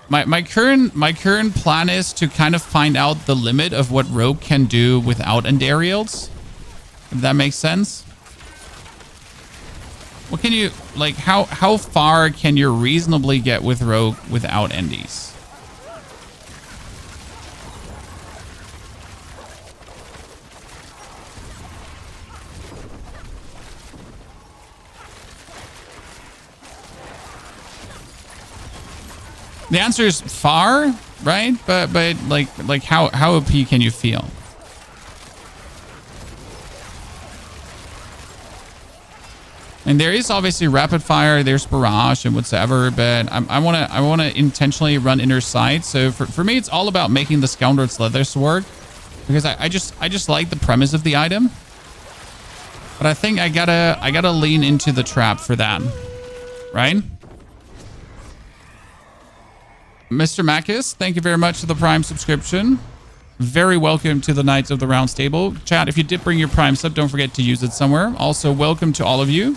My current plan is to kind of find out the limit of what Rogue can do without Endarials, if that makes sense. What can you, like, how far can you reasonably get with Rogue without Endies? The answer is far, right? But like how OP can you feel? And there is obviously rapid fire, there's barrage and whatsoever, but I wanna intentionally run inner sight. So for me, it's all about making the Scoundrel's Leather Sword, because I just like the premise of the item. But I think I gotta lean into the trap for that, right? Mr. Makis, thank you very much for the Prime subscription. very welcome to the Knights of the Round Table. Chat, if you did bring your Prime sub, don't forget to use it somewhere. Also, welcome to all of you.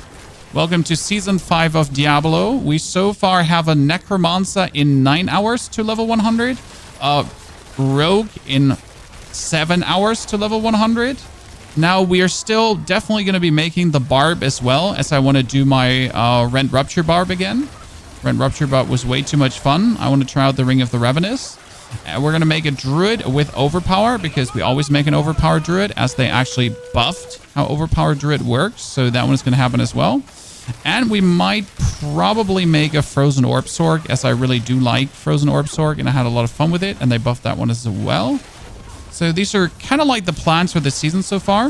Welcome to Season 5 of Diablo. We so far have a Necromancer in 9 hours to level 100. Rogue in 7 hours to level 100. Now, we are still definitely going to be making the Barb as well, as I want to do my Rent Rupture Barb again. Rent Rupture Barb was way too much fun. I want to try out the Ring of the Ravenous. We're going to make a Druid with Overpower, because we always make an Overpower Druid, as they actually buffed how Overpower Druid works. So that one is going to happen as well. And we might probably make a Frozen Orb Sork, as I really do like Frozen Orb Sork, and I had a lot of fun with it, and they buffed that one as well. So these are kind of like the plans for this season so far.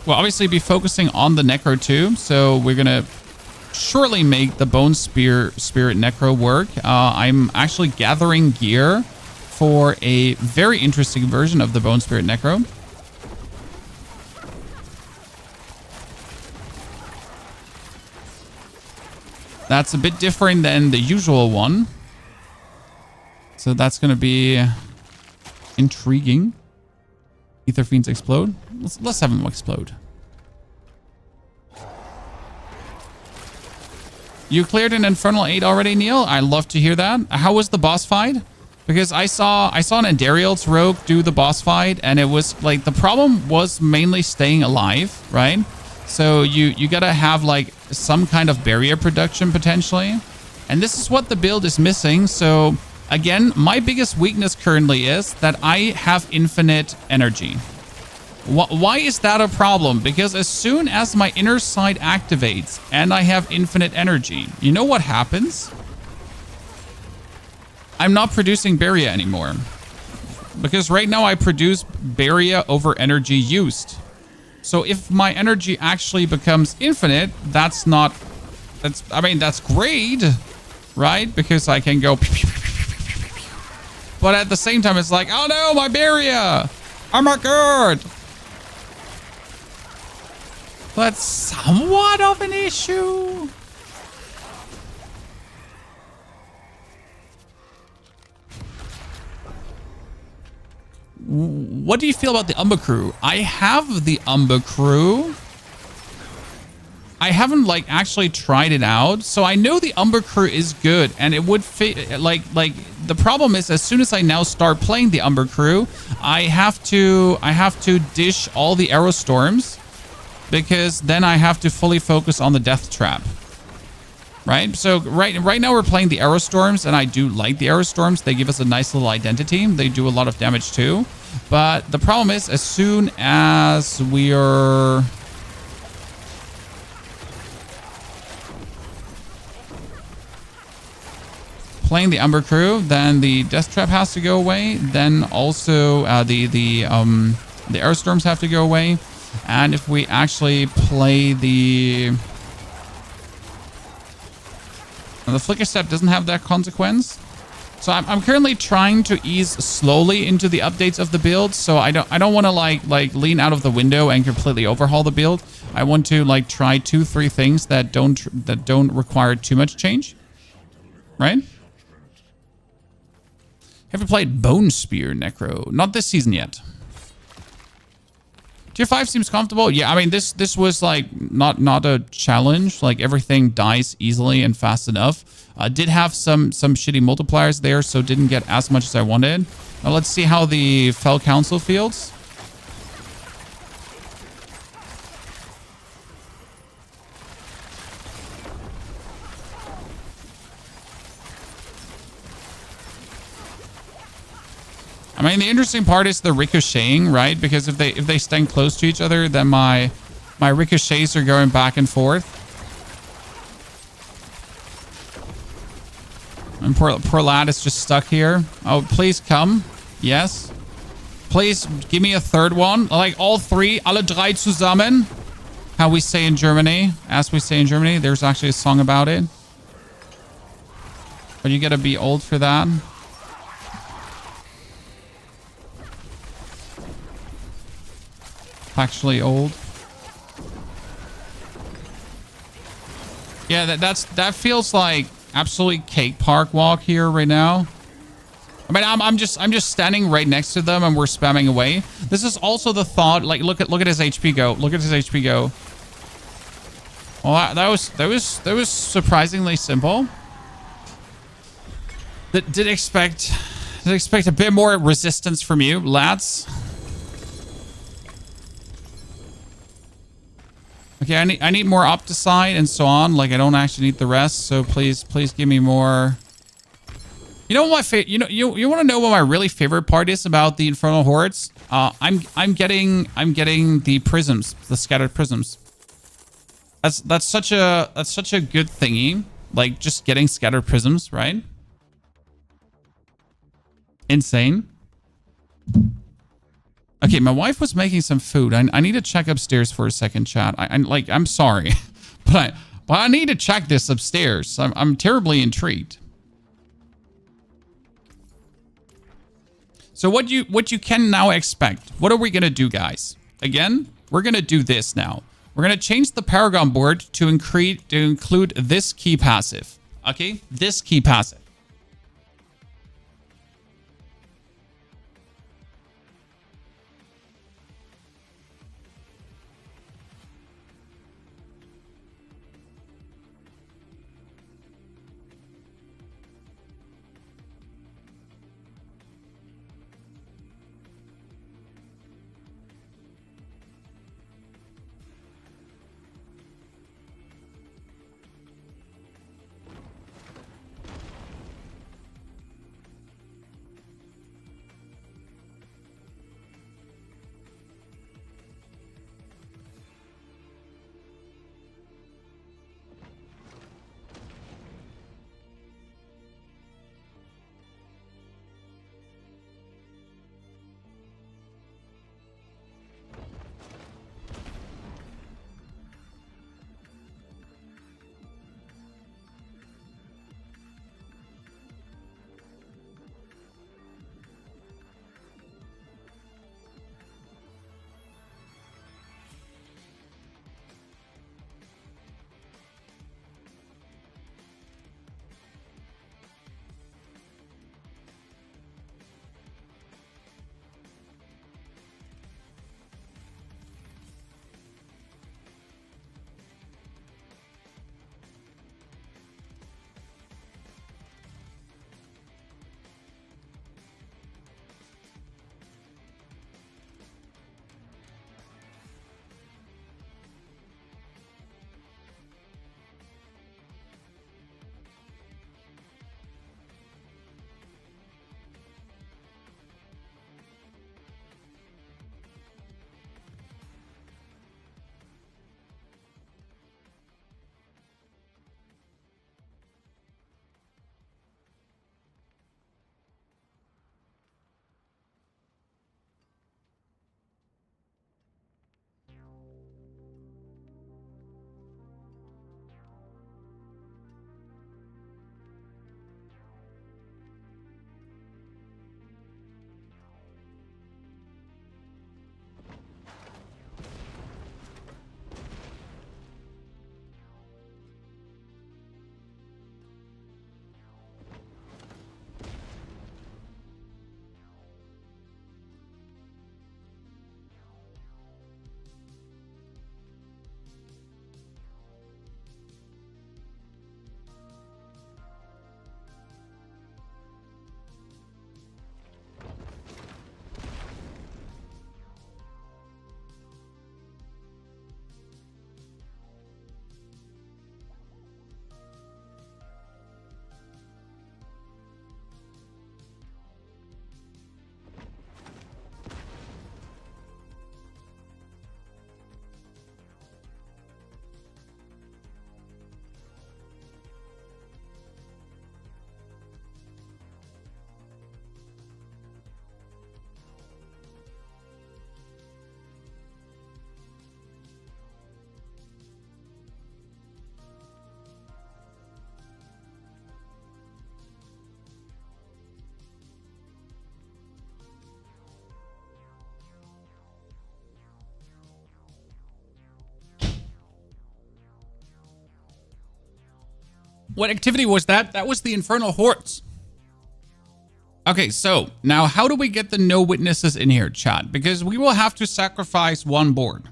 We'll obviously be focusing on the Necro too, so we're going to shortly make the Bone Spirit Necro work. I'm actually gathering gear for a very interesting version of the Bone Spirit Necro. That's a bit different than the usual one. So that's going to be intriguing. Ether Fiends explode. Let's have them explode. You cleared an Infernal 8 already, Neil? I love to hear that. How was the boss fight? Because I saw an Endariel's Rogue do the boss fight, and it was like, the problem was mainly staying alive, right? So you gotta have like some kind of barrier production potentially. And this is what the build is missing. So again, my biggest weakness currently is that I have infinite energy. Why is that a problem? Because as soon as my inner side activates and I have infinite energy, you know what happens? I'm not producing barrier anymore. Because right now I produce barrier over energy used. So if my energy actually becomes infinite, that's great, right? Because I can go. But at the same time, it's like, oh no, my barrier. Oh my god. That's somewhat of an issue. What do you feel about the Umber Crew? I have the Umber Crew. I haven't like actually tried it out, so I know the Umber Crew is good, and it would fit. Like the problem is, as soon as I now start playing the Umber Crew, I have to dish all the Arrow Storms, because then I have to fully focus on the Death Trap. Right? So right now we're playing the Arrow Storms, and I do like the Arrow Storms. They give us a nice little identity. They do a lot of damage too. But the problem is, as soon as we are playing the Umber Crew, then the Death Trap has to go away. Then also the Arrow Storms have to go away. And if we actually play the Flicker Step doesn't have that consequence. So I'm currently trying to ease slowly into the updates of the build. So I don't want to like lean out of the window and completely overhaul the build. I want to like try 2-3 things that don't require too much change. Right? Have you played Bone Spear Necro? Not this season yet. Tier 5 seems comfortable. Yeah, I mean, this was like not a challenge. Like everything dies easily and fast enough. Did have some shitty multipliers there, so didn't get as much as I wanted. Now let's see how the Fell Council feels. I mean, the interesting part is the ricocheting, right? Because if they stand close to each other, then my ricochets are going back and forth. And poor lad is just stuck here. Oh, please come. Yes. Please give me a third one. Like all three. Alle drei zusammen. How we say in Germany. As we say in Germany. There's actually a song about it. But you gotta be old for that. Actually old. Yeah, that feels like absolutely cake park walk here right now. I mean, I'm just standing right next to them and we're spamming away. This is also the thought. Like, look at his HP go. Look at his HP go. Well, that was surprisingly simple. Did expect a bit more resistance from you, lads. Okay, I need more Opticide and so on. Like, I don't actually need the rest, so please give me more. You know what my you want to know what my really favorite part is about the Infernal Hordes? I'm getting the prisms, the scattered prisms. That's such a good thingy. Like, just getting scattered prisms, right? Insane. Okay, my wife was making some food. I need to check upstairs for a second, chat. I'm sorry, but I need to check this upstairs. I'm terribly intrigued. So what you can now expect? What are we gonna do, guys? Again, we're gonna do this now. We're gonna change the Paragon board to include this key passive. Okay, this key passive. What activity was that? That was the Infernal Hordes. Okay, so now how do we get the no witnesses in here, chat? Because we will have to sacrifice one board.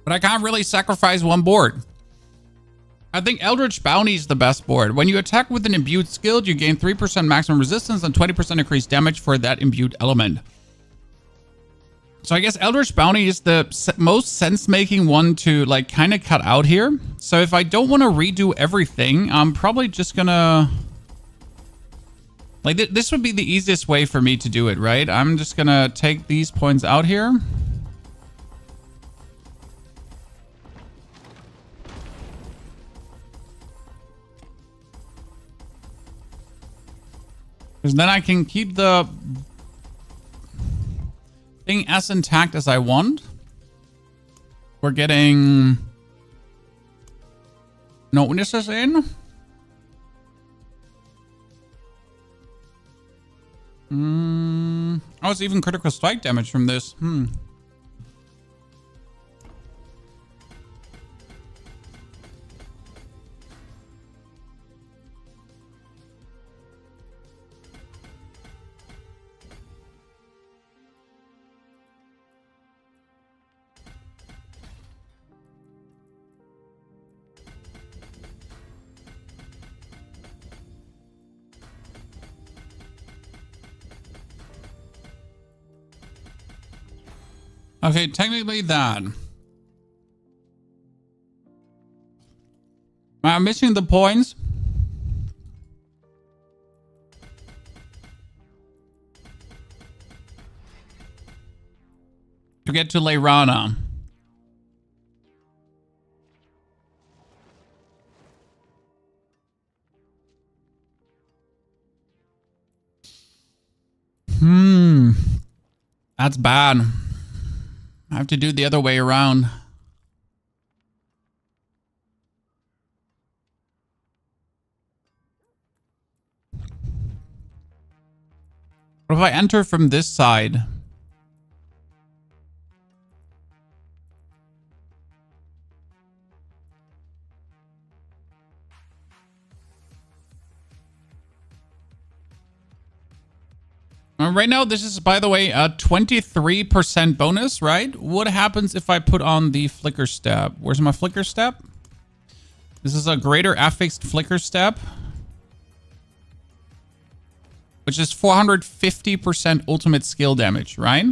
But I can't really sacrifice one board. I think Eldritch Bounty is the best board. When you attack with an imbued skill, you gain 3% maximum resistance and 20% increased damage for that imbued element. So I guess Eldritch Bounty is the most sense-making one to like kind of cut out here. So if I don't want to redo everything, I'm probably just gonna... Like this would be the easiest way for me to do it, right? I'm just gonna take these points out here. Because then I can keep the thing as intact as I want. We're getting no witnesses in. Oh, it's even critical strike damage from this. Okay, technically that. I'm missing the points. To get to Leirana. That's bad. I have to do the other way around. What if I enter from this side? Right now, this is, by the way, a 23% bonus, right? What happens if I put on the flicker step? Where's my flicker step? This is a greater affixed flicker step, which is 450% ultimate skill damage, right?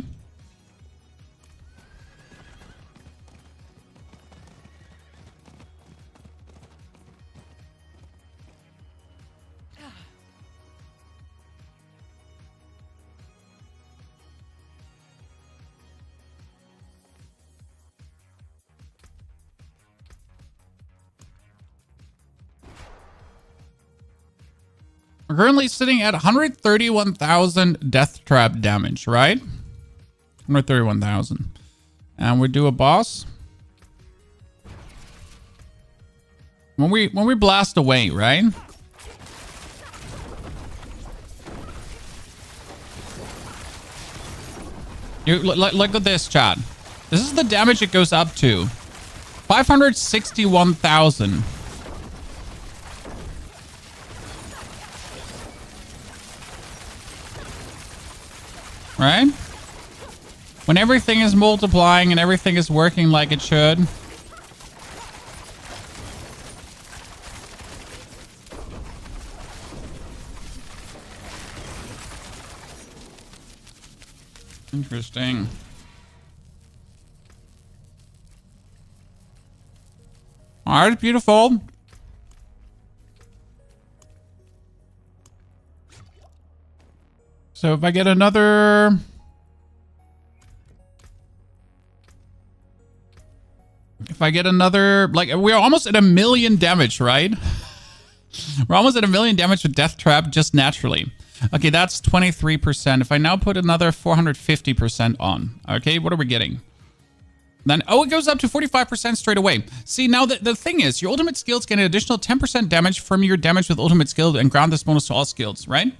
We're currently sitting at 131,000 death trap damage, right? 131,000. And we do a boss. When we blast away, right? You look at this, chat. This is the damage it goes up to. 561,000. Right? When everything is multiplying and everything is working like it should. Interesting. All right, beautiful. So if I get another... If I get another... Like, we're almost at 1 million damage, right? We're almost at 1 million damage with Death Trap just naturally. Okay, that's 23%. If I now put another 450% on. Okay, what are we getting? Then, oh, it goes up to 45% straight away. See, now the thing is, your ultimate skills get an additional 10% damage from your damage with ultimate skill and ground this bonus to all skills, right?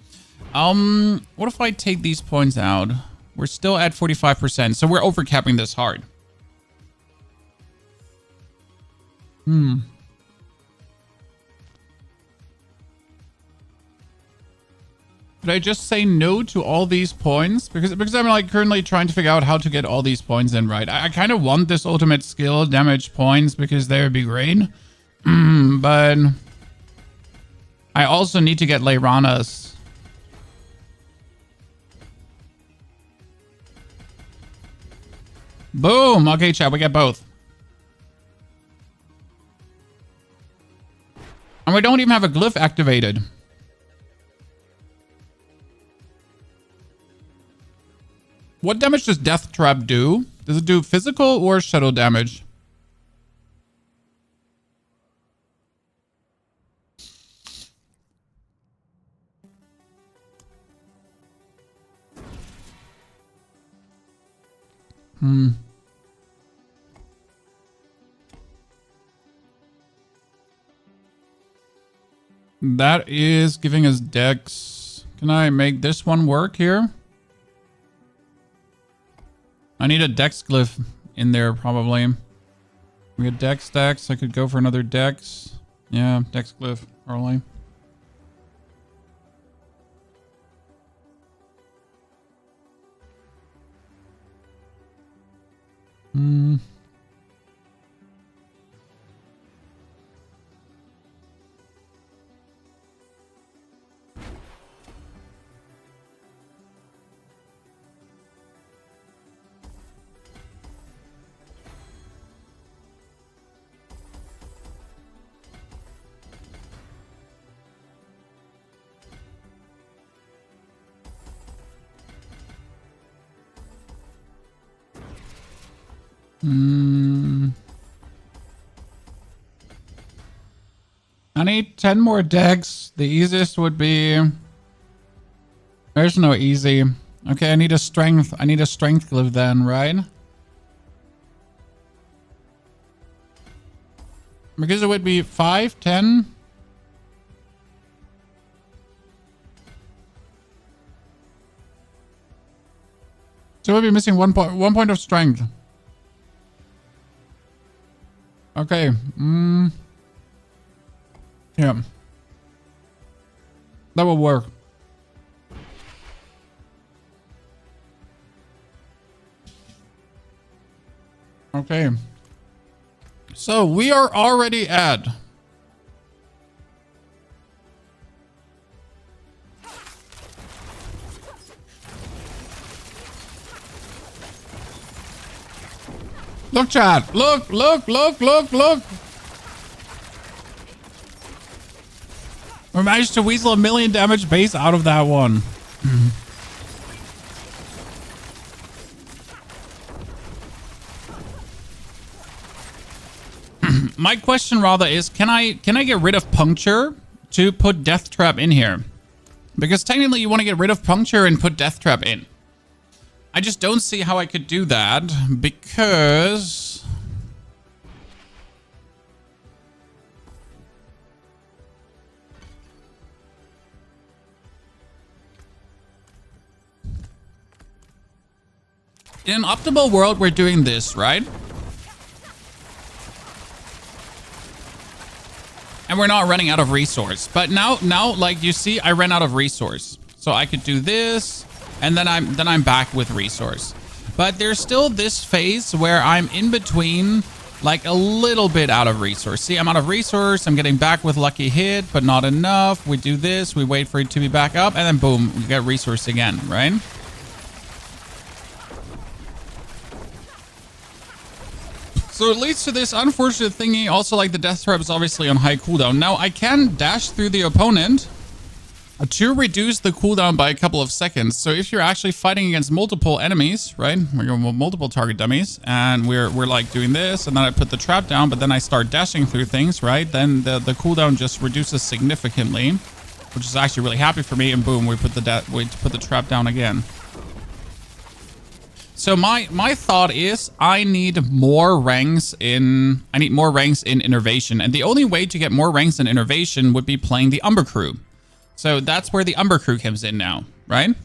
What if I take these points out? We're still at 45%. So we're overcapping this hard. Could I just say no to all these points? Because I'm like currently trying to figure out how to get all these points in right. I kind of want this ultimate skill damage points because they would be great. But I also need to get Leiranas. Boom. Okay, chat, we get both. And we don't even have a glyph activated. What damage does Death Trap do? Does it do physical or shadow damage? That is giving us dex. Can I make this one work here? I need a dex glyph in there probably. We get dex. I could go for another dex. Yeah, dex glyph probably. I need 10 more decks. The easiest would be... There's no easy. Okay, I need a strength. I need a strength glyph then, right? Because it would be 5, 10... So we'll be missing one point of strength. Okay. Yeah. That will work. Okay. So we are already at... Look, chat. Look. We managed to weasel 1 million damage base out of that one. My question rather is, can I get rid of puncture to put death trap in here? Because technically you want to get rid of puncture and put death trap in. I just don't see how I could do that because... In an optimal world, we're doing this, right? And we're not running out of resource. But now, like you see, I ran out of resource. So I could do this, and then I'm back with resource. But there's still this phase where I'm in between, like a little bit out of resource. See, I'm out of resource. I'm getting back with lucky hit, but not enough. We do this. We wait for it to be back up, and then boom, we get resource again, right? So it leads to this unfortunate thingy. Also, like the death trap is obviously on high cooldown. Now I can dash through the opponent to reduce the cooldown by a couple of seconds. So if you're actually fighting against multiple enemies, right? We're going with multiple target dummies, and we're like doing this, and then I put the trap down, but then I start dashing through things, right? Then the cooldown just reduces significantly, which is actually really happy for me. And boom, we put the trap down again. So my thought is I need more ranks in innervation, and the only way to get more ranks in innervation would be playing the Umber Crew. So that's where the Umber Crew comes in now, right?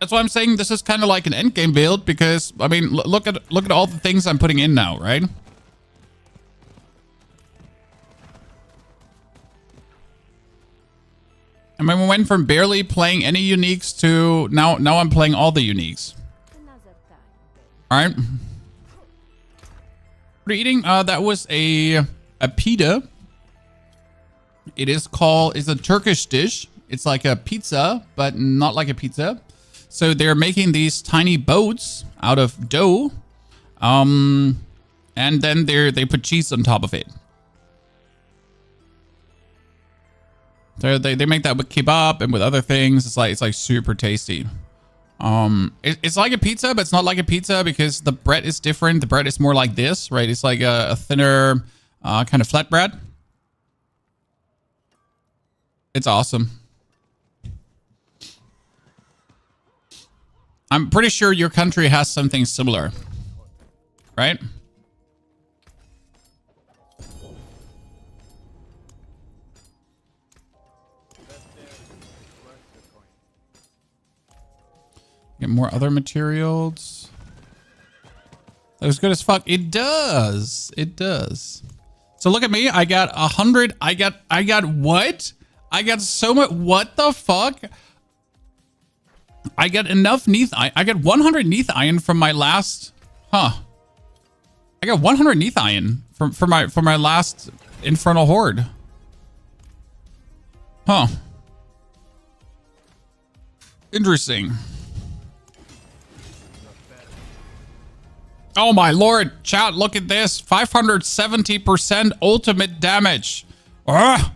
That's why I'm saying this is kind of like an endgame build because, I mean, look at all the things I'm putting in now, right? I mean, we went from barely playing any uniques to now I'm playing all the uniques. All right. What are you eating? That was a pita. It is called, it's a Turkish dish. It's like a pizza, but not like a pizza. So they're making these tiny boats out of dough. And then they put cheese on top of it. So they make that with kebab and with other things. It's like super tasty. It's like a pizza, but it's not like a pizza because the bread is different. The bread is more like this, right? It's like a thinner kind of flat bread. It's awesome. I'm pretty sure your country has something similar, right? Get more other materials. That was good as fuck. It does. It does. So look at me. I got 100. I got what? I got so much. What the fuck? I got enough neath iron. I got 100 neath iron from my last. Huh. I got 100 neath iron from my last infernal horde. Huh. Interesting. Oh my lord, chat, look at this. 570% ultimate damage. I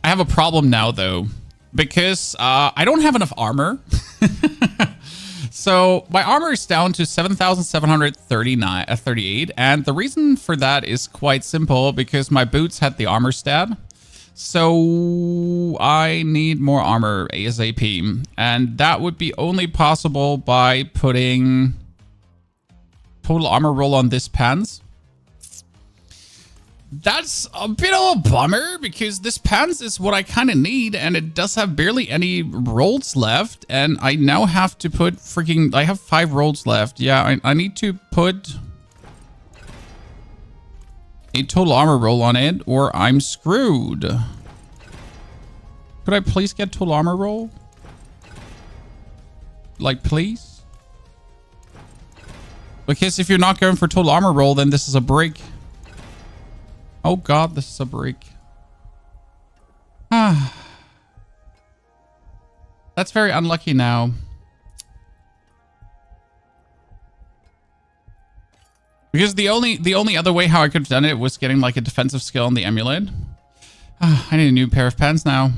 have a problem now though, because I don't have enough armor. So my armor is down to 7,738, and the reason for that is quite simple because my boots had the armor stat. So I need more armor ASAP, and that would be only possible by putting total armor roll on this pants. That's a bit of a bummer because this pants is what I kind of need, and it does have barely any rolls left, and I now have to put freaking, I have 5 rolls left. Yeah, I need to put a total armor roll on it or I'm screwed. Could I please get total armor roll? Like, please? Because if you're not going for total armor roll, then this is a break. Oh god, this is a break. Ah. That's very unlucky now. Because the only other way how I could have done it was getting like a defensive skill on the amulet. Ah, I need a new pair of pants now.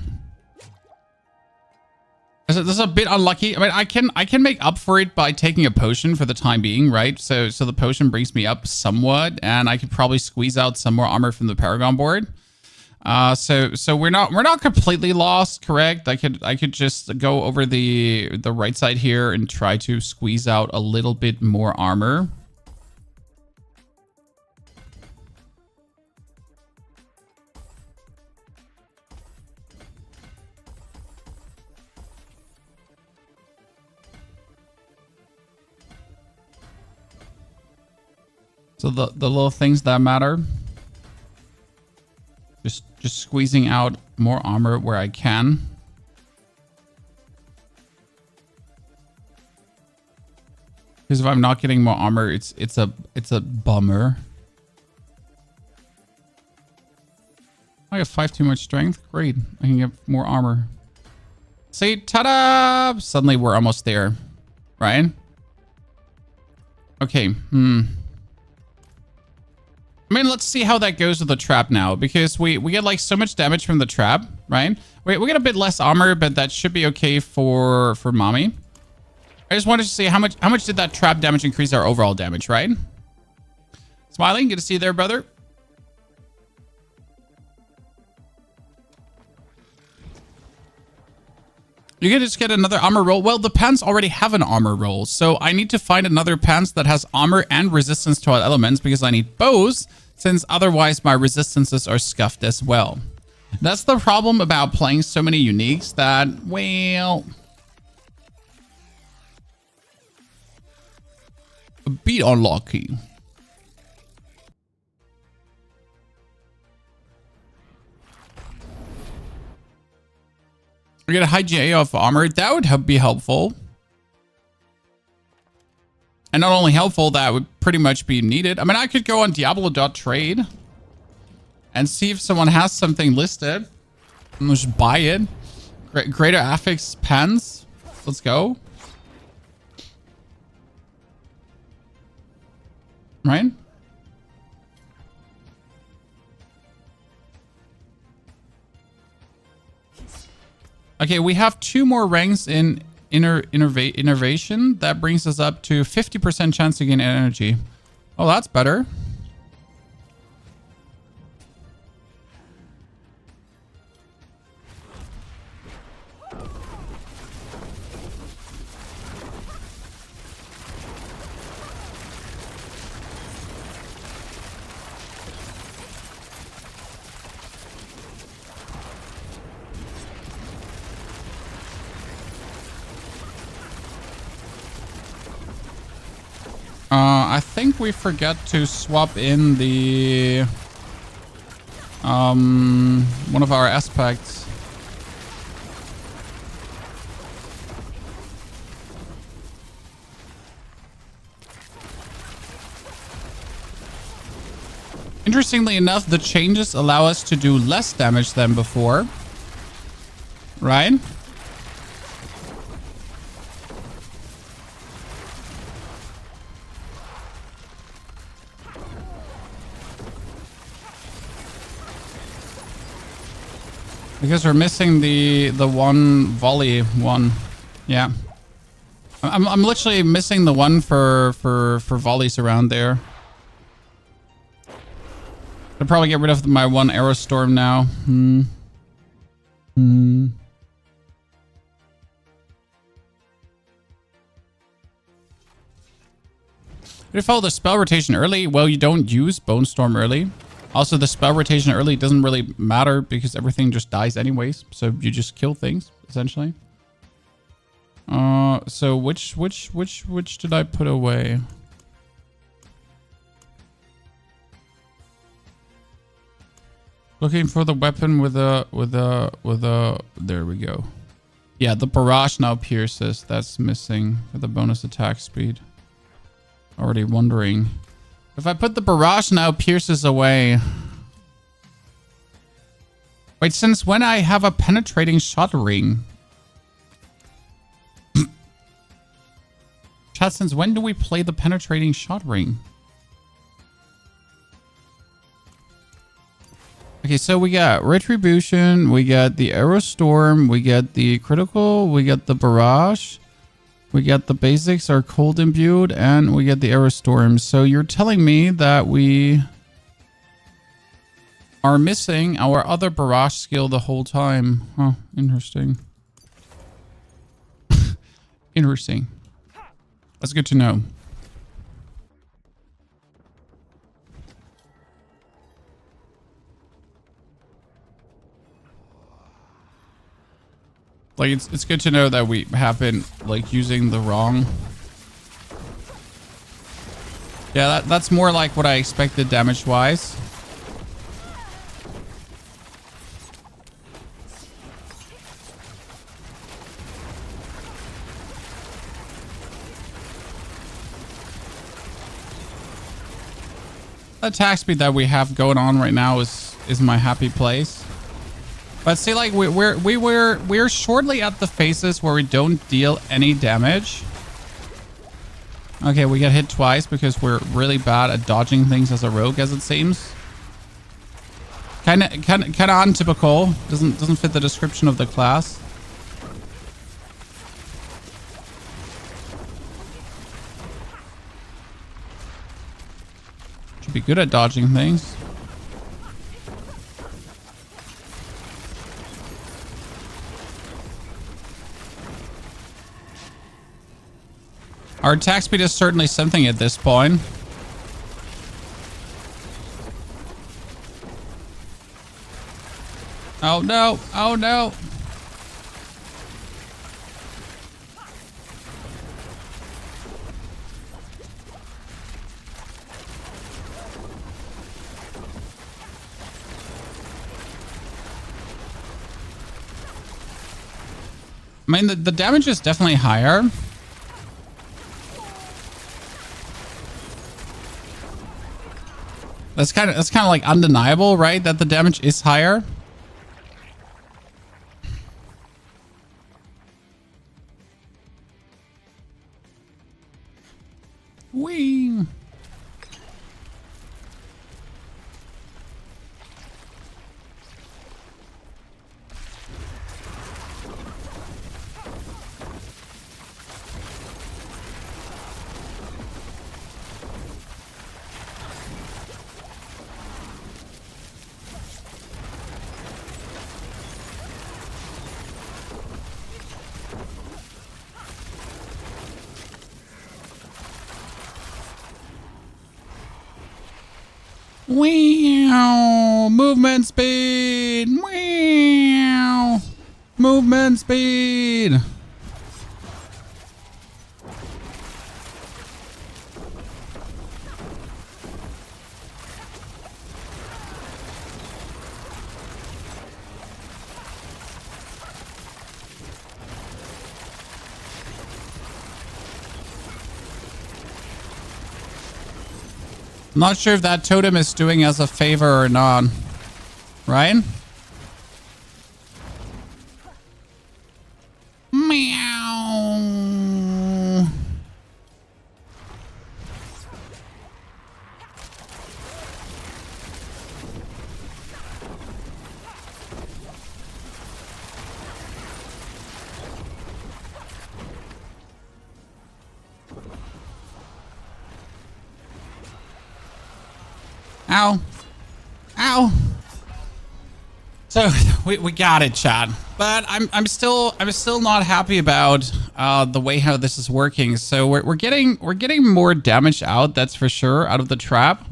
This is a bit unlucky. I mean, I can make up for it by taking a potion for the time being, right? So the potion brings me up somewhat, and I could probably squeeze out some more armor from the Paragon board. So we're not completely lost, correct? I could just go over the right side here and try to squeeze out a little bit more armor. So the little things that matter. Just squeezing out more armor where I can. Because if I'm not getting more armor, it's a bummer. I have 5 too much strength. Great. I can get more armor. See, ta-da! Suddenly we're almost there. Right? Okay. I mean, let's see how that goes with the trap now, because we get like so much damage from the trap, right? We get a bit less armor, but that should be okay for mommy. I just wanted to see how much did that trap damage increase our overall damage, right? Smiling, good to see you there, brother. You can just get another armor roll. Well, the pants already have an armor roll, so I need to find another pants that has armor and resistance to all elements because I need both, since otherwise my resistances are scuffed as well. That's the problem about playing so many uniques that, well, a bit unlucky. We get a high GA off armor. That would be helpful. And not only helpful, that would pretty much be needed. I mean, I could go on Diablo.trade and see if someone has something listed. And just buy it. Greater affix pens. Let's go. Right? Okay, we have 2 more ranks in innovation. That brings us up to 50% chance to gain energy. Oh, that's better. I think we forget to swap in the one of our aspects. Interestingly enough, the changes allow us to do less damage than before. Right? Because we're missing the one volley one. Yeah. I'm literally missing the one for volleys around there. I'll probably get rid of my one arrow storm now. If you follow the spell rotation early, well, you don't use Bone Storm early. Also, the spell rotation early doesn't really matter because everything just dies anyways. So you just kill things, essentially. So which did I put away? Looking for the weapon with a there we go. Yeah, the barrage now pierces. That's missing for the bonus attack speed. Already wondering. If I put the barrage now pierces away. Wait, since when I have a penetrating shot ring? Chat, since when do we play the penetrating shot ring? Okay, so we got Retribution, we got the Arrow Storm, we got the Critical, we got the Barrage. We get the basics are cold imbued, and we get the arrow storm. So you're telling me that we are missing our other barrage skill the whole time. Huh, interesting. Interesting. That's good to know. Like, it's good to know that we have been, like, using the wrong... Yeah, that's more like what I expected damage-wise. The attack speed that we have going on right now is my happy place. But see, like, we're shortly at the phases where we don't deal any damage. Okay, we get hit twice because we're really bad at dodging things as a rogue, as it seems. Kind of untypical. Doesn't fit the description of the class. Should be good at dodging things. Our attack speed is certainly something at this point. Oh no. Oh no. I mean, the damage is definitely higher. That's kind of like undeniable, right? That the damage is higher. Whee! Wow! Movement speed! Wow! Movement speed! I'm not sure if that totem is doing us a favor or not. Right? Meow. Ow. Ow. So we got it, chat. But I'm still not happy about the way how this is working. So we're getting more damage out, that's for sure, out of the trap.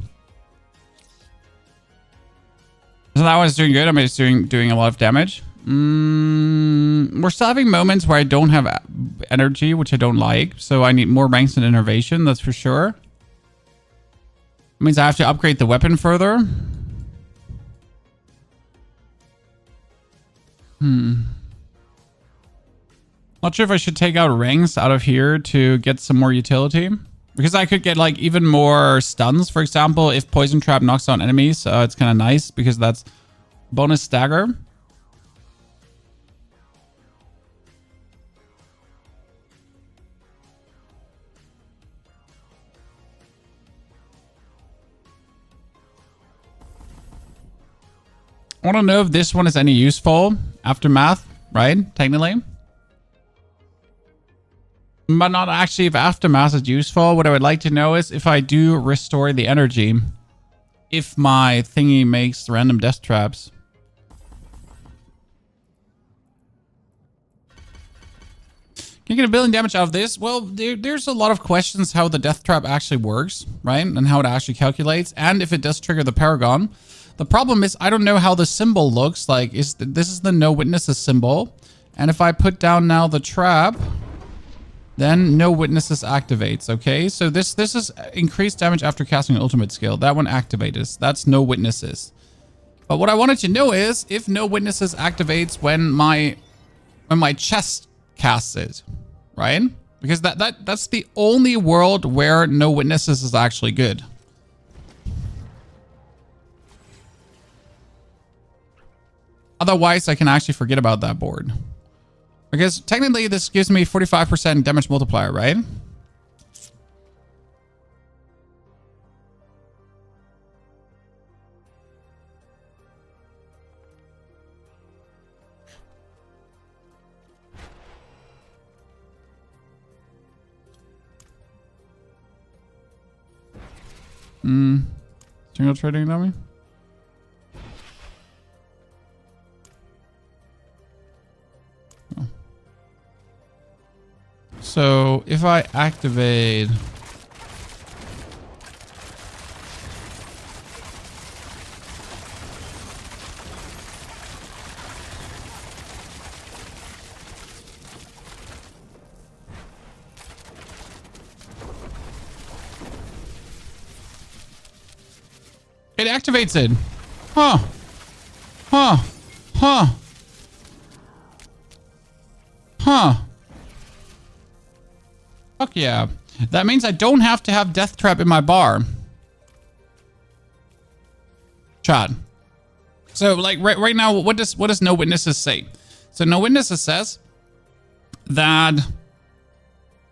So that one's doing good. I'm just doing a lot of damage. We're still having moments where I don't have energy, which I don't like. So I need more ranks and innovation, that's for sure. Means I have to upgrade the weapon further. Not sure if I should take out rings out of here to get some more utility. Because I could get like even more stuns, for example, if Poison Trap knocks down enemies. It's kind of nice because that's bonus stagger. I want to know if this one is any useful. Aftermath, right? Technically. But not actually if Aftermath is useful. What I would like to know is if I do restore the energy. If my thingy makes random death traps. Can you get 1 billion damage out of this? Well, there's a lot of questions how the death trap actually works, right? And how it actually calculates. And if it does trigger the Paragon. The problem is I don't know how the symbol looks like. This is the no witnesses symbol. And if I put down now the trap, then no witnesses activates. Okay, so this is increased damage after casting an ultimate skill. That one activates. That's no witnesses. But what I wanted to know is if no witnesses activates when my chest casts it, right? Because that's the only world where no witnesses is actually good. Otherwise, I can actually forget about that board. Because technically, this gives me 45% damage multiplier, right? Single trading dummy? So if I activate It activates it. Huh. Huh. Huh. Huh. Fuck yeah. That means I don't have to have Death Trap in my bar. Chat. So, like, right now, what does No Witnesses say? So, No Witnesses says that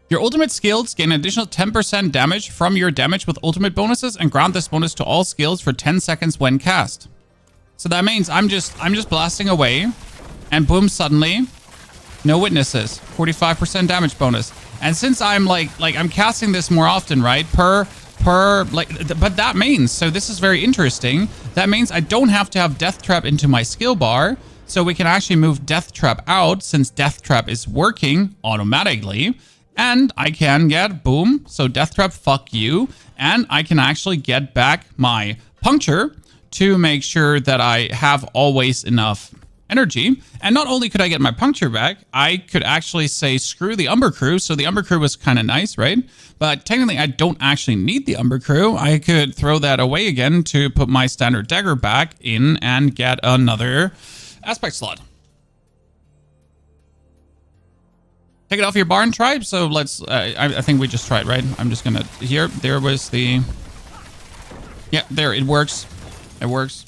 your ultimate skills gain an additional 10% damage from your damage with ultimate bonuses and grant this bonus to all skills for 10 seconds when cast. So that means I'm just blasting away, and boom, suddenly, No Witnesses, 45% damage bonus. And since I'm I'm casting this more often, right? But that means, so this is very interesting. That means I don't have to have Death Trap into my skill bar. So we can actually move Death Trap out since Death Trap is working automatically. And I can get, boom, so Death Trap, fuck you. And I can actually get back my Puncture to make sure that I have always enough energy. And not only could I get my Puncture back, I could actually say screw the Umber Crew. So the Umber Crew was kind of nice, right? But technically I don't actually need the Umber Crew. I could throw that away again to put my standard dagger back in and get another aspect slot. Take it off your bar and try. So let's, I think we just tried, right? I'm just gonna, here, there was the, yeah, there, it works. It works.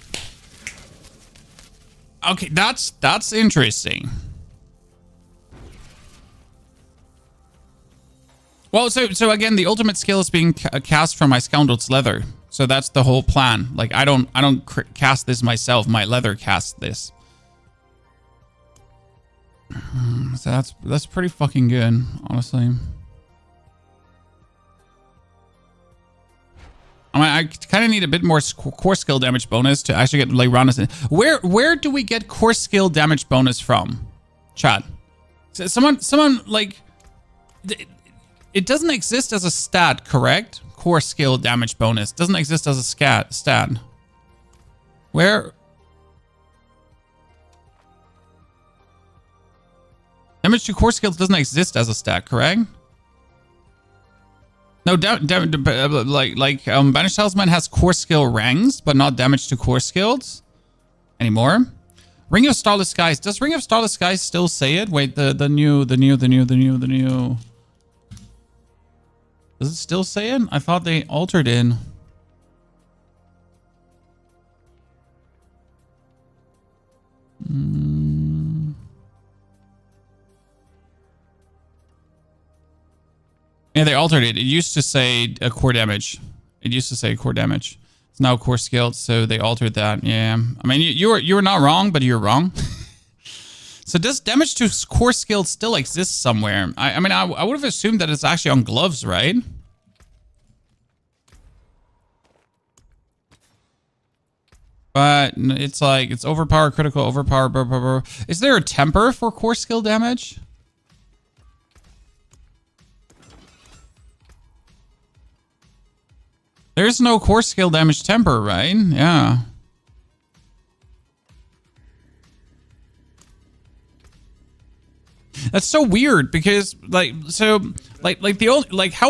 Okay, that's interesting. Well, so again, the ultimate skill is being cast from my Scoundrel's Leather. So that's the whole plan. Like I don't cast this myself. My leather casts this. So that's pretty fucking good, honestly. I mean, I kind of need a bit more core skill damage bonus to actually get Leyranas in. Where do we get core skill damage bonus from? Chat. Someone like, it doesn't exist as a stat, correct? Core skill damage bonus doesn't exist as a stat. Where? Damage to core skills doesn't exist as a stat, correct? No, Banished Talisman has core skill ranks, but not damage to core skills anymore. Ring of Starless Skies. Does Ring of Starless Skies still say it? Wait, the new. Does it still say it? I thought they altered it. Yeah, they altered it. It used to say a core damage. It's now core skilled, so they altered that. Yeah, I mean, you were not wrong, but you're wrong. So does damage to core skilled still exist somewhere? I mean, I would have assumed that it's actually on gloves, right? But it's like, it's overpower, critical, overpower, blah, blah, blah. Is there a temper for core skill damage? There's no core skill damage temper, right? Yeah. That's so weird because how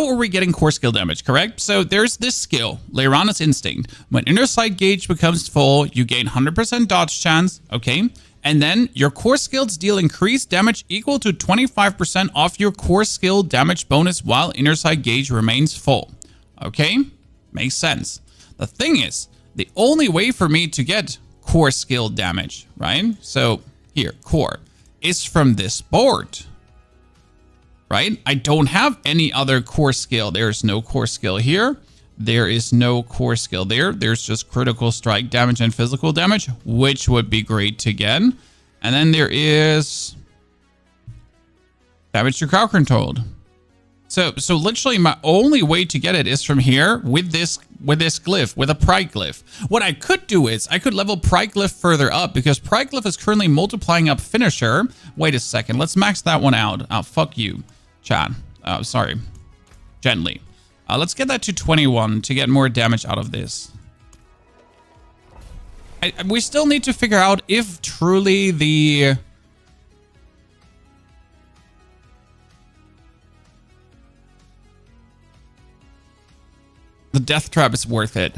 are we getting core skill damage, correct? So there's this skill, Leyranas Instinct. When inner sight gauge becomes full, you gain 100% dodge chance, okay? And then your core skills deal increased damage equal to 25% off your core skill damage bonus while inner sight gauge remains full, okay? Makes sense. The thing is, the only way for me to get core skill damage, right? So here, core, is from this board, right? I don't have any other core skill. There's no core skill here. There is no core skill there. There's just critical strike damage and physical damage, which would be great to get. And then there is damage to crowd controlled. So literally my only way to get it is from here with this glyph, with a Pride Glyph. What I could do is I could level Pride Glyph further up because Pride Glyph is currently multiplying up finisher. Wait a second. Let's max that one out. Oh, fuck you, chat. Sorry. Gently. Let's get that to 21 to get more damage out of this. We still need to figure out if truly the death trap is worth it.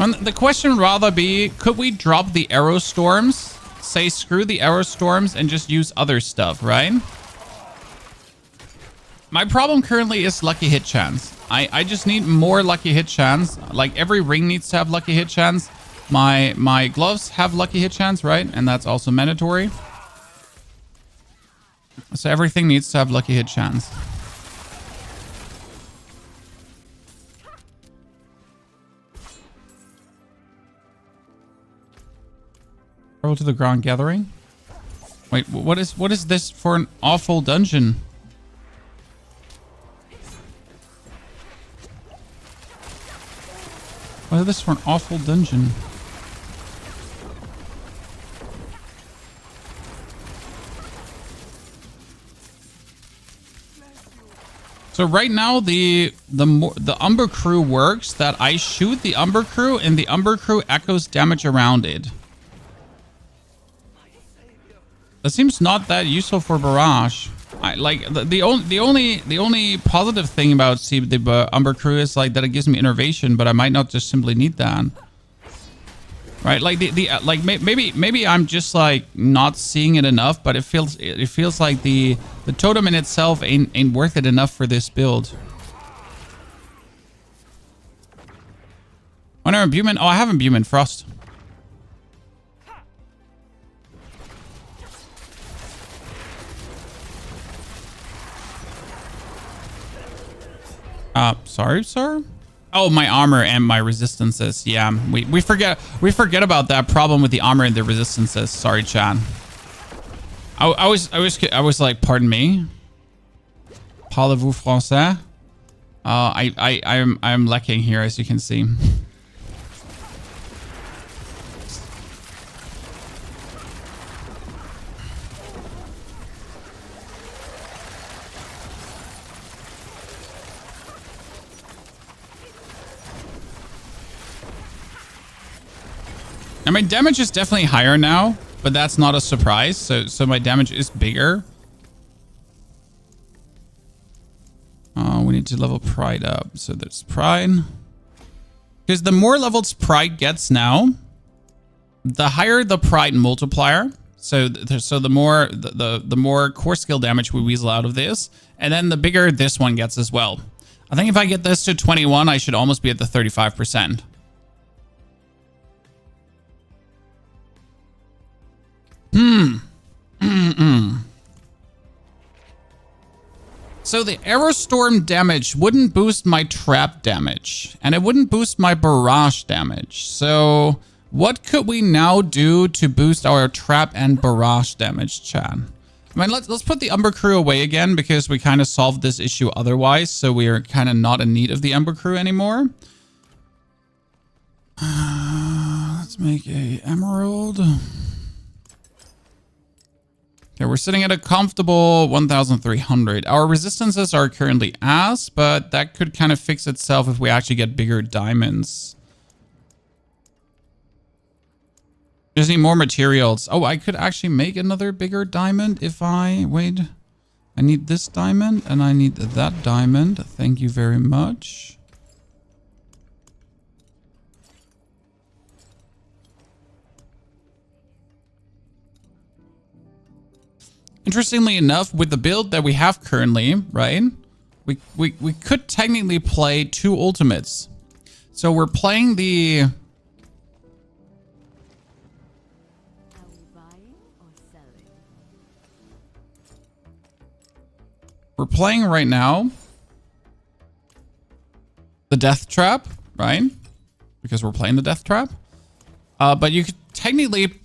And the question would rather be, could we drop the arrow storms? Say screw the arrow storms and just use other stuff, right? My problem currently is lucky hit chance. I just need more lucky hit chance. Like every ring needs to have lucky hit chance. My gloves have lucky hit chance, right? And that's also mandatory. So everything needs to have lucky hit chance. Roll to the ground gathering. Wait, what is this for an awful dungeon? What is this for an awful dungeon? So right now the Umber Crew works that I shoot the Umber Crew and the Umber Crew echoes damage around it. That seems not that useful for barrage. The only positive thing about the Umber Crew is like that it gives me innervation, but I might not just simply need that. Right? Like maybe I'm just like not seeing it enough, but it feels like the totem in itself ain't worth it enough for this build. When are Imbuement? Oh, I have Imbuement Frost. Sorry, sir? Oh, my armor and my resistances. Yeah, we forget about that problem with the armor and the resistances. Sorry, Chad. I was like, pardon me. Parlez-vous français? I'm lacking here, as you can see. And my damage is definitely higher now, but that's not a surprise. So my damage is bigger. We need to level Pride up. So there's Pride. Because the more levels Pride gets now, the higher the Pride multiplier. So the more core skill damage we weasel out of this, and then the bigger this one gets as well. I think if I get this to 21, I should almost be at the 35%. So the Arrow Storm damage wouldn't boost my trap damage, and it wouldn't boost my barrage damage. So what could we now do to boost our trap and barrage damage, chat? I mean, let's put the Umber Crew away again, because we kind of solved this issue otherwise, so we are kind of not in need of the Umber Crew anymore. Let's make a Emerald. Okay, we're sitting at a comfortable 1,300. Our resistances are currently ass, but that could kind of fix itself if we actually get bigger diamonds. Just need more materials. Oh, I could actually make another bigger diamond if I... Wait. I need this diamond and I need that diamond. Thank you very much. Interestingly enough, with the build that we have currently, right, we could technically play two ultimates. So we're playing the... We're playing right now the Death Trap, right? Because we're playing the Death Trap. But you could technically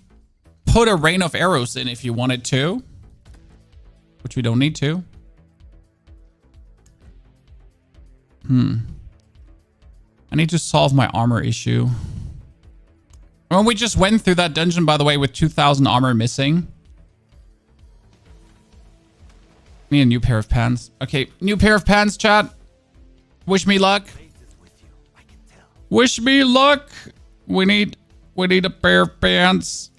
put a rain of arrows in if you wanted to. Which we don't need to. I need to solve my armor issue. Well, we just went through that dungeon, by the way, with 2,000 armor missing. Need a new pair of pants. Okay, new pair of pants, chat. Wish me luck. Wish me luck. We need a pair of pants.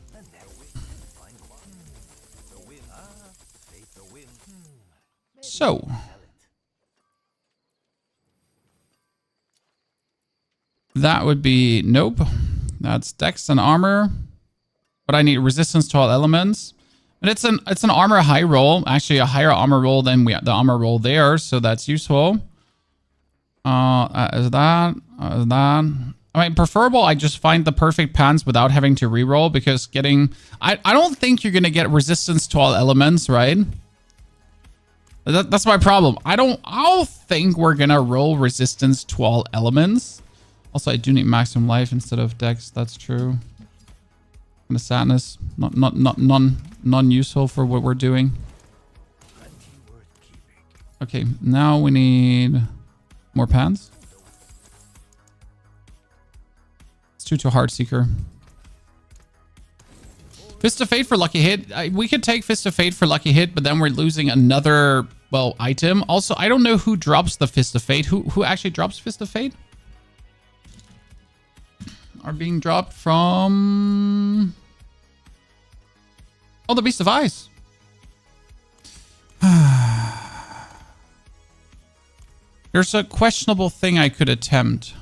So, That would be nope. That's dex and armor. But I need resistance to all elements. And it's an armor high roll. Actually, a higher armor roll than the armor roll there. So that's useful. Is that? I mean, preferable, I just find the perfect pants without having to reroll, because getting... I don't think you're going to get resistance to all elements, right? That's my problem. I don't think we're going to roll resistance to all elements. Also, I do need maximum life instead of dex. That's true. And the sadness. Non-useful for what we're doing. Okay, now we need more pants. To Heartseeker. Fist of Fate for Lucky Hit. We could take Fist of Fate for Lucky Hit, but then we're losing another, well, item. Also, I don't know who drops the Fist of Fate. Who actually drops Fist of Fate? Are being dropped from... Oh, the Beast of Ice. There's a questionable thing I could attempt.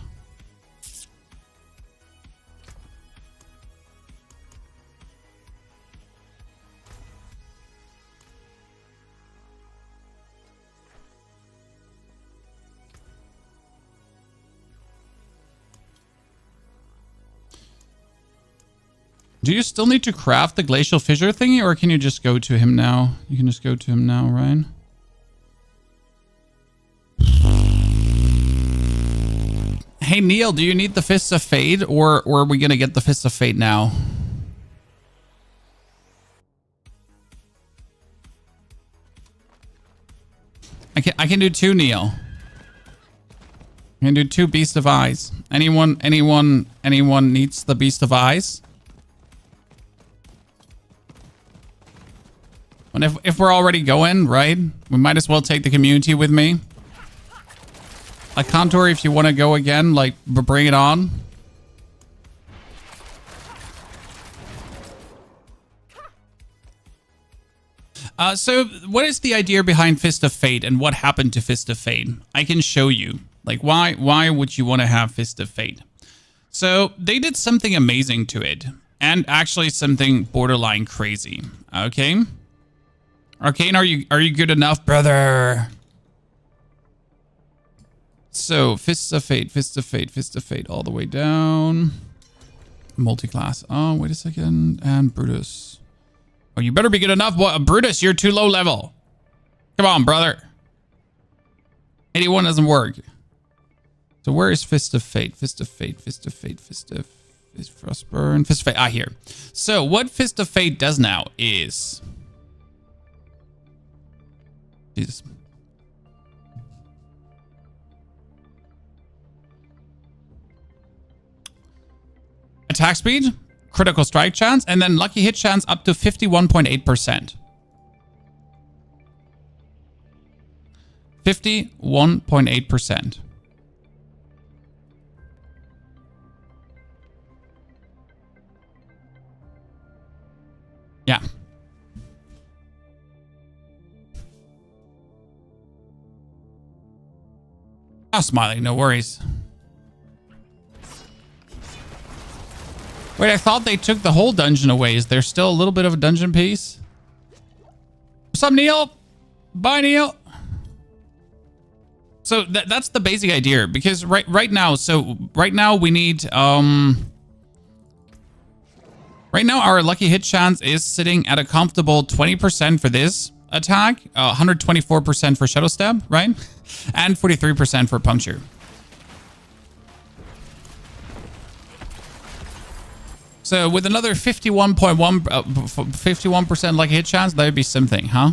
Do you still need to craft the glacial fissure thingy, or can you just go to him now? You can just go to him now, right? Hey, Neil, do you need the Fists of Fate, or are we going to get the Fists of Fate now? I can do 2, Neil. I can do 2 Beast of Eyes. Anyone needs the Beast of Eyes? And if we're already going, right, we might as well take the community with me. Like, Contour, if you want to go again, like, bring it on. So what is the idea behind Fist of Fate and what happened to Fist of Fate? I can show you. Like, why would you want to have Fist of Fate? So they did something amazing to it, and actually something borderline crazy. Okay. Arcane, are you good enough, brother? So, Fists of Fate, Fists of Fate, Fists of Fate, all the way down. Multi-class. Oh, wait a second. And Brutus. Oh, you better be good enough. Boy, Brutus, you're too low level. Come on, brother. 81 doesn't work. So where is Fist of Fate? Fist of Fate, Fist of Fate, Fist of Frostburn, Fist of Fate. Ah, here. So what Fist of Fate does now is... Jesus. Attack speed, critical strike chance, and then lucky hit chance up to 51.8%. 51.8%. Yeah. Oh, Smiley, no worries. Wait, I thought they took the whole dungeon away. Is there still a little bit of a dungeon piece? What's up, Neil? Bye, Neil. So that's the basic idea, because right now we need right now our lucky hit chance is sitting at a comfortable 20% for this attack, 124% for Shadow Stab, right? And 43% for Puncture. So with another 51% lucky hit chance, that would be something, huh?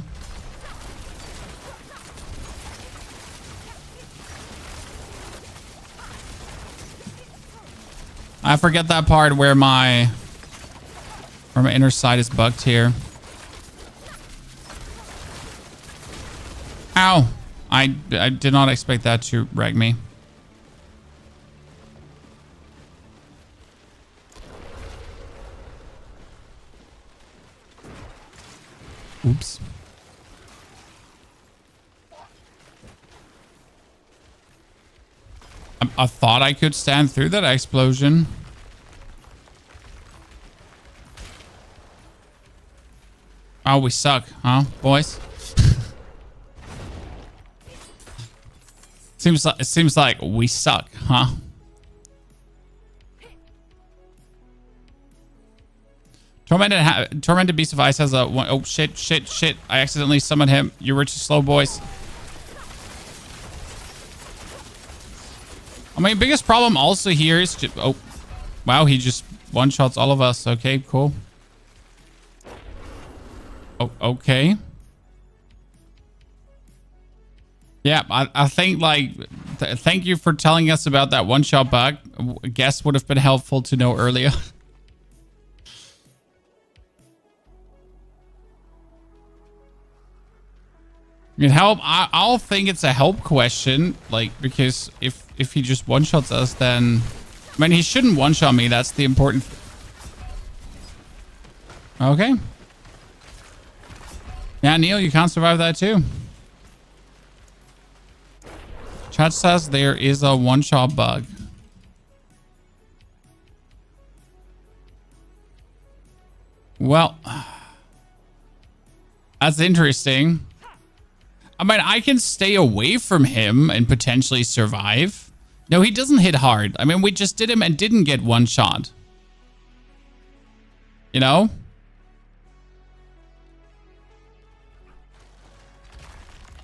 I forget that part where my inner side is bugged here. Ow! I did not expect that to wreck me. Oops. I thought I could stand through that explosion. Oh, we suck, huh, boys? Seems like we suck, huh? Tormented Beast of Ice has a one. Oh shit! I accidentally summoned him. You were too slow, boys. I mean, biggest problem also here is oh, wow, he just one-shots all of us. Okay, cool. Oh, okay. Yeah, I think, like, thank you for telling us about that one-shot bug. I guess would have been helpful to know earlier. I mean, help. I'll think it's a help question, like, because if he just one-shots us, then... I mean, he shouldn't one-shot me. That's the important... Okay. Yeah, Neil, you can't survive that too. Chat says there is a one-shot bug. Well, that's interesting. I mean, I can stay away from him and potentially survive. No, he doesn't hit hard. I mean, we just did him and didn't get one shot. You know?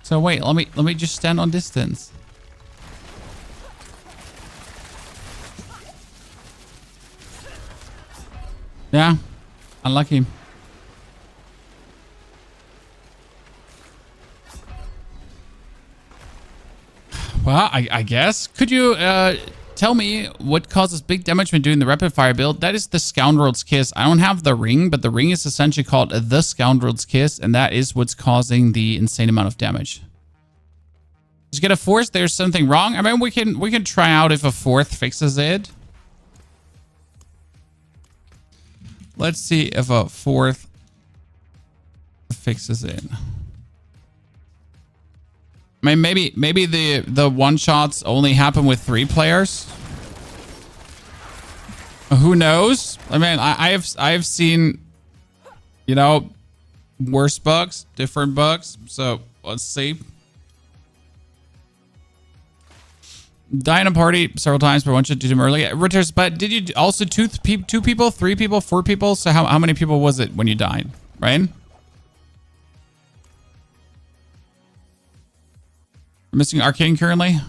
So wait, let me just stand on distance. Yeah, unlucky. Well, I guess. Could you tell me what causes big damage when doing the rapid fire build? That is the Scoundrel's Kiss. I don't have the ring, but the ring is essentially called the Scoundrel's Kiss, and that is what's causing the insane amount of damage. Just get a fourth. There's something wrong. I mean, we can try out if a fourth fixes it. Let's see if a fourth fixes it. I mean, maybe the one shots only happen with 3 players. Who knows? I mean, I've seen, you know, worse bugs, different bugs. So let's see. Die in a party several times, but once you did them early. Ritters, but did you also two people, 3 people, 4 people? So how many people was it when you died, right? Missing Arcane currently.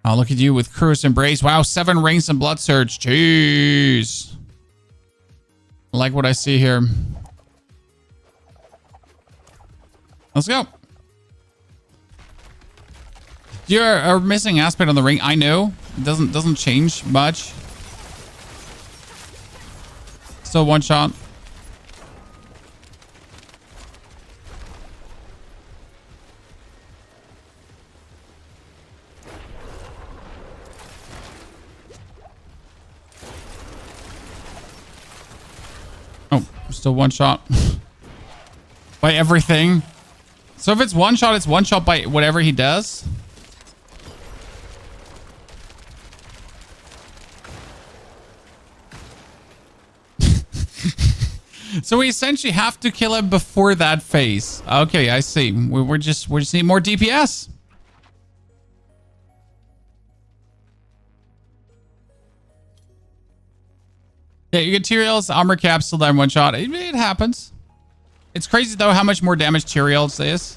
Oh, look at you with Cruise Embrace. Wow, 7 rings and Blood Surge. Jeez. I like what I see here. Let's go. You're a missing aspect on the ring. I know. It doesn't change much. Still one shot. Oh, still one shot. By everything. So if it's one shot, it's one shot by whatever he does. So we essentially have to kill him before that phase. Okay, I see. We just need more DPS. Yeah, you get Tyrael's armor cap still down one shot. It happens. It's crazy though how much more damage Tyrael's is.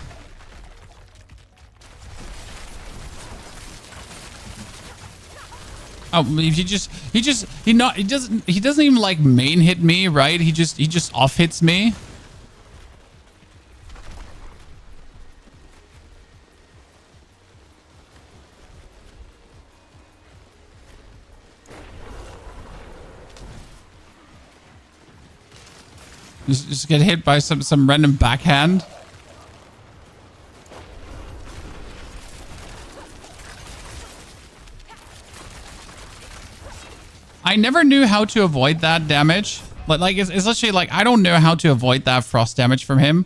Oh, he doesn't even like main hit me, right? He just off hits me. Just get hit by some random backhand. I never knew how to avoid that damage. Like it's literally like I don't know how to avoid that frost damage from him.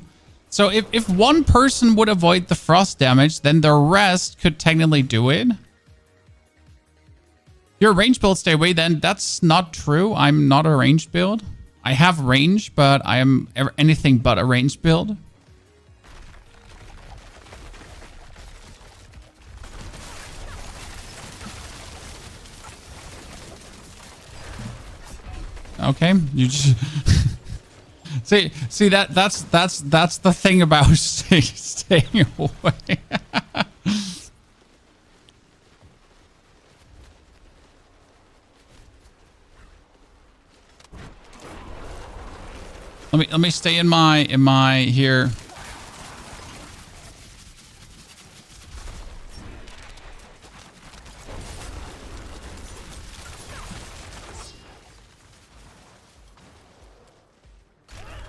So if one person would avoid the frost damage, then the rest could technically do it. You're a range build, stay away then. That's not true. I'm not a ranged build. I have range, but I am anything but a ranged build. Okay, you just see that's the thing about staying away. Let me stay in my here.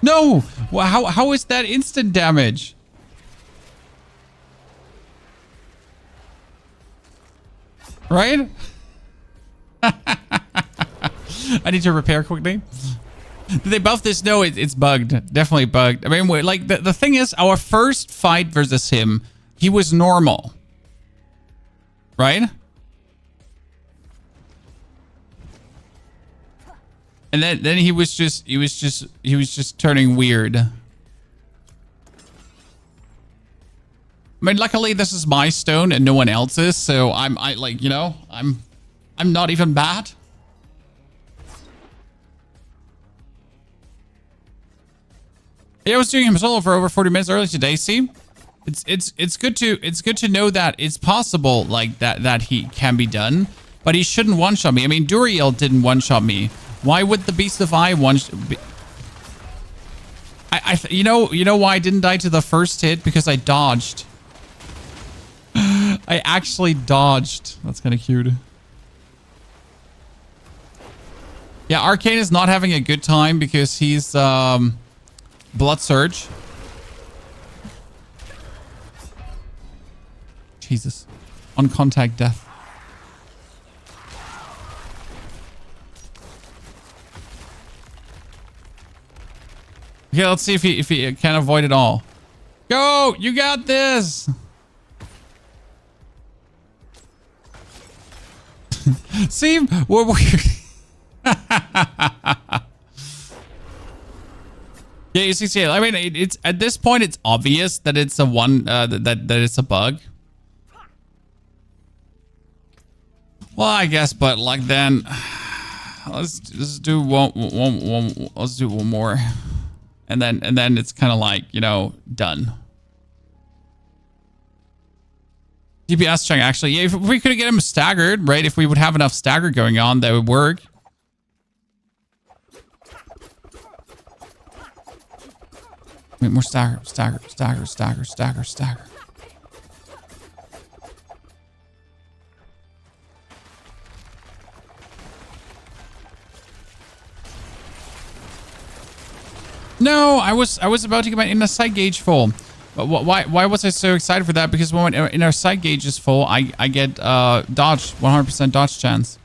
No! Well, how is that instant damage? Right? I need to repair quickly. Did they buff this? No, it's bugged. Definitely bugged. I mean, like, the thing is, our first fight versus him, he was normal. Right? And then he was just turning weird. I mean, luckily this is my stone and no one else's, so I'm not even bad. Yeah, I was doing him solo for over 40 minutes earlier today. See, it's good to know that it's possible like that he can be done, but he shouldn't one shot me. I mean, Duriel didn't one shot me. Why would the Beast of I one? You know why I didn't die to the first hit? Because I dodged. I actually dodged. That's kind of cute. Yeah, Arcane is not having a good time because he's Blood Surge. Jesus. On contact death. Okay, let's see if he can avoid it all. Go! You got this! See? We're yeah, you see, I mean, it's at this point, it's obvious that it's a that it's a bug. Well, I guess, but like then, let's do let's do one more, and then it's kind of like, you know, done. DPS check, actually, yeah, if we could get him staggered, right? If we would have enough stagger going on, that would work. Wait, more stagger. No, I was about to get my inner sight gauge full. But why was I so excited for that? Because when my inner sight gauge is full, I get dodge, 100% dodge chance.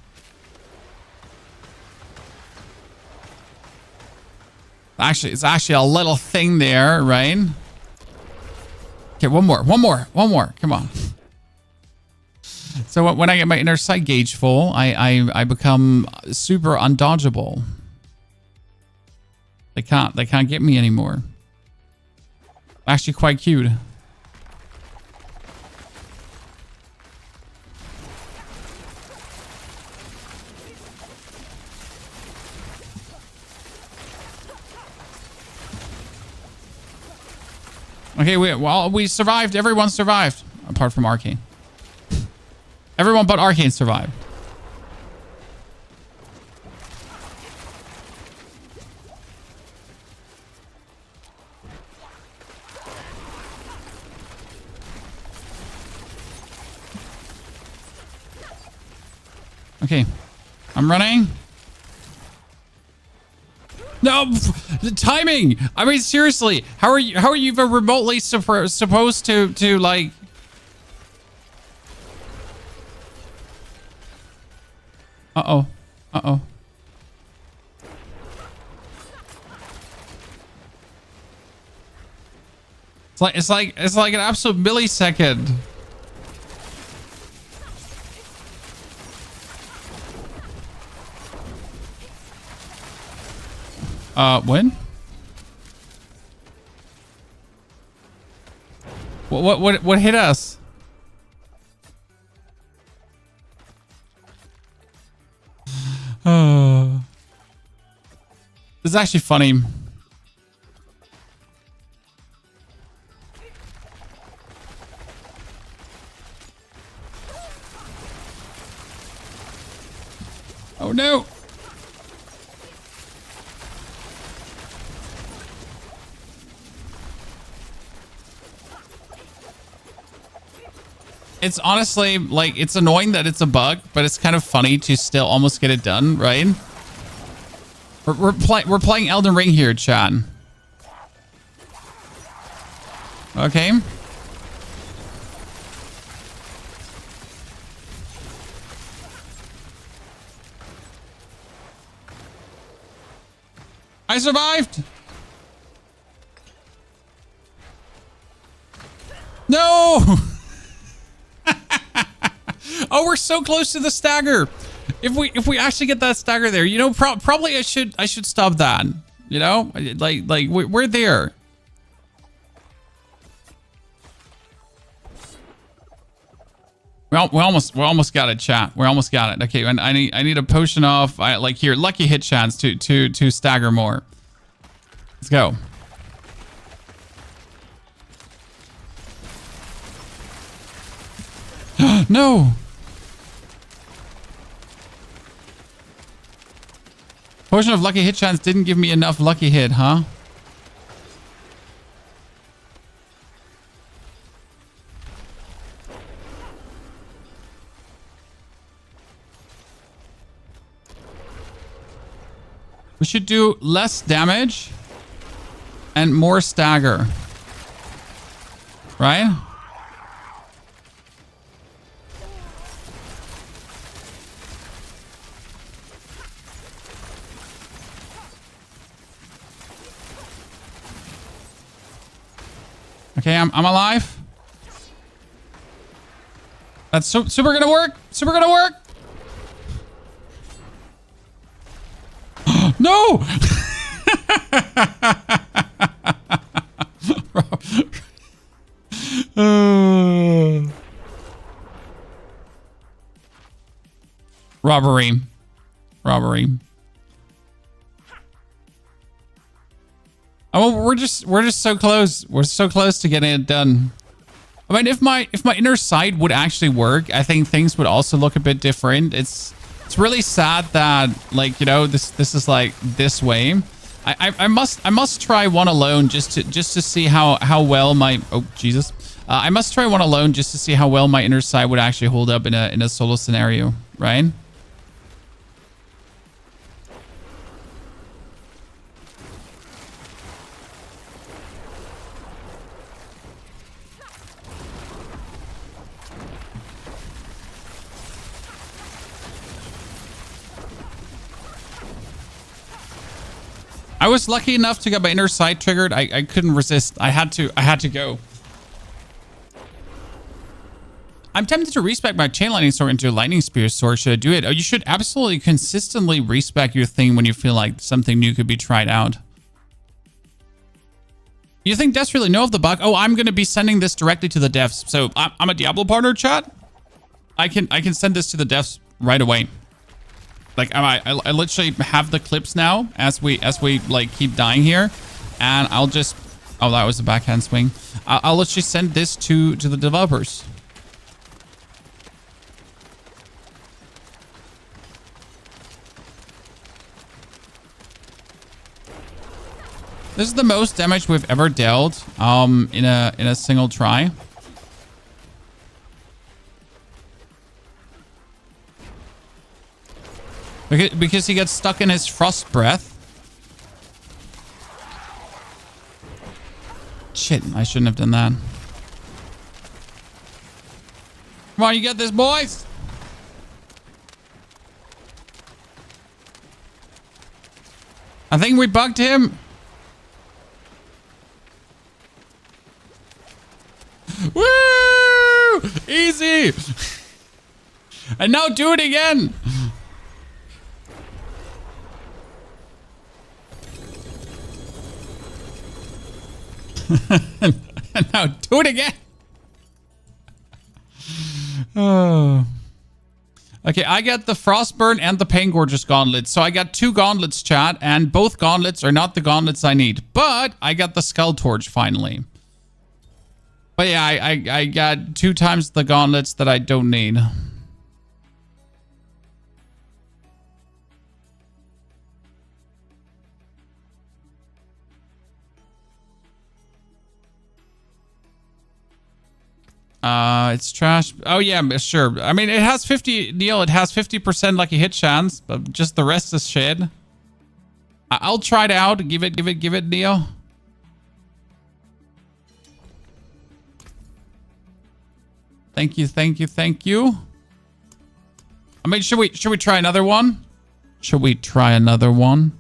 Actually, it's actually a little thing there, right? Okay, one more. Come on. So when I get my inner sight gauge full, I become super undodgeable. They can't get me anymore. Actually, quite cute. Okay, we survived. Everyone survived. Apart from Arcane. Everyone but Arcane survived. Okay. I'm running. No, the timing. I mean, seriously, how are you even remotely supposed to like? Uh-oh. It's like an absolute millisecond. When? What hit us? Oh. This is actually funny. Oh no. It's honestly, like, it's annoying that it's a bug, but it's kind of funny to still almost get it done, right? We're playing Elden Ring here, chat. Okay. I survived! No! Oh, we're so close to the stagger. If we actually get that stagger there, you know, probably I should stop that. You know, like we're there. Well, we almost got it, chat. We almost got it. Okay, and I need a potion off. Like here, lucky hit chance to stagger more. Let's go. No. Potion of lucky hit chance didn't give me enough lucky hit, huh? We should do less damage and more stagger. Right? Okay, I'm alive. That's super gonna work. Super gonna work. No. Robbery. Oh, we're just so close. We're so close to getting it done. I mean, if my inner sight would actually work, I think things would also look a bit different. It's really sad that, like, you know, this is like this way. I must try one alone just to see how well my I must try one alone just to see how well my inner sight would actually hold up in a solo scenario, right? I was lucky enough to get my inner sight triggered. I couldn't resist. I had to go. I'm tempted to respec my chain lightning sword into a lightning spear sword. Should I do it? Oh, you should absolutely consistently respec your thing when you feel like something new could be tried out. You think devs really know of the bug? Oh, I'm going to be sending this directly to the devs. So I'm a Diablo partner, chat. I can send this to the devs right away. Like I literally have the clips now as we like keep dying here, and I'll just, oh, that was a backhand swing. I'll literally send this to the developers. This is the most damage we've ever dealt in a single try. Because he gets stuck in his frost breath. Shit, I shouldn't have done that. Come on, you get this, boys. I think we bugged him. Woo! Easy. And now do it again. And now do it again. Oh. Okay, I got the Frostburn and the Pain Gorgeous gauntlets. So I got 2 gauntlets, chat, and both gauntlets are not the gauntlets I need. But I got the Skull Torch finally. But yeah, I got 2 times the gauntlets that I don't need. It's trash. Oh yeah, sure. I mean, it has 50, Neil, it has 50% lucky hit chance, but just the rest is shit. I'll try it out. Give it, Neil. Thank you. I mean, should we try another one? Should we try another one?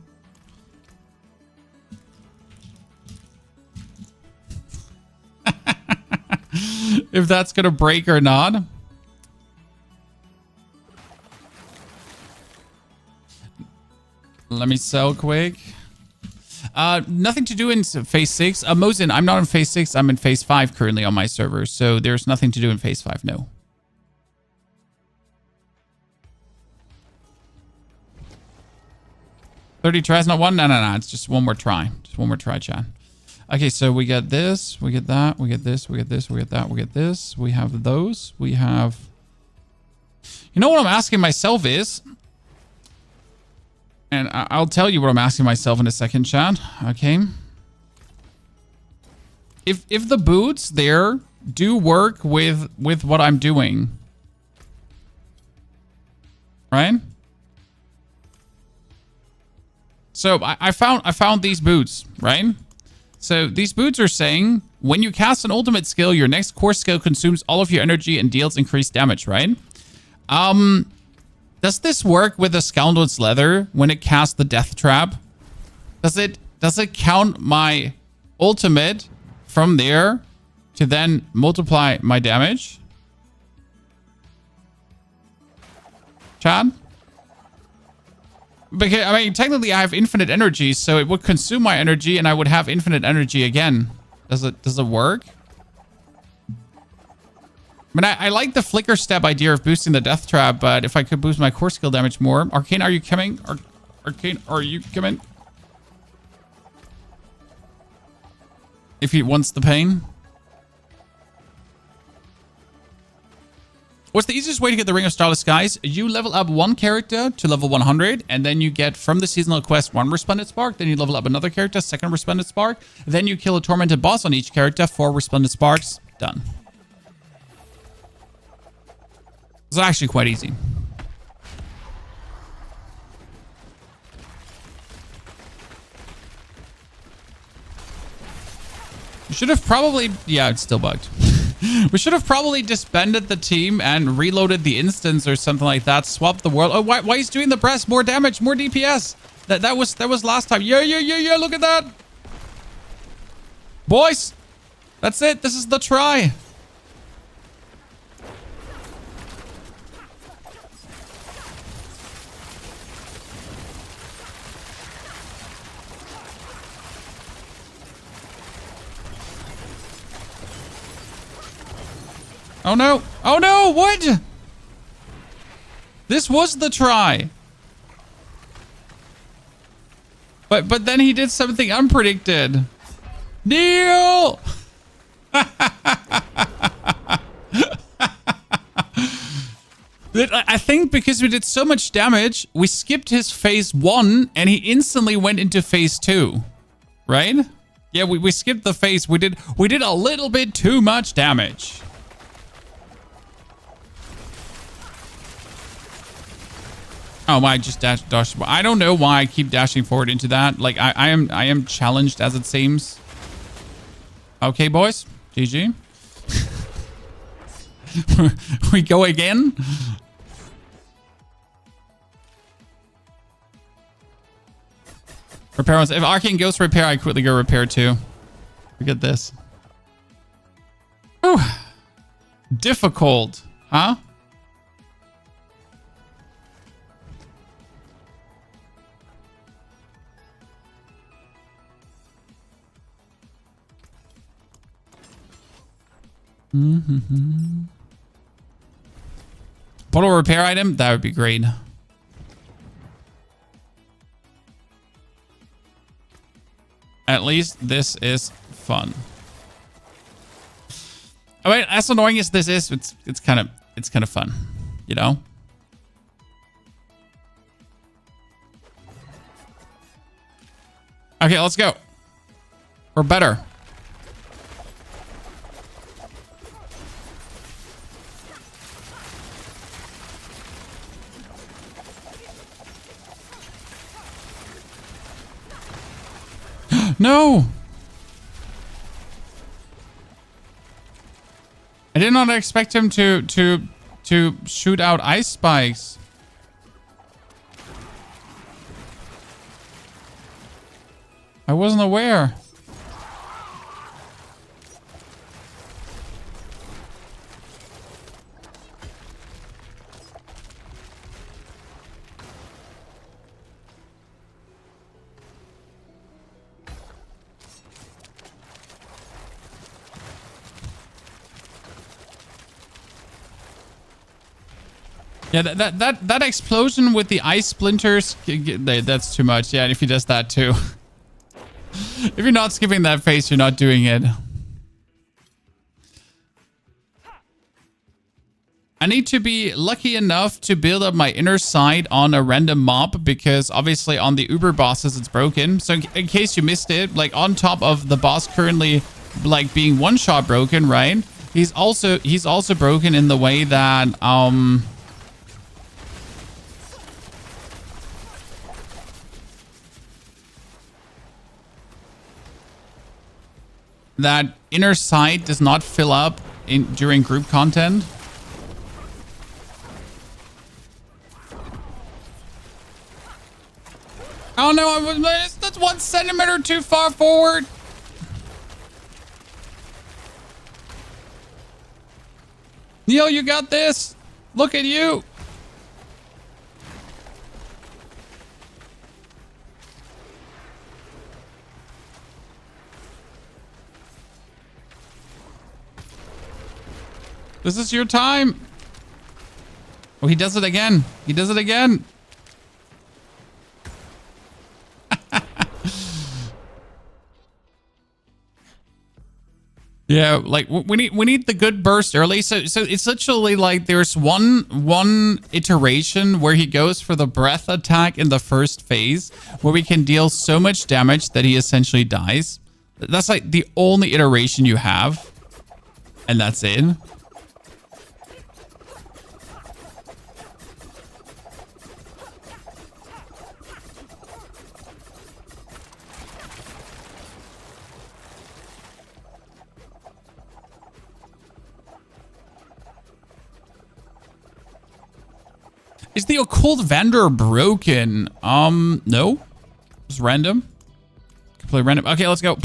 If that's gonna break or not. Let me sell quick. Nothing to do in phase 6. Mosin, I'm not in phase 6. I'm in phase 5 currently on my server. So there's nothing to do in phase 5, no. $30 tries, not one? No. It's just one more try. Just one more try, chat. Okay, so we get this, we get that, we get this, we get this, we get that, we get this. We have those. We have... You know what I'm asking myself is... And I'll tell you what I'm asking myself in a second, chat. Okay. If the boots there do work with what I'm doing, right? So I found these boots, right? So these boots are saying when you cast an ultimate skill, your next core skill consumes all of your energy and deals increased damage, right? Does this work with the Scoundrel's Leather when it casts the Death Trap? Does it count my ultimate from there to then multiply my damage? Chad? Because, I mean, technically I have infinite energy, so it would consume my energy and I would have infinite energy again. Does it work? I mean, I like the flicker step idea of boosting the death trap, but if I could boost my core skill damage more. Arcane, are you coming? Arcane, are you coming? If he wants the pain. What's the easiest way to get the Ring of Starless Skies? You level up one character to level 100, and then you get from the seasonal quest 1 Resplendent Spark. Then you level up another character, 2nd Resplendent Spark. Then you kill a tormented boss on each character, 4 Resplendent Sparks. Done. It's actually quite easy. We should have probably... Yeah, it's still bugged. We should have probably disbanded the team and reloaded the instance or something like that. Swap the world. Oh, why he's doing the press? More damage, more DPS. That was last time. Yeah. Look at that. Boys, that's it. This is the try. Oh no! Oh no! What? This was the try. But then he did something unpredicted. Neil! I think because we did so much damage, we skipped his phase 1 and he instantly went into phase 2. Right? Yeah, we skipped the phase. We did a little bit too much damage. Oh, I just dashed. I don't know why I keep dashing forward into that. Like I am challenged as it seems. Okay, boys. GG. We go again. Repair once. If Arcane goes repair, I quickly go repair too. Look at this. Whew. Difficult, huh? Portal repair item, that would be great. At least this is fun. I mean, as annoying as this is, it's kind of fun, you know? Okay, let's go. We're better. No! I did not expect him to shoot out ice spikes. I wasn't aware. Yeah, that explosion with the ice splinters, that's too much. Yeah, and if he does that too. If you're not skipping that phase, you're not doing it. I need to be lucky enough to build up my inner sight on a random mob, because obviously on the Uber bosses it's broken. So in case you missed it, like on top of the boss currently like being one-shot broken, right? He's also broken in the way that that inner sight does not fill up during group content. Oh no, that's 1 centimeter too far forward. Neil, you got this. Look at you. This is your time. Oh, he does it again. He does it again. Yeah, like we need the good burst early. So it's literally like there's one iteration where he goes for the breath attack in the first phase, where we can deal so much damage that he essentially dies. That's like the only iteration you have, and that's it. Is the occult vendor broken? No. It's random. Completely random. Okay, let's go.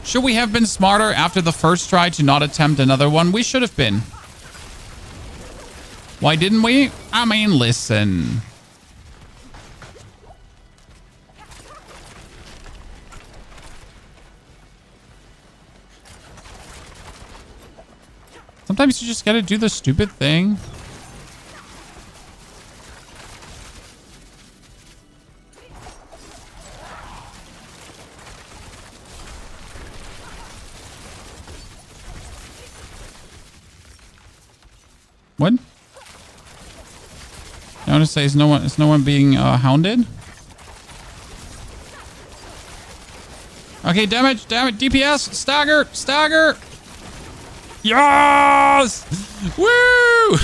Should we have been smarter after the first try to not attempt another one? We should have been. Why didn't we? I mean, listen. Sometimes you just gotta do the stupid thing. What? I want to say, is no one being hounded? Okay, damage, DPS, stagger. Yes! Woo!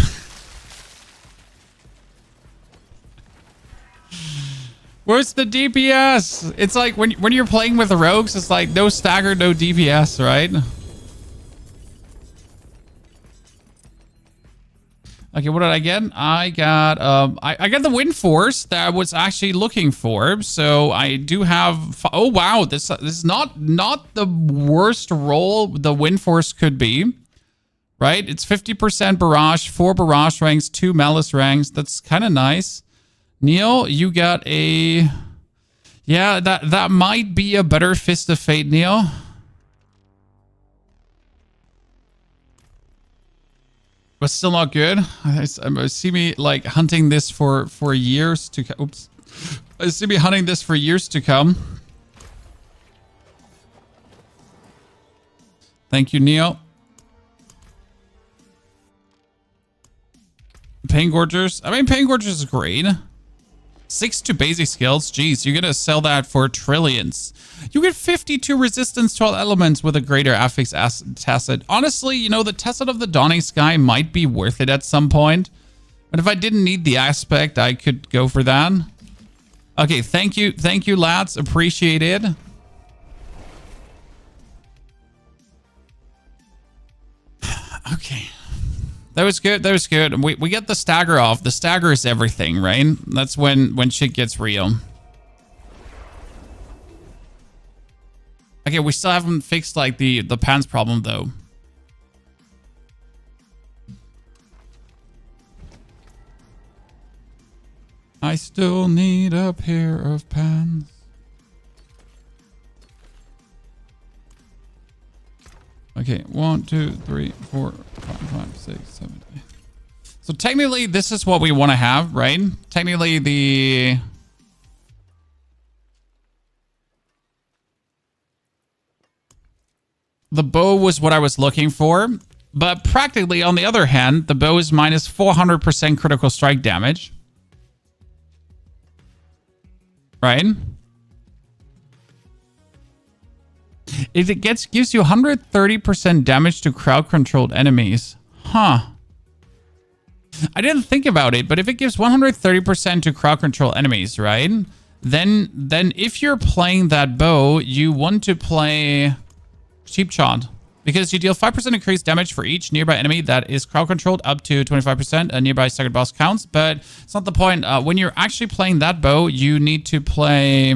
Where's the DPS? It's like when you're playing with the rogues, it's like no stagger, no DPS, right? Okay, what did I get? I got I got the Wind Force that I was actually looking for. So I do have. Oh wow, this is not the worst roll the Wind Force could be. Right? It's 50% barrage, 4 barrage ranks, 2 malice ranks. That's kind of nice. Neil, you got a Yeah, that might be a better Fist of Fate, Neo. But still not good. I see me like hunting this for years to oops. I see me hunting this for years to come. Thank you, Neo. Pain Gorgers. I mean, Pain Gorgers is great. 6 to basic skills. Jeez, you're gonna sell that for trillions. You get 52 resistance to all elements with a greater affix tacit. Honestly, you know, the tacit of the Dawning Sky might be worth it at some point. But if I didn't need the aspect, I could go for that. Okay, thank you, lads. Appreciate it. Okay. That was good. That was good. We get the stagger off. The stagger is everything, right? That's when shit gets real. Okay, we still haven't fixed like the pants problem though. I still need a pair of pants. Okay, 1, 2, 3, 4, 5, 6, 7, 8. So technically, this is what we want to have, right? Technically, the bow was what I was looking for, but practically, on the other hand, the bow is minus 400% critical strike damage, right? It gives you 130% damage to crowd-controlled enemies. Huh. I didn't think about it, but if it gives 130% to crowd-control enemies, right? Then if you're playing that bow, you want to play Cheap Shot. Because you deal 5% increased damage for each nearby enemy that is crowd-controlled up to 25%. A nearby second boss counts, but it's not the point. When you're actually playing that bow, you need to play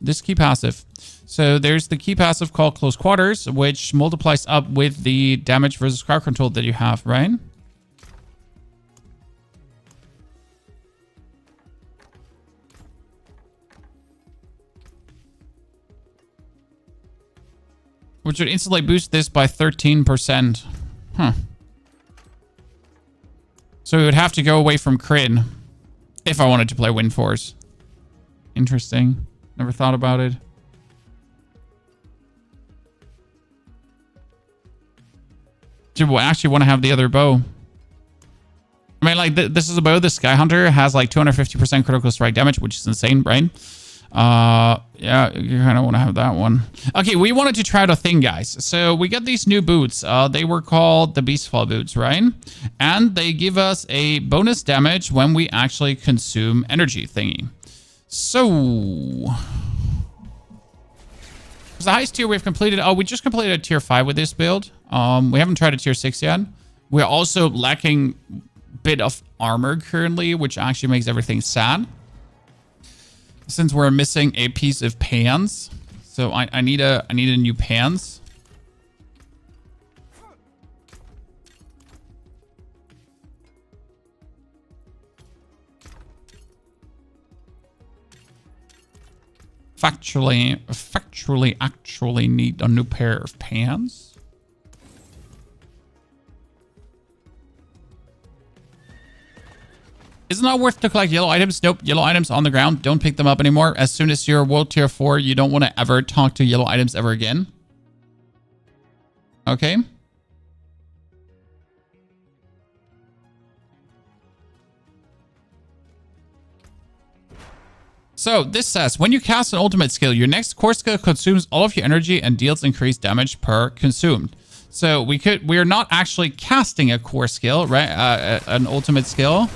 this key passive. So there's the key passive called Close Quarters, which multiplies up with the damage versus crowd control that you have, right? Which would instantly boost this by 13%. Huh. So we would have to go away from crit if I wanted to play Wind Force. Interesting. Never thought about it. Do we actually want to have the other bow? I mean, like, this is a bow. The Sky Hunter has like 250% critical strike damage, which is insane, right? Yeah, you kind of want to have that one. Okay, we wanted to try out a thing, guys. So we got these new boots. They were called the Beastfall boots, right? And they give us a bonus damage when we actually consume energy thingy. So, the highest tier we've completed. Oh, we just completed a tier 5 with this build. We haven't tried a tier 6 yet. We're also lacking a bit of armor currently, which actually makes everything sad. Since we're missing a piece of pants. So I need a new pants. Factually actually need a new pair of pants. Is it not worth to collect yellow items? Nope. Yellow items on the ground. Don't pick them up anymore. As soon as you're world tier 4, you don't want to ever talk to yellow items ever again. Okay. So this says, when you cast an ultimate skill, your next core skill consumes all of your energy and deals increased damage per consumed. So we're not actually casting a core skill, right? An ultimate skill.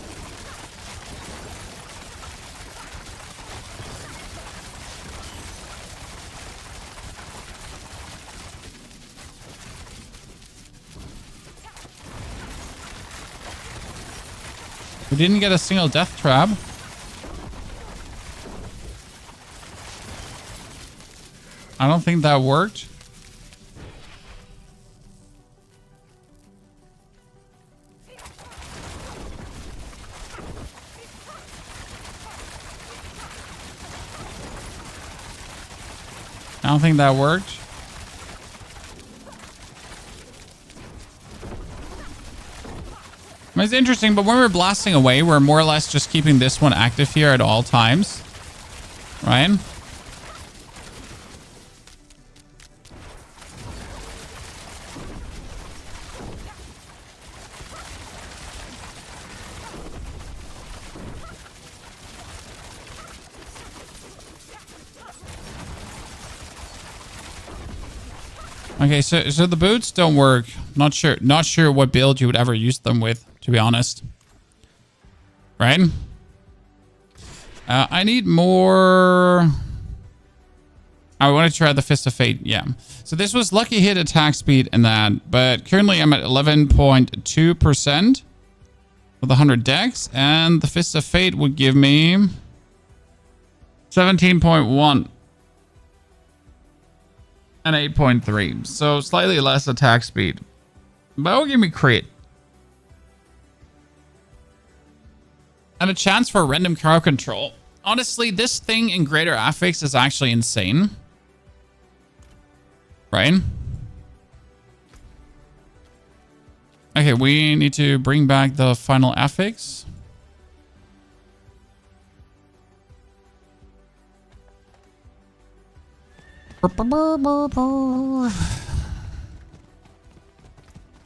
We didn't get a single death trap. I don't think that worked. I don't think that worked. I mean, it's interesting, but when we're blasting away, we're more or less just keeping this one active here at all times. Right? Okay, so the boots don't work. Not sure what build you would ever use them with, to be honest. Right? I need more. I want to try the Fist of Fate. Yeah. So this was lucky hit, attack speed, and that. But currently I'm at 11.2% with 100 dex, and the Fist of Fate would give me 17.1. And 8.3, so slightly less attack speed, but it will give me crit and a chance for random crowd control. Honestly, this thing in greater affix is actually insane, right? Okay, we need to bring back the final affix.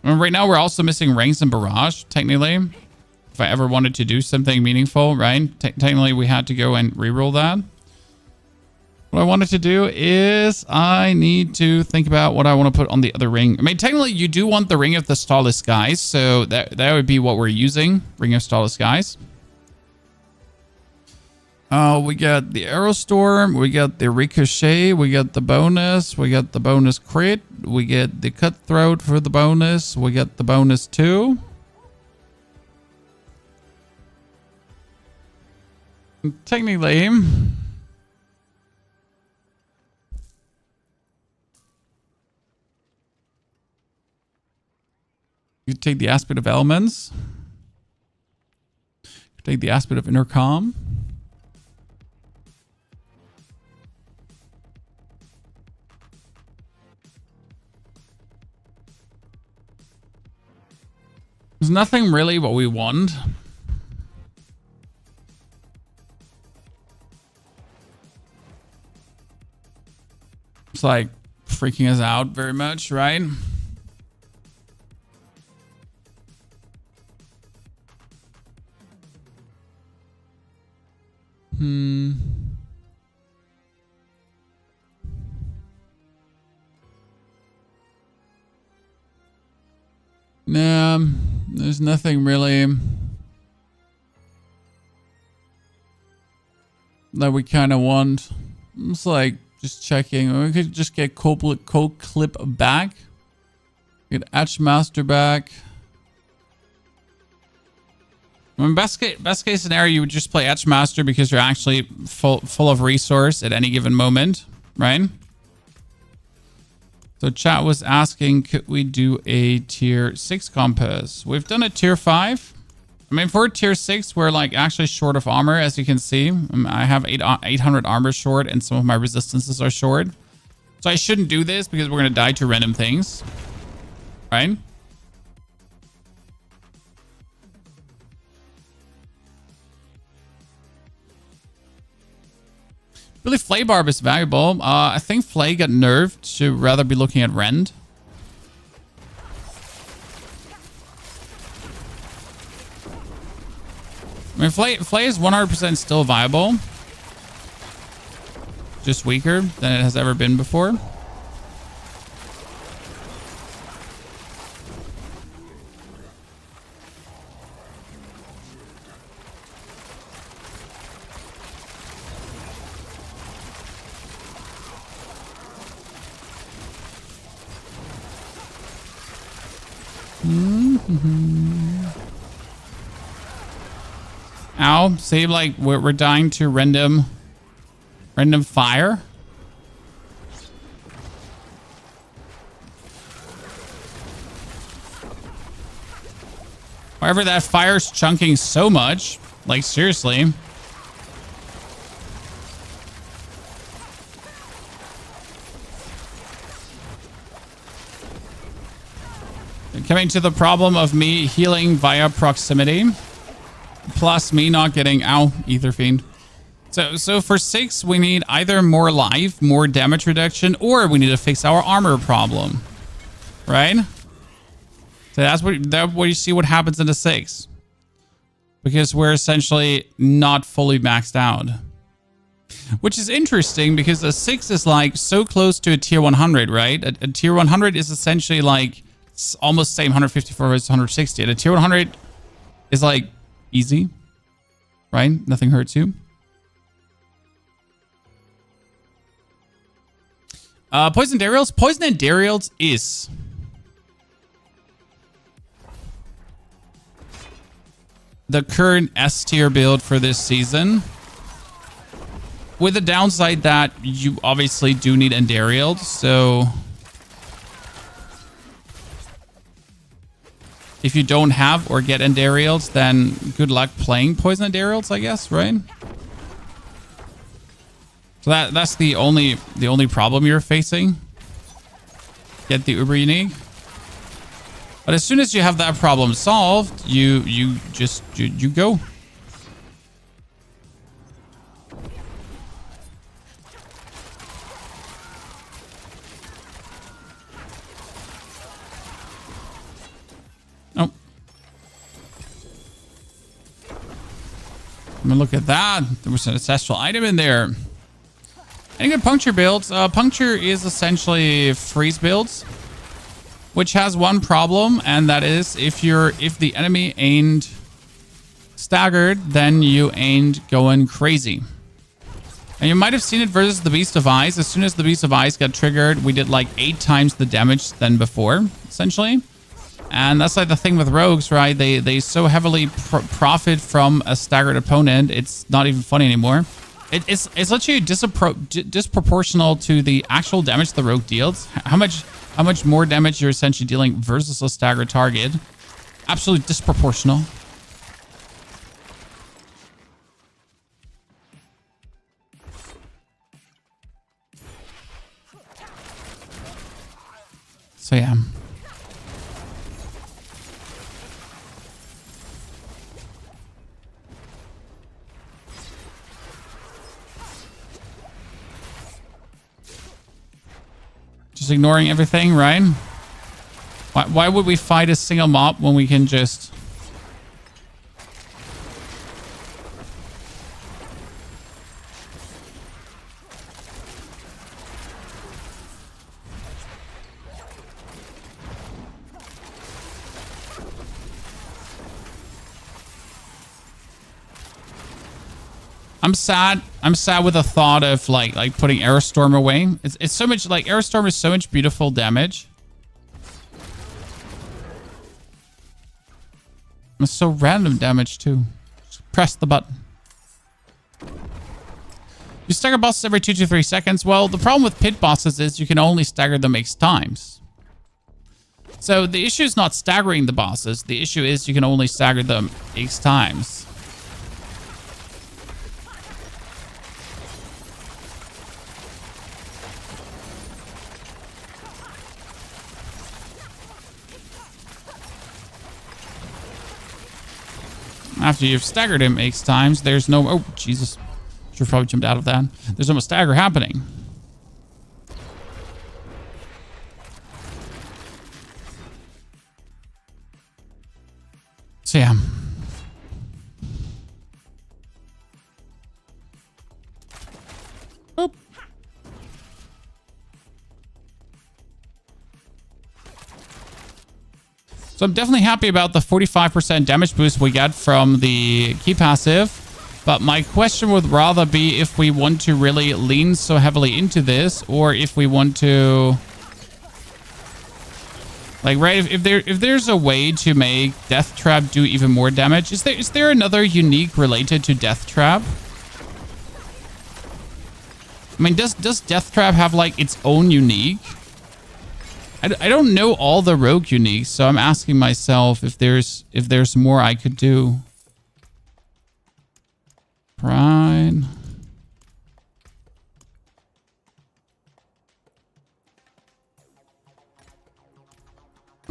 And right now, we're also missing ranks and barrage, technically. If I ever wanted to do something meaningful, right? Technically, we had to go and reroll that. What I wanted to do is I need to think about what I want to put on the other ring. I mean, technically, you do want the Ring of the Starless Skies, so that would be what we're using. Ring of Starless Skies. We got the Arrow Storm, we got the Ricochet, we got the bonus, we got the bonus crit, we get the Cutthroat for the bonus, we got the bonus 2. Technically, you take the Aspect of Elements, you take the Aspect of Intercom. There's nothing really what we want. It's like freaking us out very much, right? Nah, there's nothing really that we kind of want. It's like just checking. We could just get Cold Clip back. Get Etch Master back. I mean, best case scenario, you would just play Etch Master because you're actually full of resource at any given moment, right? So chat was asking, could we do a tier 6 compass? We've done a tier 5. I mean, for tier 6, we're like actually short of armor, as you can see. I have 800 armor short, and some of my resistances are short. So I shouldn't do this because we're going to die to random things, right? Really, Flay Barb is valuable. I think Flay got nerfed to rather be looking at Rend. I mean, Flay is 100% still viable. Just weaker than it has ever been before. Ow, see, like we're dying to random fire. However, that fire's chunking so much. Like, seriously. Coming to the problem of me healing via proximity. Plus me not getting... Ow, Ether Fiend. So for 6, we need either more life, more damage reduction, or we need to fix our armor problem. Right? So that's what you see what happens in the 6. Because we're essentially not fully maxed out. Which is interesting because a 6 is like so close to a tier 100, right? A tier 100 is essentially like almost same 154 versus 160. And a tier 100 is like easy, right? Nothing hurts you. Poison Darials. Poison and Darials is the current S tier build for this season. With the downside that you obviously do need Endarials, so if you don't have or get Endarials, then good luck playing Poison Endarials, I guess, right? So that's the only problem you're facing. Get the Uber Unique. But as soon as you have that problem solved, you go. Oh. I'm gonna look at that. There was an ancestral item in there. Any good puncture builds? Puncture is essentially freeze builds, which has one problem, and that is if the enemy ain't staggered, then you ain't going crazy. And you might have seen it versus the Beast of Ice. As soon as the Beast of Ice got triggered, we did like 8 times the damage than before, essentially. And that's like the thing with rogues, right? They so heavily profit from a staggered opponent, it's not even funny anymore. It's literally disproportional to the actual damage the rogue deals. How much more damage you're essentially dealing versus a staggered target. Absolutely disproportional. So yeah. Just ignoring everything, right? Why would we fight a single mob when we can just... I'm sad. I'm sad with the thought of like putting Aerostorm away. It's so much like Aerostorm is so much beautiful damage. It's so random damage too. Just press the button. You stagger bosses every 2 to 3 seconds. Well, the problem with pit bosses is you can only stagger them X times. So the issue is not staggering the bosses. The issue is you can only stagger them X times. After you've staggered him X times, there's no... Oh, Jesus. Should have probably jumped out of that. There's no more stagger happening. So, yeah. Oh. So I'm definitely happy about the 45% damage boost we get from the key passive. But my question would rather be if we want to really lean so heavily into this, or if we want to... Like, right, if there's a way to make Death Trap do even more damage, is there another unique related to Death Trap? I mean, does Death Trap have like its own unique? I don't know all the rogue uniques, so I'm asking myself if there's more I could do. Pride.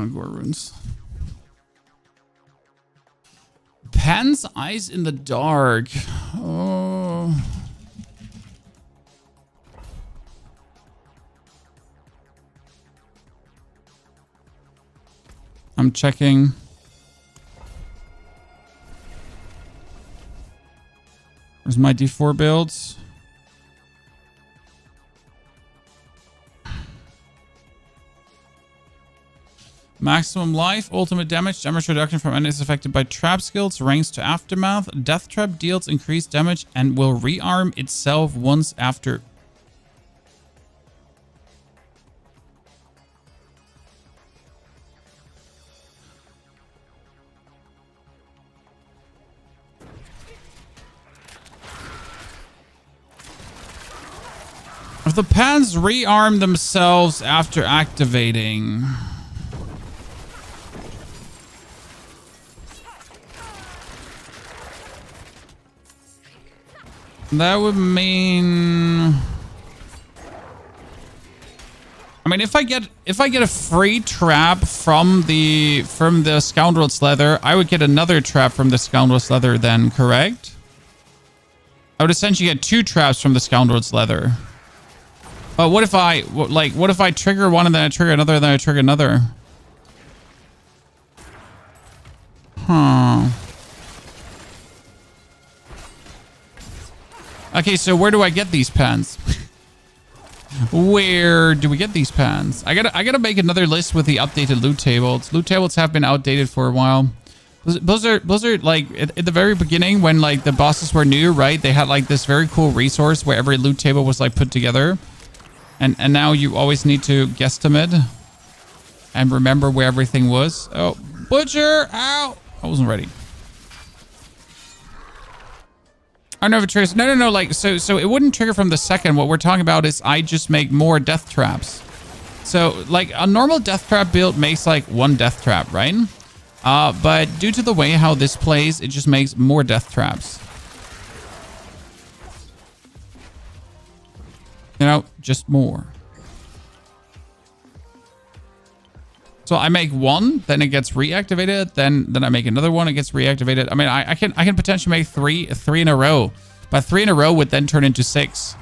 Gore runes. Pan's eyes in the dark. Oh. I'm checking. Where's my D4 builds? Maximum life, ultimate damage reduction from enemies affected by trap skills, ranks to aftermath. Death trap deals increased damage and will rearm itself once after. If the pans rearm themselves after activating. That would mean, I mean, if I get a free trap from the Scoundrel's Leather, I would get another trap from the Scoundrel's Leather then, correct? I would essentially get 2 traps from the Scoundrel's Leather. But what if I trigger one and then I trigger another and then I trigger another? Huh. Okay, so where do I get these pans? Where do we get these pans? I gotta make another list with the updated loot tables. Loot tables have been outdated for a while. Those are like at the very beginning when like the bosses were new, right? They had like this very cool resource where every loot table was like put together. And now you always need to guesstimate and remember where everything was. Oh, butcher! Ow! I wasn't ready. I don't know if it triggers. No. Like, so it wouldn't trigger from the second. What we're talking about is I just make more death traps. So, like, a normal death trap build makes, like, 1 death trap, right? But due to the way how this plays, it just makes more death traps. You know, just more. So I make 1, then it gets reactivated, then I make another one, it gets reactivated. I mean, I can potentially make three in a row, but 3 in a row would then turn into 6.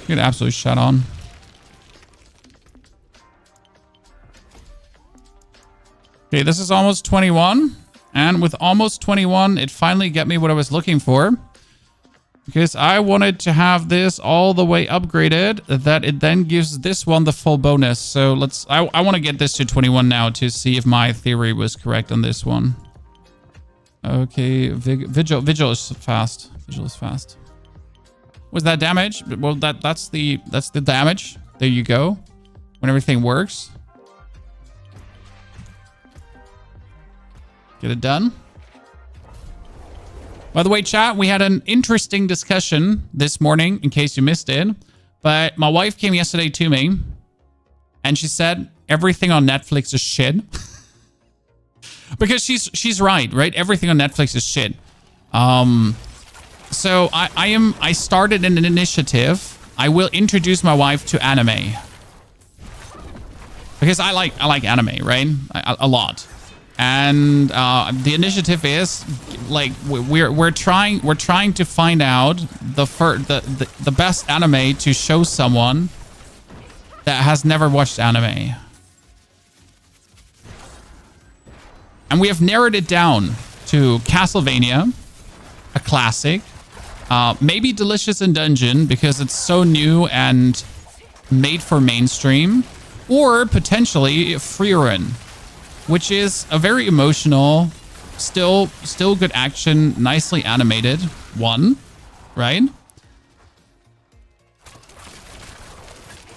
Get absolutely shut on. Okay, this is almost 21. And with almost 21, it finally got me what I was looking for. Because I wanted to have this all the way upgraded, that it then gives this one the full bonus. So I want to get this to 21 now to see if my theory was correct on this one. Okay, Vigil is fast. Vigil is fast. Was that damage? Well, that's the damage. There you go. When everything works. Get it done. By the way, chat, we had an interesting discussion this morning, in case you missed it. But my wife came yesterday to me, and she said everything on Netflix is shit. Because she's right? Everything on Netflix is shit. So I started an initiative. I will introduce my wife to anime. Because I like anime, right? A lot. And the initiative is like we're trying to find out the best anime to show someone that has never watched anime. And we have narrowed it down to Castlevania, a classic. Maybe Delicious in Dungeon because it's so new and made for mainstream, or potentially Frieren, which is a very emotional, still good action, nicely animated one, right?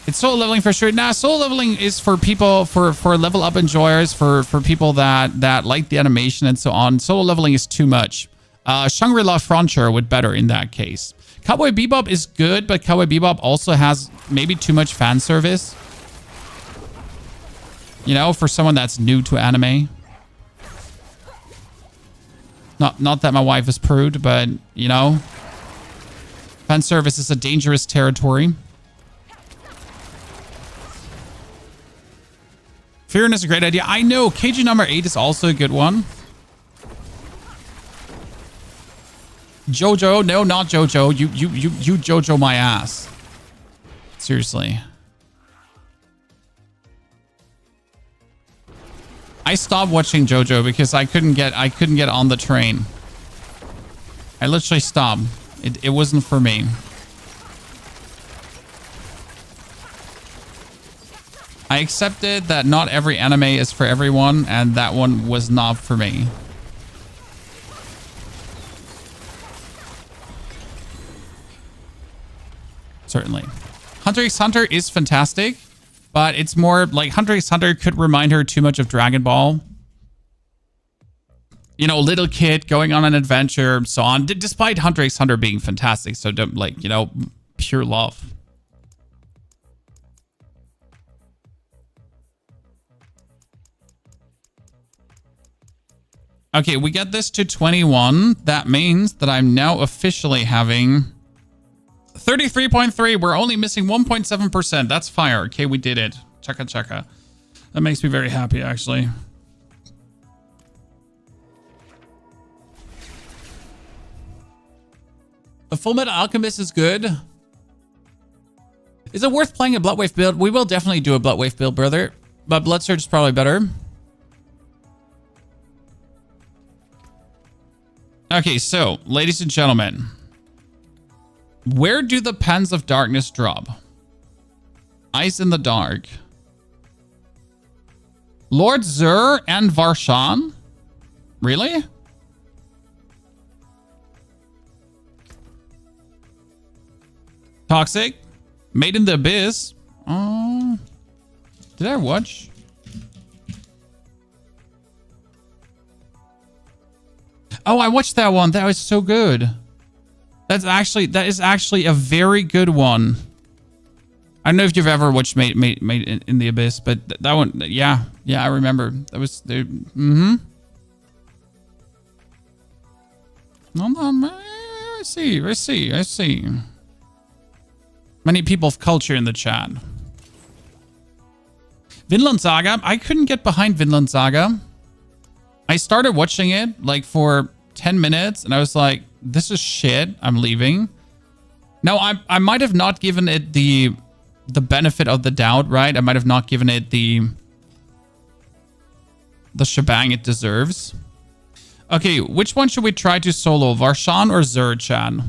It's solo leveling for sure. Nah, solo leveling is for people, for level up enjoyers, for people that like the animation and so on. Solo leveling is too much. Shangri-La Frontier would better in that case. Cowboy Bebop is good, but Cowboy Bebop also has maybe too much fan service. You know, for someone that's new to anime. Not that my wife is prude, but, you know. Fan service is a dangerous territory. Fearing is a great idea. I know. KG number 8 is also a good one. Jojo. No, not Jojo. You Jojo my ass. Seriously. I stopped watching Jojo because I couldn't get on the train. I literally stopped. It wasn't for me. I accepted that not every anime is for everyone, and that one was not for me. Certainly. Hunter x Hunter is fantastic, but it's more like Hunter x Hunter could remind her too much of Dragon Ball. You know, little kid going on an adventure, so on. Despite Hunter x Hunter being fantastic, so don't, like, you know, pure love. Okay, we get this to 21. That means that I'm now officially having 33.3. We're only missing 1.7%. That's fire. Okay, we did it. Chaka chaka. That makes me very happy, actually. The Full Metal Alchemist is good. Is it worth playing a Bloodwave build? We will definitely do a Bloodwave build, brother. But Blood Surge is probably better. Okay, so, ladies and gentlemen. Where do the Pens of Darkness drop? Ice in the Dark. Lord Zur and Varshan? Really? Toxic. Made in the Abyss. Oh. Did I watch? Oh, I watched that one. That was so good. That is actually a very good one. I don't know if you've ever watched Made in the Abyss, but that one, yeah, I remember. That was the No, I see. Many people of culture in the chat. Vinland Saga. I couldn't get behind Vinland Saga. I started watching it like for 10 minutes and I was like, this is shit. I'm leaving. Now, I might have not given it the benefit of the doubt, right? I might have not given it the shebang it deserves. Okay, which one should we try to solo? Varshan or Zur, Chan?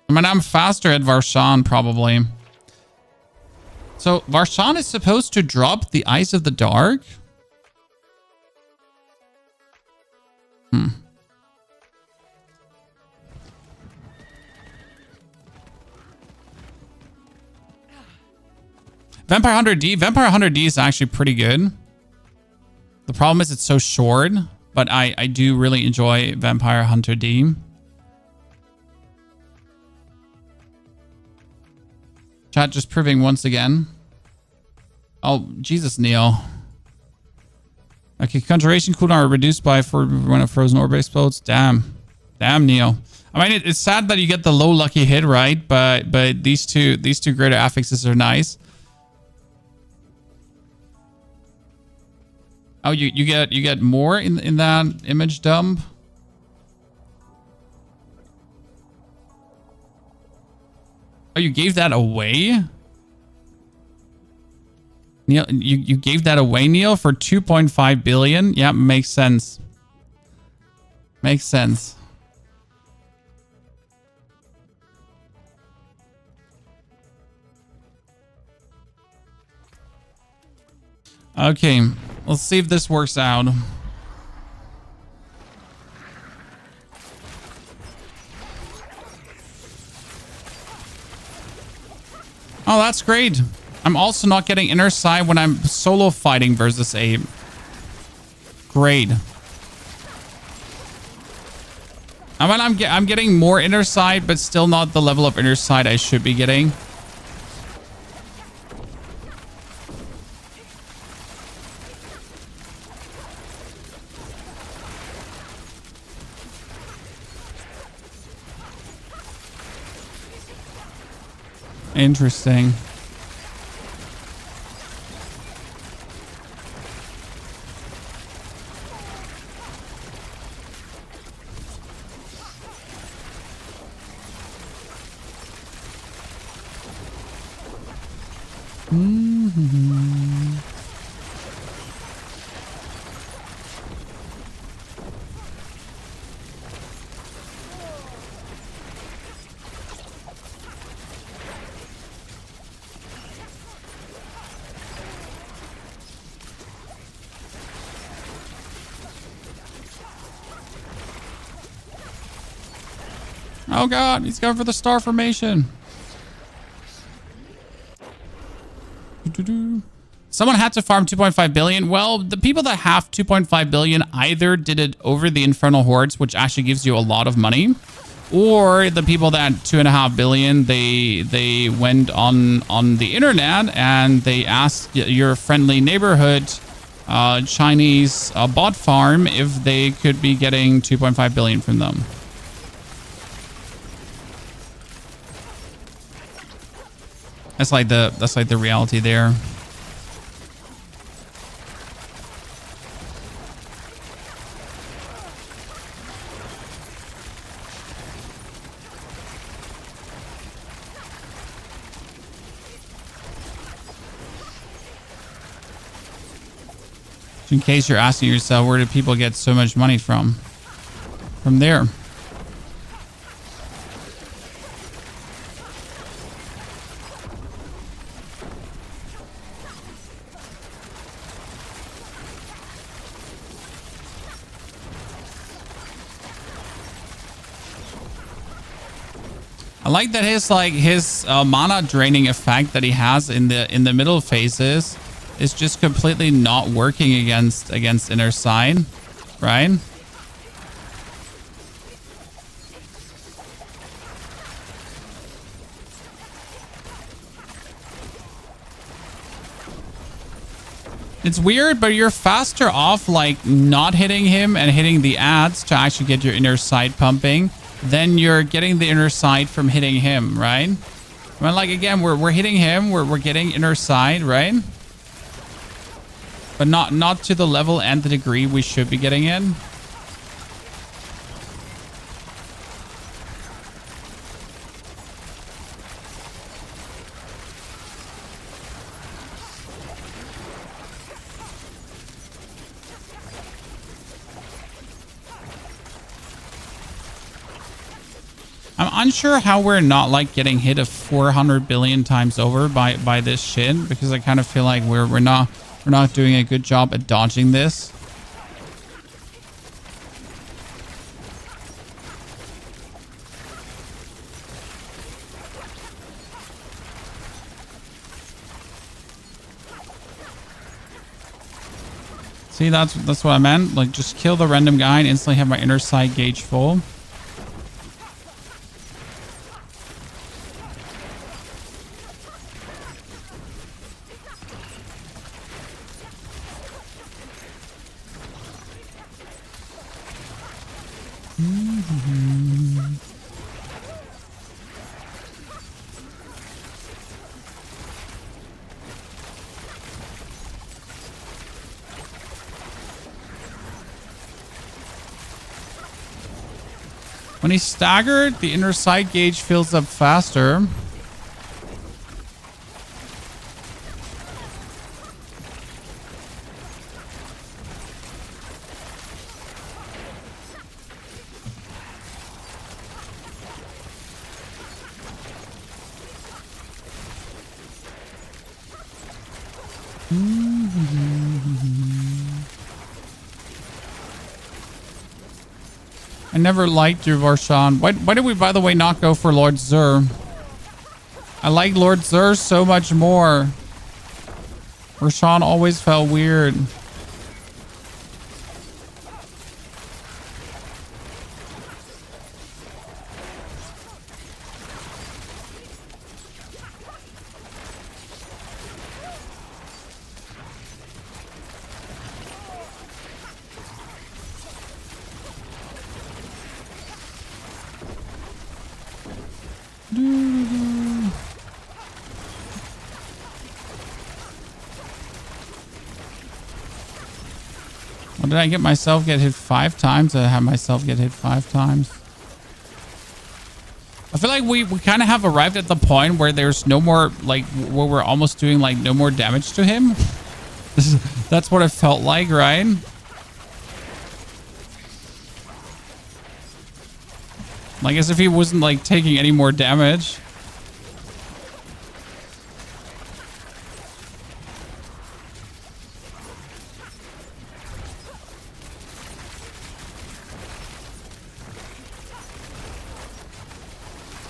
I mean, I'm faster at Varshan, probably. So, Varshan is supposed to drop the Eyes of the Dark? Vampire Hunter D. Vampire Hunter D is actually pretty good. The problem is it's so short, but I do really enjoy Vampire Hunter D. Chat just proving once again. Oh, Jesus, Neil. Okay, Conjuration cooldown reduced by for when a frozen orb explodes. Damn, Neil. I mean, it's sad that you get the low lucky hit, right? But these two greater affixes are nice. Oh, you get more in that image dump. Oh, you gave that away? Neil, you gave that away, Neil, for 2.5 billion? Yeah, makes sense. Makes sense. Okay, let's see if this works out. Oh, that's great. I'm also not getting inner sight when I'm solo fighting versus a grade. I mean, I'm getting more inner sight, but still not the level of inner sight I should be getting. Interesting. Oh god, he's going for the star formation. Someone had to farm 2.5 billion. Well, the people that have 2.5 billion either did it over the Infernal Hordes, which actually gives you a lot of money, or the people that 2.5 billion, they went on the internet and they asked your friendly neighborhood Chinese bot farm if they could be getting 2.5 billion from them. That's like the reality there. In case you're asking yourself, where do people get so much money from? From there. I like that his mana draining effect that he has in the middle phases is just completely not working against inner sight, right? It's weird, but you're faster off like not hitting him and hitting the ads to actually get your inner sight pumping. Then you're getting the inner sight from hitting him, right? Well, like again, we're hitting him, we're getting inner sight, right? But not to the level and the degree we should be getting in. I'm unsure how we're not like getting hit a 400 billion times over by this shit, because I kind of feel like we're not doing a good job at dodging this. See, that's what I meant. Like, just kill the random guy and instantly have my inner sight gauge full. When he's staggered, the inner sight gauge fills up faster. I never liked your Varshan. Why did we, by the way, not go for Lord Zur? I like Lord Zur so much more. Rashawn always felt weird. What did I get myself get hit 5 times? I have myself get hit 5 times. I feel like we kind of have arrived at the point where there's no more, like, where we're almost doing, like, no more damage to him. That's what it felt like, right? Like, as if he wasn't, like, taking any more damage.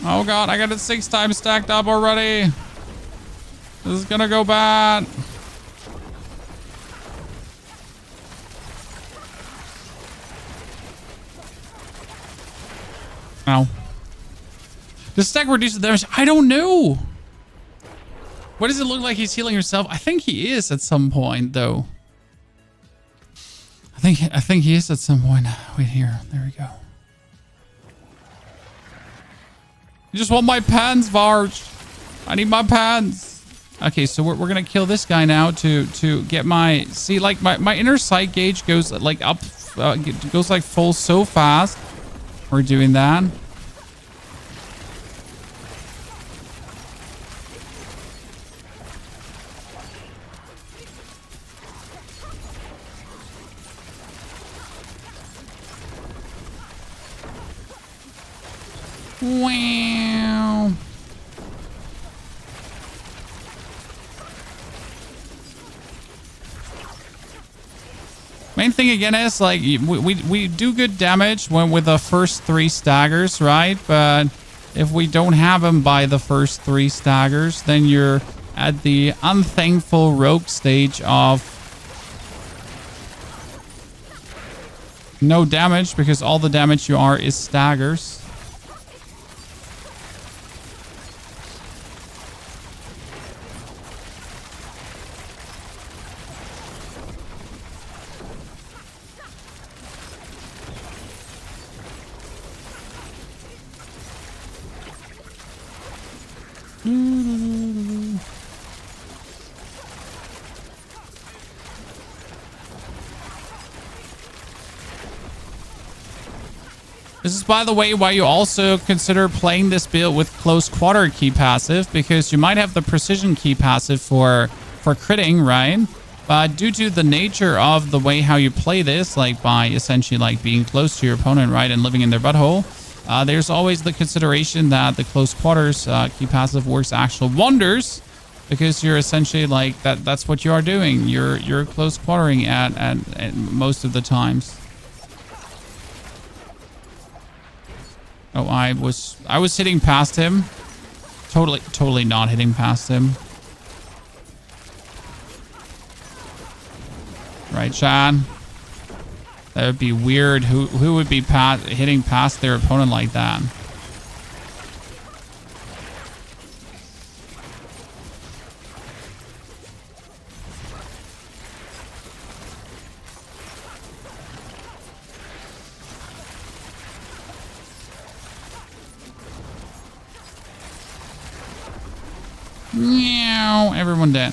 Oh god, I got it 6 times stacked up already. This is gonna go bad. Ow. Does stack reduce the damage? I don't know. What does it look like he's healing himself? I think he is at some point, though. I think he is at some point. Wait here. There we go. I just want my pants, Varge. I need my pants. Okay, so we're gonna kill this guy now to get my... See, like, my inner sight gauge goes, like, up... goes, like, full so fast. We're doing that. Wow. Main thing again is, like, we do good damage when with the first 3 staggers, right? But if we don't have them by the first 3 staggers, then you're at the unthankful rogue stage of no damage, because all the damage you are is staggers. This is, by the way, why you also consider playing this build with close quarter key passive, because you might have the precision key passive for critting, right? But due to the nature of the way how you play this, like by essentially like being close to your opponent, right, and living in their butthole, there's always the consideration that the close quarters key passive works actual wonders, because you're essentially like that's what you are doing. You're close quartering at most of the times. Oh, I was hitting past him. Totally not hitting past him. Right, Chad? That would be weird. Who would be hitting past their opponent like that? Meow. Everyone dead.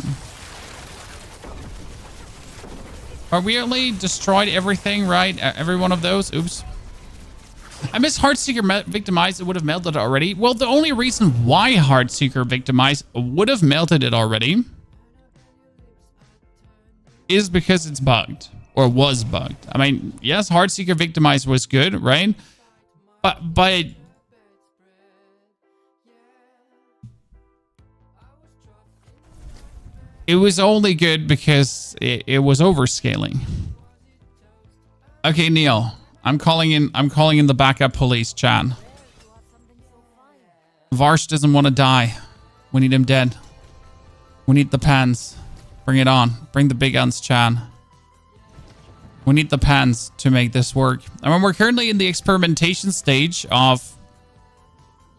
Are we only destroyed everything, right? Every one of those? Oops. I miss Heartseeker Victimized. It would have melted already. Well, the only reason why Heartseeker Victimized would have melted it already is because it's bugged, or was bugged. I mean, yes, Heartseeker Victimized was good, right? But it was only good because it was overscaling. Okay, Neil, I'm calling in the backup police, chat. Varsh doesn't want to die. We need him dead. We need the pans. Bring it on. Bring the big guns, Chan. We need the pans to make this work. I mean, we're currently in the experimentation stage of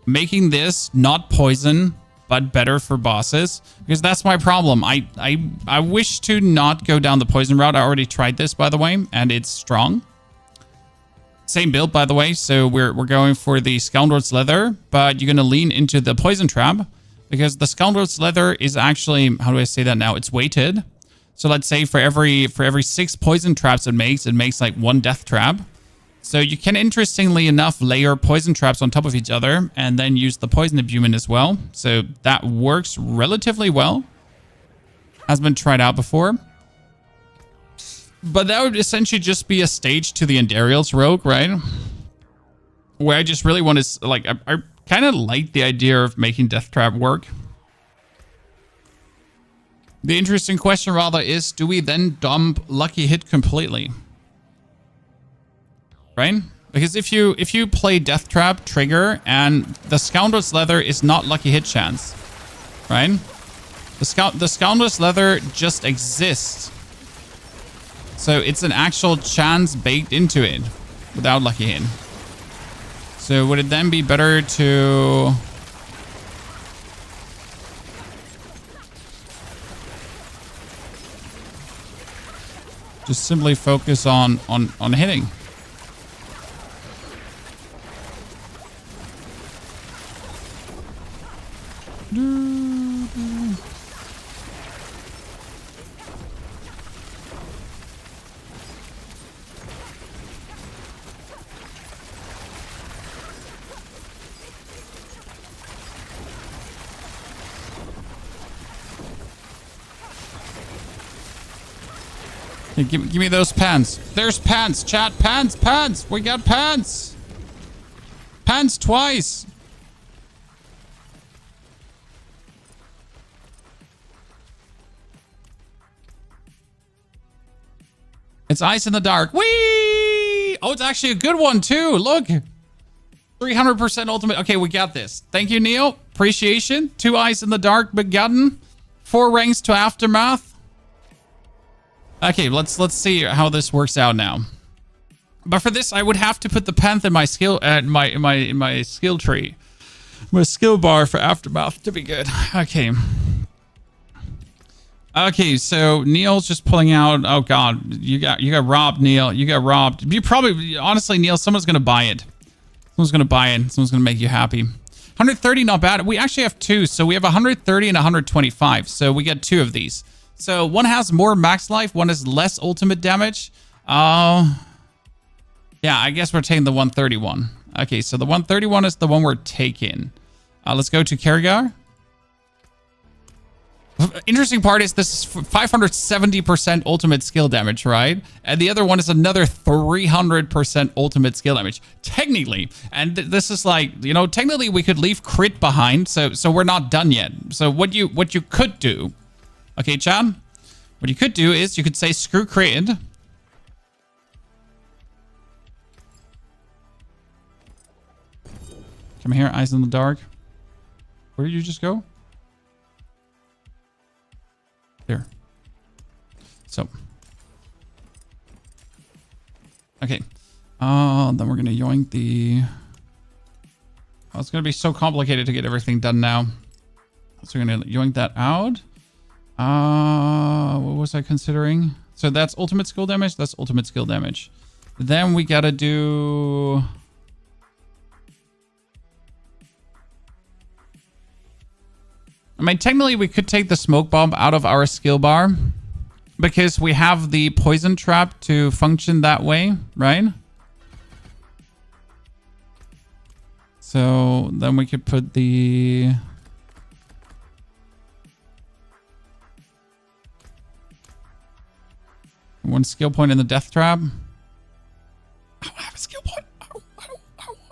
making this not poison, but better for bosses. Because that's my problem. I wish to not go down the poison route. I already tried this, by the way, and it's strong. Same build, by the way. So we're going for the Scoundrel's Leather, but you're going to lean into the Poison Trap because the Scoundrel's Leather is actually, how do I say that now? It's weighted. So let's say for every 6 poison traps it makes like 1 death trap. So you can, interestingly enough, layer poison traps on top of each other and then use the poison imbuement as well. So that works relatively well. Has been tried out before. But that would essentially just be a stage to the Endariel's Rogue, right? Where I just really want to, like, I kind of like the idea of making Death Trap work. The interesting question, rather, is do we then dump Lucky Hit completely? Right? Because if you play Death Trap, Trigger, and the Scoundrel's Leather is not Lucky Hit chance, right? The Scoundrel's Leather just exists. So it's an actual chance baked into it without Lucky Hit. So would it then be better to... just simply focus on hitting? Hey, give me those pants. There's pants, chat. Pants. We got pants. Pants twice. It's Ice in the Dark. Whee! Oh, it's actually a good one, too. Look. 300% ultimate. Okay, we got this. Thank you, Neil. Appreciation. 2 Ice in the Dark begotten. 4 ranks to Aftermath. Okay, let's see how this works out now. But for this, I would have to put the Panth in my skill in my skill tree. My skill bar for Aftermath to be good. Okay. Okay, so Neil's just pulling out. Oh god, you got robbed, Neil. You got robbed. You probably, honestly, Neil, someone's gonna buy it. Someone's gonna buy it. Someone's gonna make you happy. 130, not bad. We actually have 2, so we have 130 and 125. So we get 2 of these. So one has more max life, one has less ultimate damage. Yeah, I guess we're taking the 131. Okay, so the 131 is the one we're taking. Let's go to Kerrigar. Interesting part is this is 570% ultimate skill damage, right? And the other one is another 300% ultimate skill damage. Technically, and this is like, you know, technically we could leave crit behind, so we're not done yet. So what you could do, okay, Chad, what you could do is you could say screw crit. Come here, Eyes in the Dark. Where did you just go? There. So. Okay. Then we're going to yoink the... Oh, it's going to be so complicated to get everything done now. So we're going to yoink that out. What was I considering? So that's ultimate skill damage. That's ultimate skill damage. Then we got to do... I mean, technically, we could take the smoke bomb out of our skill bar because we have the poison trap to function that way, right? So then we could put the... one skill point in the death trap. I don't have a skill point. I don't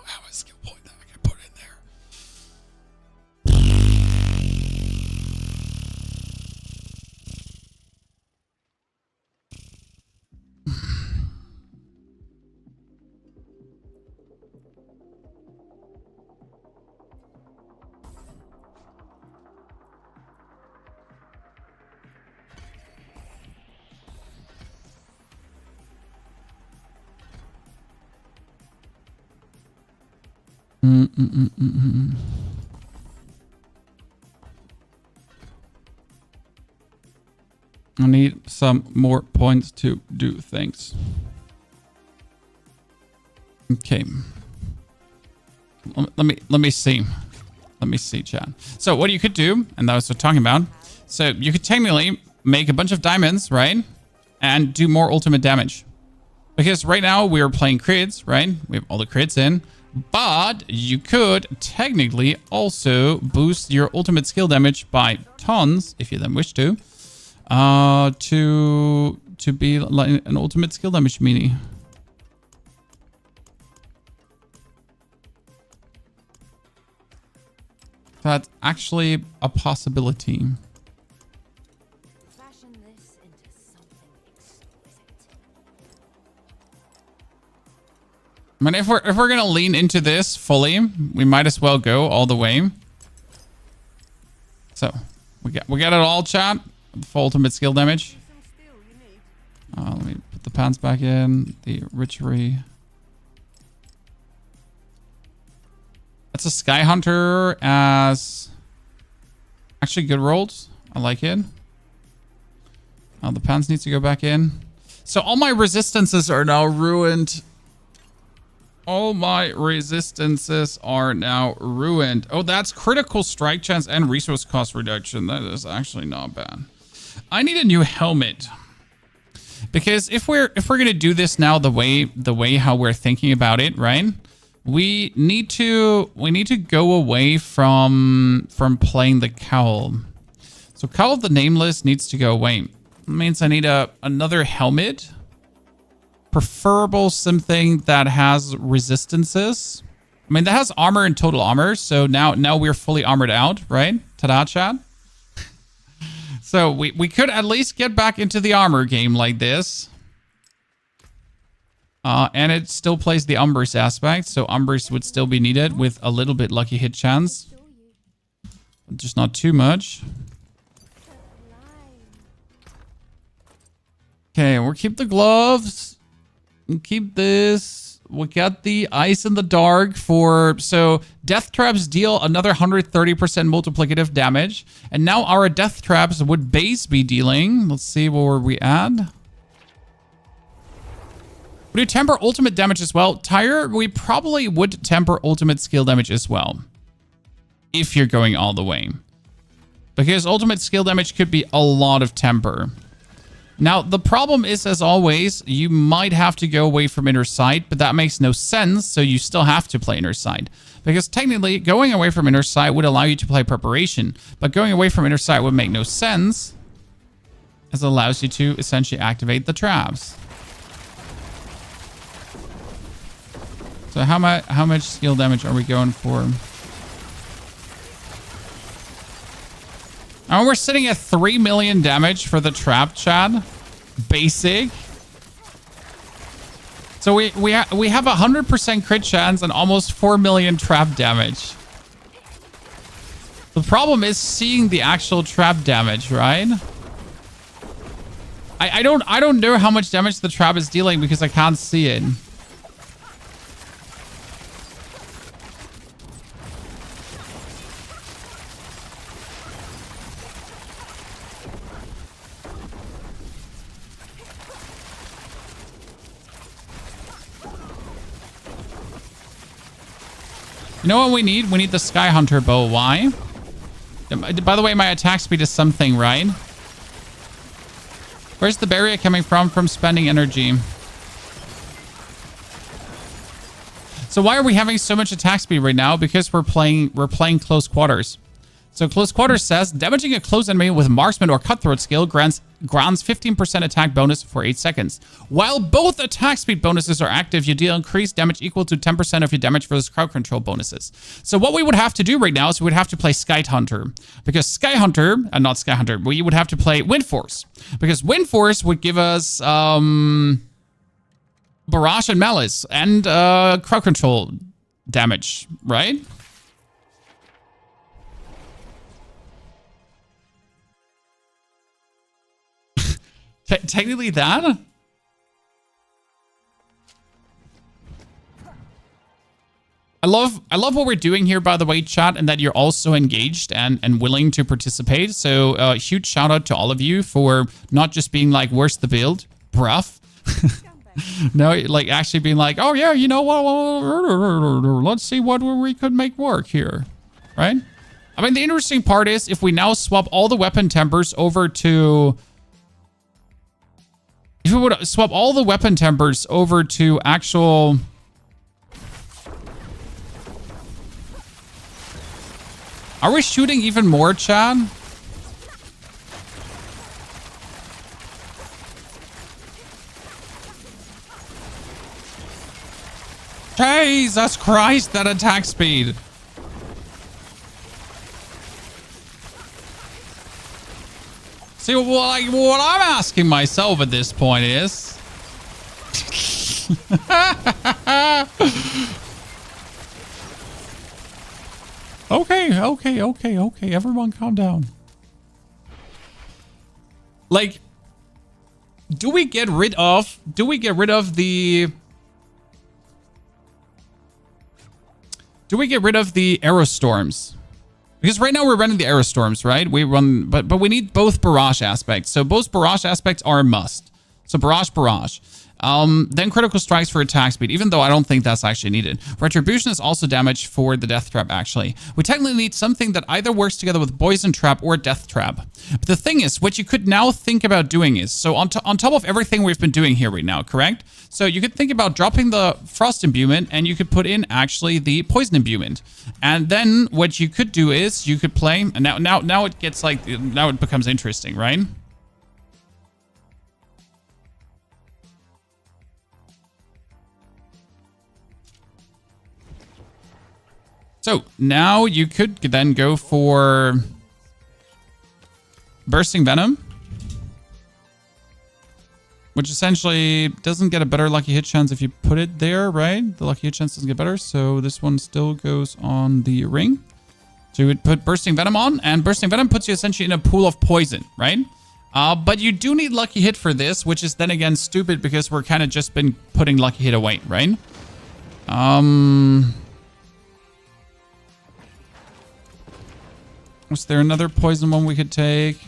have a skill point that I can put in there. Mm, mm, mm, mm, mm. I need some more points to do things. Okay. Let me see. Let me see, chat. So what you could do, and that was what I'm talking about. So you could technically make a bunch of diamonds, right? And do more ultimate damage. Because right now we're playing crits, right? We have all the crits in. But you could technically also boost your ultimate skill damage by tons, if you then wish to be like an ultimate skill damage meanie. That's actually a possibility. Fashion this into something exquisite. I mean, if we're gonna lean into this fully, we might as well go all the way. So we got it all, chat. Full ultimate skill damage. Let me put the pants back in. The Richery. That's a Sky Hunter as actually good rolls. I like it. The pants needs to go back in. So all my resistances are now ruined. All my resistances are now ruined. Oh, that's critical strike chance and resource cost reduction. That is actually not bad. I need a new helmet. Because if we're gonna do this now the way how we're thinking about it, right? We need to go away from playing the cowl. So Cowl of the Nameless needs to go away. That means I need another helmet. Preferable something that has resistances. I mean, that has armor and total armor. So now we're fully armored out, right? Ta-da, chat. So we could at least get back into the armor game like this. And it still plays the Umbers aspect. So Umbers would still be needed with a little bit lucky hit chance. Just not too much. Okay, we'll keep the gloves. We'll keep this. We got the Ice in the Dark for... So, Death Traps deal another 130% multiplicative damage. And now our Death Traps would base be dealing... Let's see where we add. We do temper ultimate damage as well. Tyre, we probably would temper ultimate skill damage as well. If you're going all the way. Because ultimate skill damage could be a lot of temper. Now, the problem is, as always, you might have to go away from Inner Sight, but that makes no sense, so you still have to play Inner Sight. Because technically, going away from Inner Sight would allow you to play Preparation, but going away from Inner Sight would make no sense, as it allows you to essentially activate the traps. So how much skill damage are we going for? And we're sitting at 3 million damage for the trap, Chad. Basic. So we have 100% crit chance and almost 4 million trap damage. The problem is seeing the actual trap damage, right? I don't know how much damage the trap is dealing because I can't see it. You know what we need? We need the Sky Hunter bow. Why? By the way, my attack speed is something, right? Where's the barrier coming from? From spending energy. So why are we having so much attack speed right now? Because we're playing close quarters. So close quarters says damaging a close enemy with marksman or cutthroat skill grants 15% attack bonus for 8 seconds. While both attack speed bonuses are active, you deal increased damage equal to 10% of your damage versus crowd control bonuses. So what we would have to do right now is we would have to play Sky Hunter. Because Sky Hunter, not Sky Hunter, we would have to play Wind Force. Because Wind Force would give us Barrage and Malice and crowd control damage, right? Technically that? I love what we're doing here, by the way, chat, and that you're also engaged and willing to participate. So huge shout out to all of you for not just being like, where's the build, bruv? No, like actually being like, oh yeah, you know what? Let's see what we could make work here, right? I mean, the interesting part is if we now swap all the weapon tempers over to... If we would swap all the weapon tempers over to actual... Are we shooting even more, Chad? Jesus Christ, that attack speed. See, what I'm asking myself at this point is... Okay. Everyone calm down. Like, do we get rid of the... Do we get rid of the Aerostorms? Because right now we're running the Aerostorms, right? We run, but we need both barrage aspects. So both barrage aspects are a must. So barrage. Then critical strikes for attack speed, even though I don't think that's actually needed. Retribution is also damage for the death trap, actually. We technically need something that either works together with poison trap or death trap. But the thing is, what you could now think about doing is, so on top of everything we've been doing here right now, correct? So you could think about dropping the frost imbuement and you could put in actually the poison imbuement. And then what you could do is you could play, and now it gets like, now it becomes interesting, right? So now you could then go for Bursting Venom, which essentially doesn't get a better lucky hit chance if you put it there, right? The lucky hit chance doesn't get better, so this one still goes on the ring. So you would put Bursting Venom on, and Bursting Venom puts you essentially in a pool of poison, right? But you do need lucky hit for this, which is then again stupid because we're kind of just been putting lucky hit away, right? Was there another poison one we could take?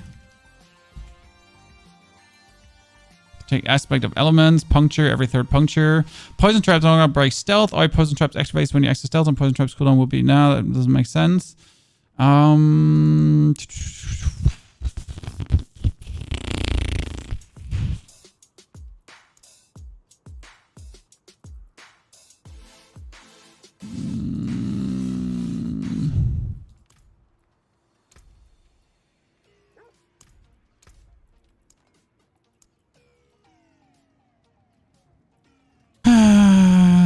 Take aspect of elements, puncture, every third puncture. Poison traps don't gonna break stealth. All poison traps activates when you exit stealth, and poison traps cooldown will be now. That doesn't make sense.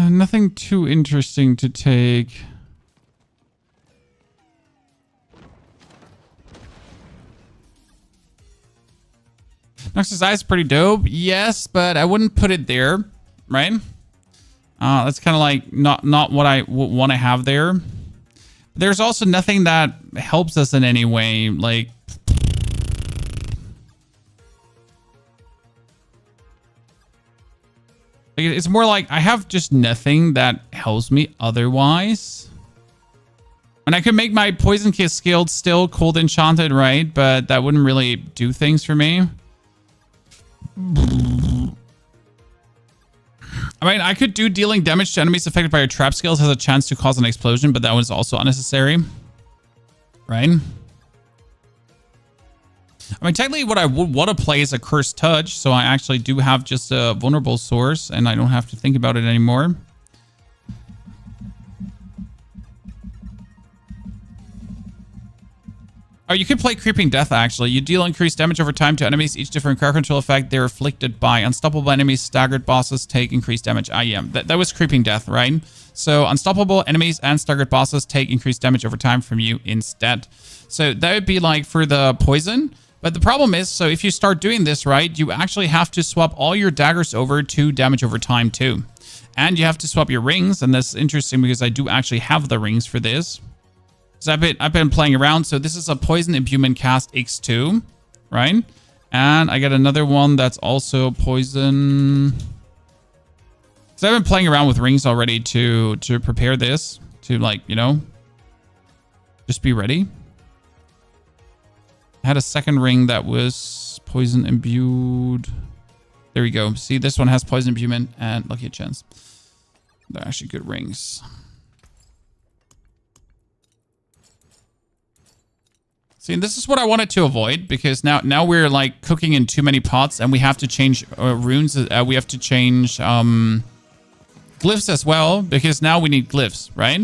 Nothing too interesting to take. Noxus Eye is pretty dope. Yes, but I wouldn't put it there, right? That's kind of like not what I want to have there. There's also nothing that helps us in any way, like... It's more like I have just nothing that helps me otherwise. And I could make my Poison Kiss skilled still cold enchanted, right? But that wouldn't really do things for me. I mean, I could do dealing damage to enemies affected by your trap skills has a chance to cause an explosion, but that was also unnecessary. Right? I mean, technically what I would want to play is a Cursed Touch, so I actually do have just a vulnerable source, and I don't have to think about it anymore. Oh, you could play Creeping Death, actually. You deal increased damage over time to enemies, each different crowd control effect they're afflicted by. Unstoppable enemies, staggered bosses take increased damage. That was Creeping Death, right? So unstoppable enemies and staggered bosses take increased damage over time from you instead. So that would be like for the poison. But the problem is, so if you start doing this, right, you actually have to swap all your daggers over to damage over time too. And you have to swap your rings, and that's interesting because I do actually have the rings for this. So I've been playing around. So this is a Poison Imbuement cast X2, right? And I get another one that's also Poison. So I've been playing around with rings already to prepare this, to, like, you know, just be ready. I had a second ring that was poison imbued. There we go. See, this one has poison imbuement and lucky hit chance. They're actually good rings. See, and this is what I wanted to avoid, because now we're like cooking in too many pots, and we have to change runes. We have to change glyphs as well, because now we need glyphs, right?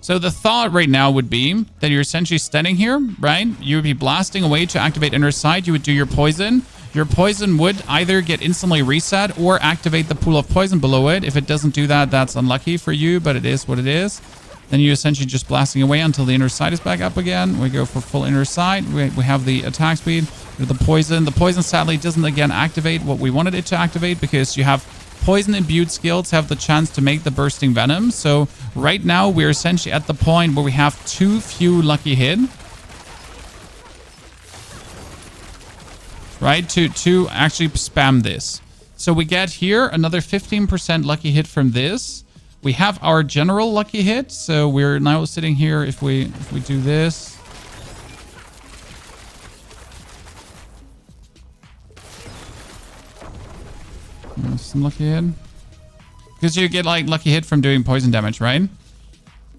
So the thought right now would be that you're essentially standing here, right? You would be blasting away to activate inner sight. You would do your poison. Your poison would either get instantly reset or activate the pool of poison below it. If it doesn't do that, that's unlucky for you, but it is what it is. Then you essentially just blasting away until the inner sight is back up again. We go for full inner sight. We have the attack speed with the poison. The poison sadly doesn't again activate what we wanted it to activate, because you have poison imbued skills have the chance to make the bursting venom. So right now we're essentially at the point where we have too few lucky hit. Right? To actually spam this. So we get here another 15% lucky hit from this. We have our general lucky hit, so we're now sitting here. If we do this, some lucky hit, because you get like lucky hit from doing poison damage, right?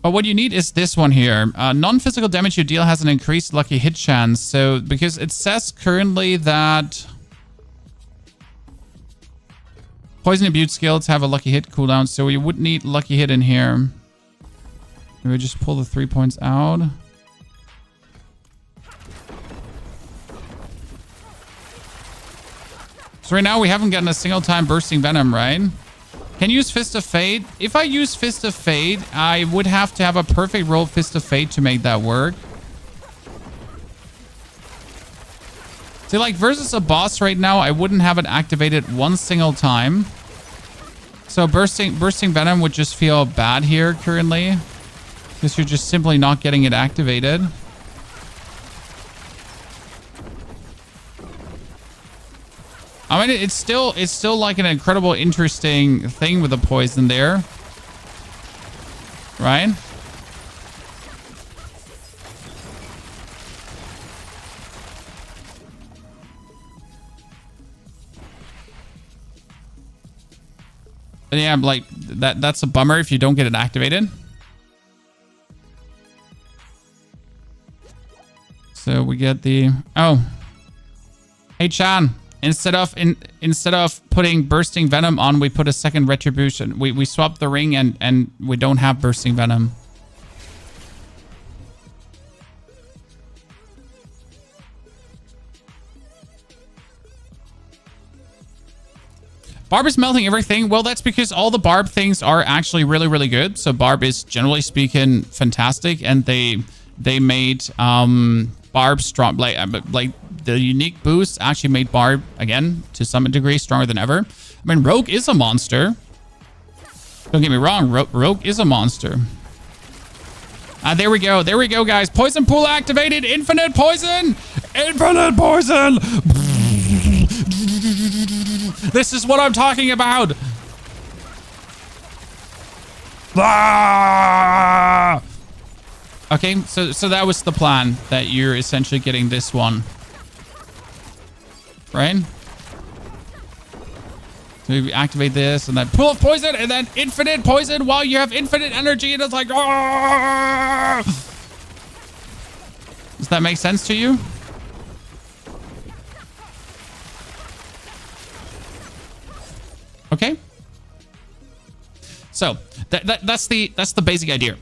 But what you need is this one here. Non-physical damage you deal has an increased lucky hit chance. So because it says currently that poison imbued skills have a lucky hit cooldown, so we would need lucky hit in here. We just pull the 3 points out. So right now we haven't gotten a single time bursting venom, right? Can use Fist of Fate. If I use Fist of Fate, I would have to have a perfect roll Fist of Fate to make that work. See, like versus a boss right now, I wouldn't have it activated one single time. So bursting venom would just feel bad here currently, because you're just simply not getting it activated. I mean, it's still like an incredible, interesting thing with the poison there, right? But yeah, like that's a bummer if you don't get it activated. So we get the hey Chan. Instead of putting bursting venom on, we put a second retribution. We swap the ring and we don't have bursting venom. Barb is melting everything. Well, that's because all the Barb things are actually really, really good. So Barb is generally speaking fantastic, and they made Barb strong. Like the unique boost actually made Barb, again, to some degree, stronger than ever. I mean, Rogue is a monster. Don't get me wrong. Rogue is a monster. There we go. There we go, guys. Poison pool activated. Infinite poison. Infinite poison. This is what I'm talking about. Ah! Okay, so that was the plan, that you're essentially getting this one. Right? So we activate this and then pool of poison and then infinite poison while you have infinite energy, and it's like, ah! Does that make sense to you? Okay. So that's the basic idea.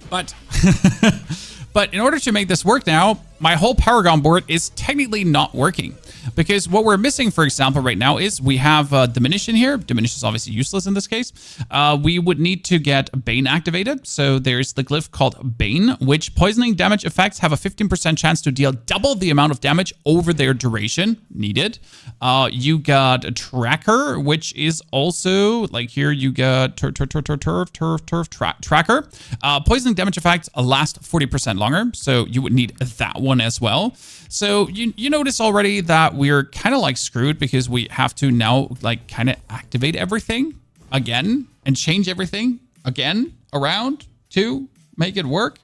But but in order to make this work now, my whole Paragon board is technically not working, because what we're missing, for example, right now is we have Diminish in here. Diminish is obviously useless in this case. We would need to get Bane activated. So there's the glyph called Bane, which poisoning damage effects have a 15% chance to deal double the amount of damage over their duration needed. You got a Tracker, which is also, like here you got Tracker. Poisoning damage effects last 40% longer. So you would need that one as well. So you notice already that we're kind of like screwed, because we have to now like kind of activate everything again and change everything again around to make it work.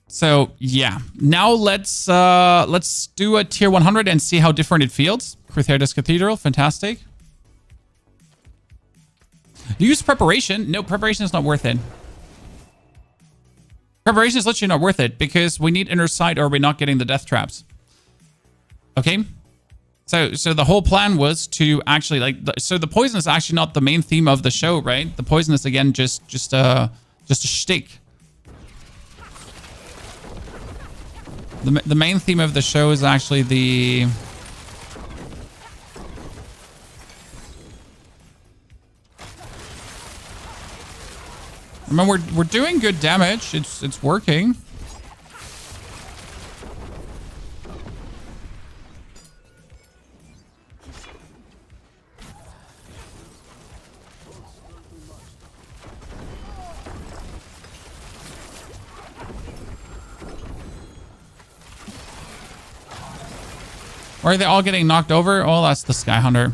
So yeah, now let's do a tier 100 and see how different it feels. Crutherdus Cathedral, fantastic. Use preparation. No, preparation is not worth it. Preparation is literally not worth it because we need inner sight or we're not getting the death traps. Okay. So the whole plan was to actually so the poison is actually not the main theme of the show, right? The poison is again just a shtick. The main theme of the show is actually the... Remember, we're doing good damage. It's working. Or are they all getting knocked over? Oh, that's the Sky Hunter.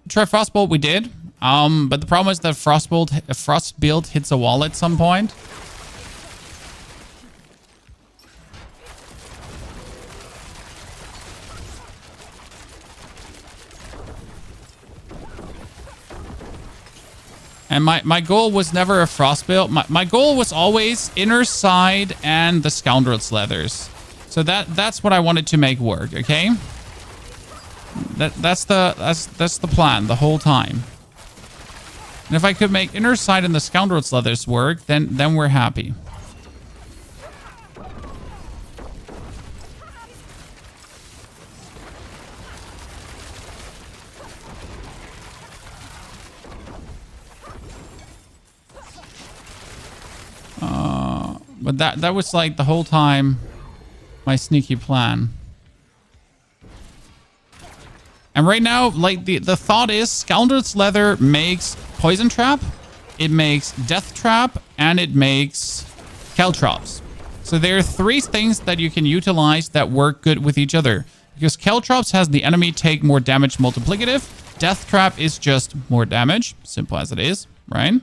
Try Frostbolt, we did. But the problem is that Frostbolt hits a wall at some point. And my goal was never a Frostbolt. My goal was always inner side and the Scoundrel's Leathers. So that's what I wanted to make work, okay? That's the plan the whole time. And if I could make inner side and the Scoundrel's Leathers work, then we're happy. But that was like the whole time my sneaky plan. And right now, like the thought is Scoundrel's Leather makes Poison Trap, it makes Death Trap, and it makes Caltrops. So there are three things that you can utilize that work good with each other. Because Caltrops has the enemy take more damage multiplicative. Death Trap is just more damage. Simple as it is, right?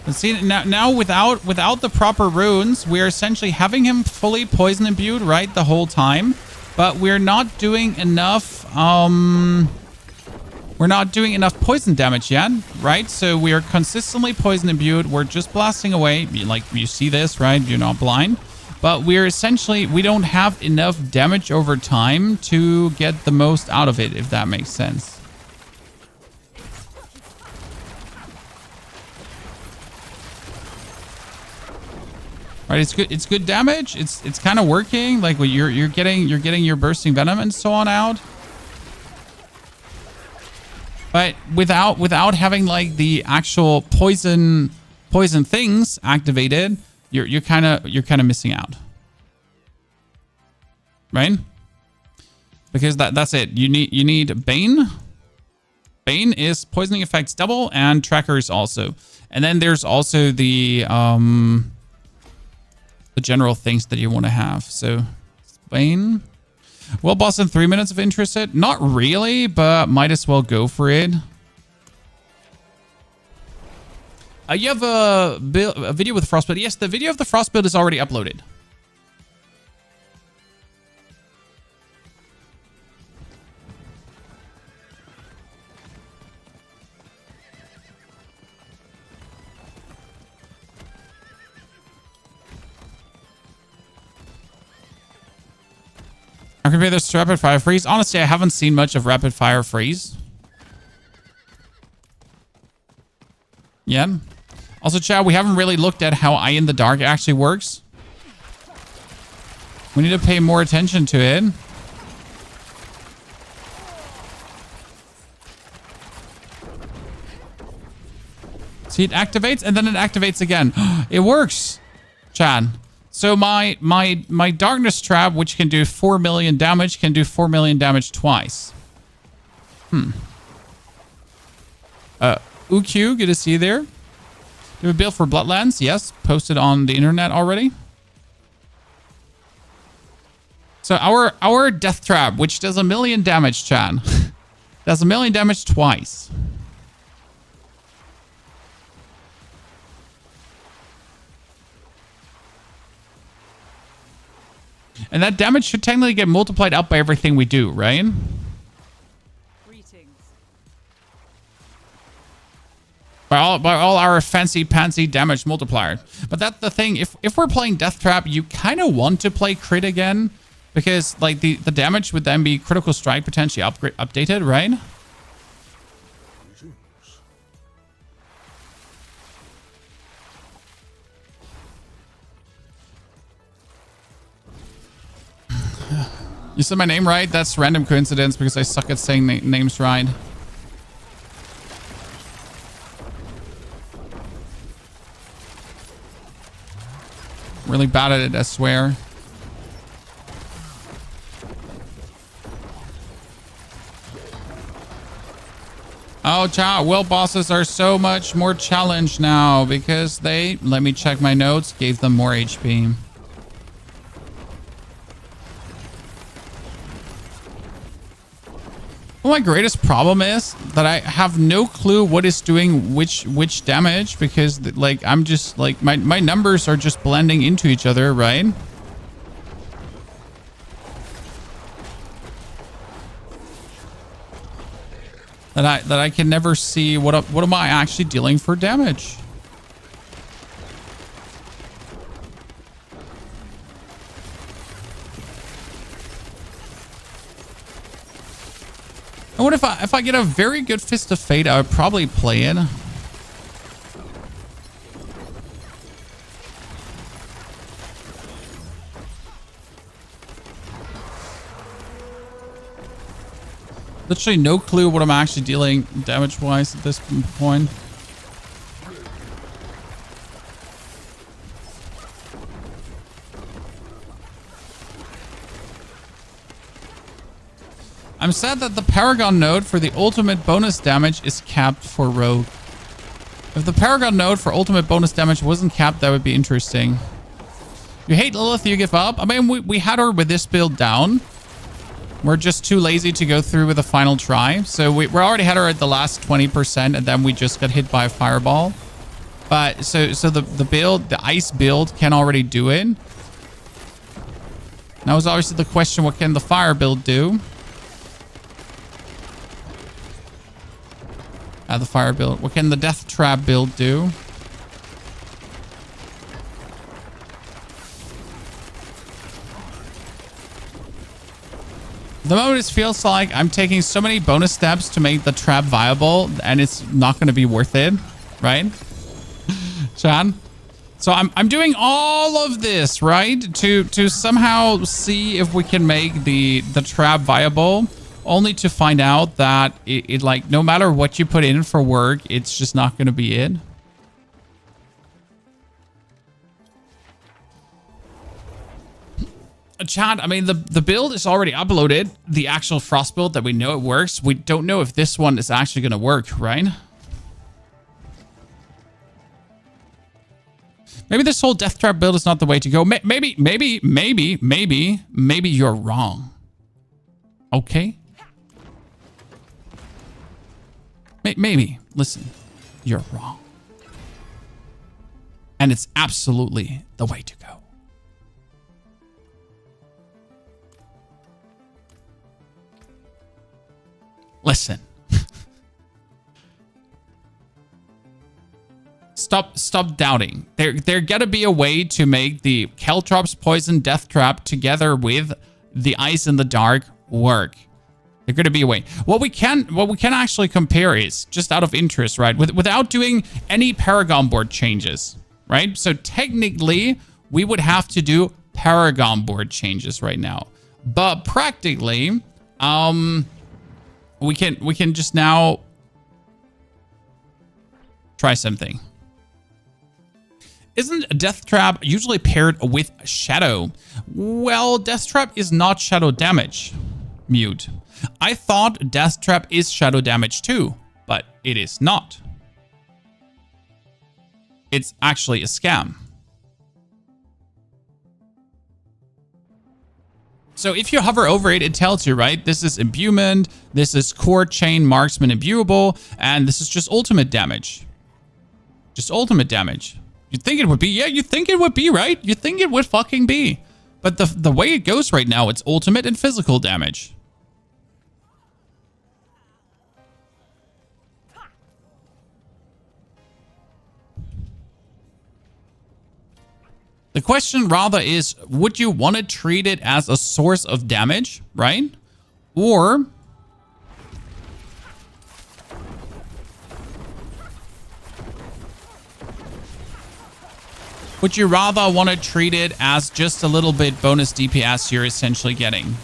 And see, now without the proper runes, we're essentially having him fully poison imbued, right, the whole time. But we're not doing enough, we're not doing enough poison damage yet, right? So we are consistently poison imbued. We're just blasting away. Like, you see this, right? You're not blind. But we're essentially, we don't have enough damage over time to get the most out of it, if that makes sense. Right, it's good damage. It's kind of working. Like, you're getting your bursting venom and so on out. But without having like the actual poison things activated, you're kind of missing out. Right? Because that's it. You need Bane. Bane is poisoning effects double and trackers also. And then there's also the general things that you want to have. So Bane. Will boss in 3 minutes of interested? Not really, but might as well go for it. You have a video with Frostbuild. Yes, the video of the Frostbuild is already uploaded. I compare this to Rapid Fire Freeze. Honestly, I haven't seen much of Rapid Fire Freeze. Yeah. Also, chat, we haven't really looked at how Eye in the Dark actually works. We need to pay more attention to it. See, it activates and then it activates again. It works, chat. So my Darkness Trap, which can do 4 million damage, can do 4 million damage twice. UQ, good to see you there. You have a build for Bloodlands? Yes, posted on the internet already. So our Death Trap, which does 1 million damage, Chan. Does 1 million damage twice. And that damage should technically get multiplied up by everything we do, right? Greetings. By all our fancy pantsy damage multiplier. But that's the thing, if we're playing Death Trap, you kind of want to play crit again. Because like the damage would then be critical strike potentially updated, right? You said my name right? That's random coincidence because I suck at saying names right. Really bad at it, I swear. Oh, chat. Will bosses are so much more challenged now because they, let me check my notes, gave them more HP. Well, my greatest problem is that I have no clue what is doing which damage because like I'm just like my numbers are just blending into each other, right? That I can never see what am I actually dealing for damage. And what if I get a very good Fist of Fate, I would probably play it. Literally no clue what I'm actually dealing damage-wise at this point. I'm sad that the Paragon node for the ultimate bonus damage is capped for Rogue. If the Paragon node for ultimate bonus damage wasn't capped, that would be interesting. You hate Lilith, you give up? I mean, we had her with this build down. We're just too lazy to go through with the final try. So we already had her at the last 20%, and then we just got hit by a fireball. But so the build, the ice build can already do it. Now is obviously the question, what can the fire build do? The fire build. What can the Death Trap build do? The moment it feels like I'm taking so many bonus steps to make the trap viable, and it's not going to be worth it, right? Chan? So I'm doing all of this, right? To somehow see if we can make the trap viable, only to find out that it like, no matter what you put in for work, it's just not going to be it. Chat, I mean, the build is already uploaded. The actual Frost build that we know it works. We don't know if this one is actually going to work, right? Maybe this whole Death Trap build is not the way to go. Maybe you're wrong. Okay? Maybe. Listen, you're wrong. And it's absolutely the way to go. Listen. Stop doubting. There gotta be a way to make the Caltrops Poison Death Trap together with the Ice in the Dark work. There gotta be a way. What we can actually compare is, just out of interest, right? Without doing any Paragon board changes, right? So technically, we would have to do Paragon board changes right now. But practically, we can just now try something. Isn't Death Trap usually paired with Shadow? Well, Death Trap is not Shadow damage. Mute. I thought Death Trap is Shadow damage too, but it is not. it's actually a scam. So if you hover over it, it tells you, right? This is imbuement, this is core chain marksman imbuable, and this is just ultimate damage. Just ultimate damage. You'd think it would be, yeah, you think it would be, right? You think it would fucking be. But the way it goes right now, it's ultimate and physical damage. The question rather is, would you want to treat it as a source of damage, right? Or would you rather want to treat it as just a little bit bonus DPS you're essentially getting?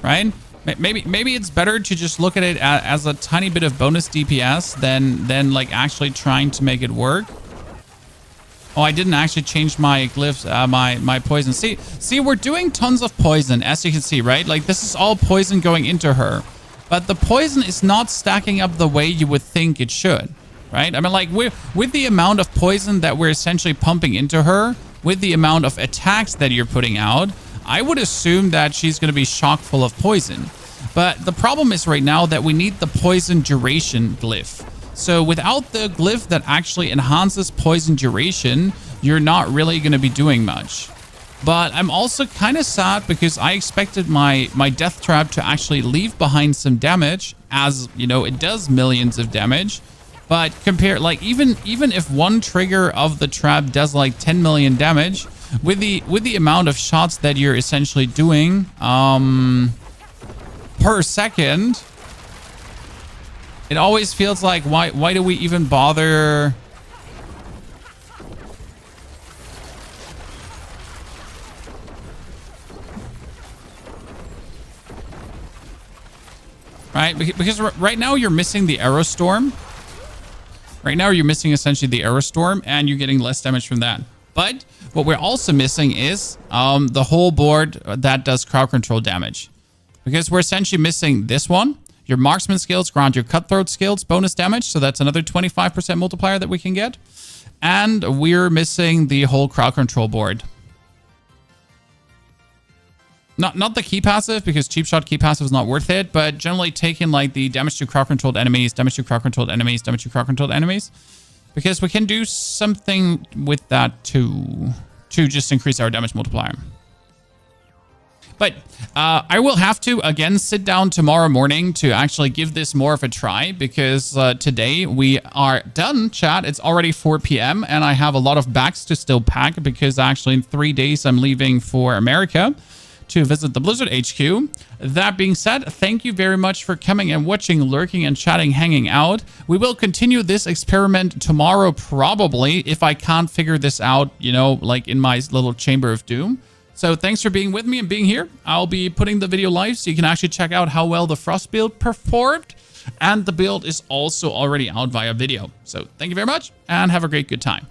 Right? Maybe it's better to just look at it as a tiny bit of bonus DPS than like actually trying to make it work. Oh, I didn't actually change my glyphs, my poison. See, we're doing tons of poison, as you can see, right? Like, this is all poison going into her. But the poison is not stacking up the way you would think it should, right? I mean, like, with the amount of poison that we're essentially pumping into her, with the amount of attacks that you're putting out, I would assume that she's going to be chock full of poison. But the problem is right now that we need the poison duration glyph. So without the glyph that actually enhances poison duration, you're not really going to be doing much. But I'm also kind of sad because I expected my death trap to actually leave behind some damage, as you know, it does millions of damage. But compare, like, even if one trigger of the trap does like 10 million damage, with the amount of shots that you're essentially doing per second, it always feels like, why do we even bother? Right? Because right now you're missing the arrow storm. Right now you're missing essentially the arrow storm, and you're getting less damage from that. But what we're also missing is the whole board that does crowd control damage. Because we're essentially missing this one. Your marksman skills grant your cutthroat skills bonus damage. So that's another 25% multiplier that we can get. And we're missing the whole crowd control board. Not the key passive, because cheap shot key passive is not worth it. But generally taking like the damage to crowd controlled enemies, damage to crowd controlled enemies, damage to crowd controlled enemies. Because we can do something with that too, to just increase our damage multiplier. But I will have to, again, sit down tomorrow morning to actually give this more of a try, because today we are done, chat. It's already 4 p.m. and I have a lot of bags to still pack, because actually in 3 days I'm leaving for America to visit the Blizzard HQ. That being said, thank you very much for coming and watching, lurking and chatting, hanging out. We will continue this experiment tomorrow, probably, if I can't figure this out, you know, like in my little chamber of doom. So thanks for being with me and being here. I'll be putting the video live so you can actually check out how well the Frost build performed. And the build is also already out via video. So thank you very much and have a great good time.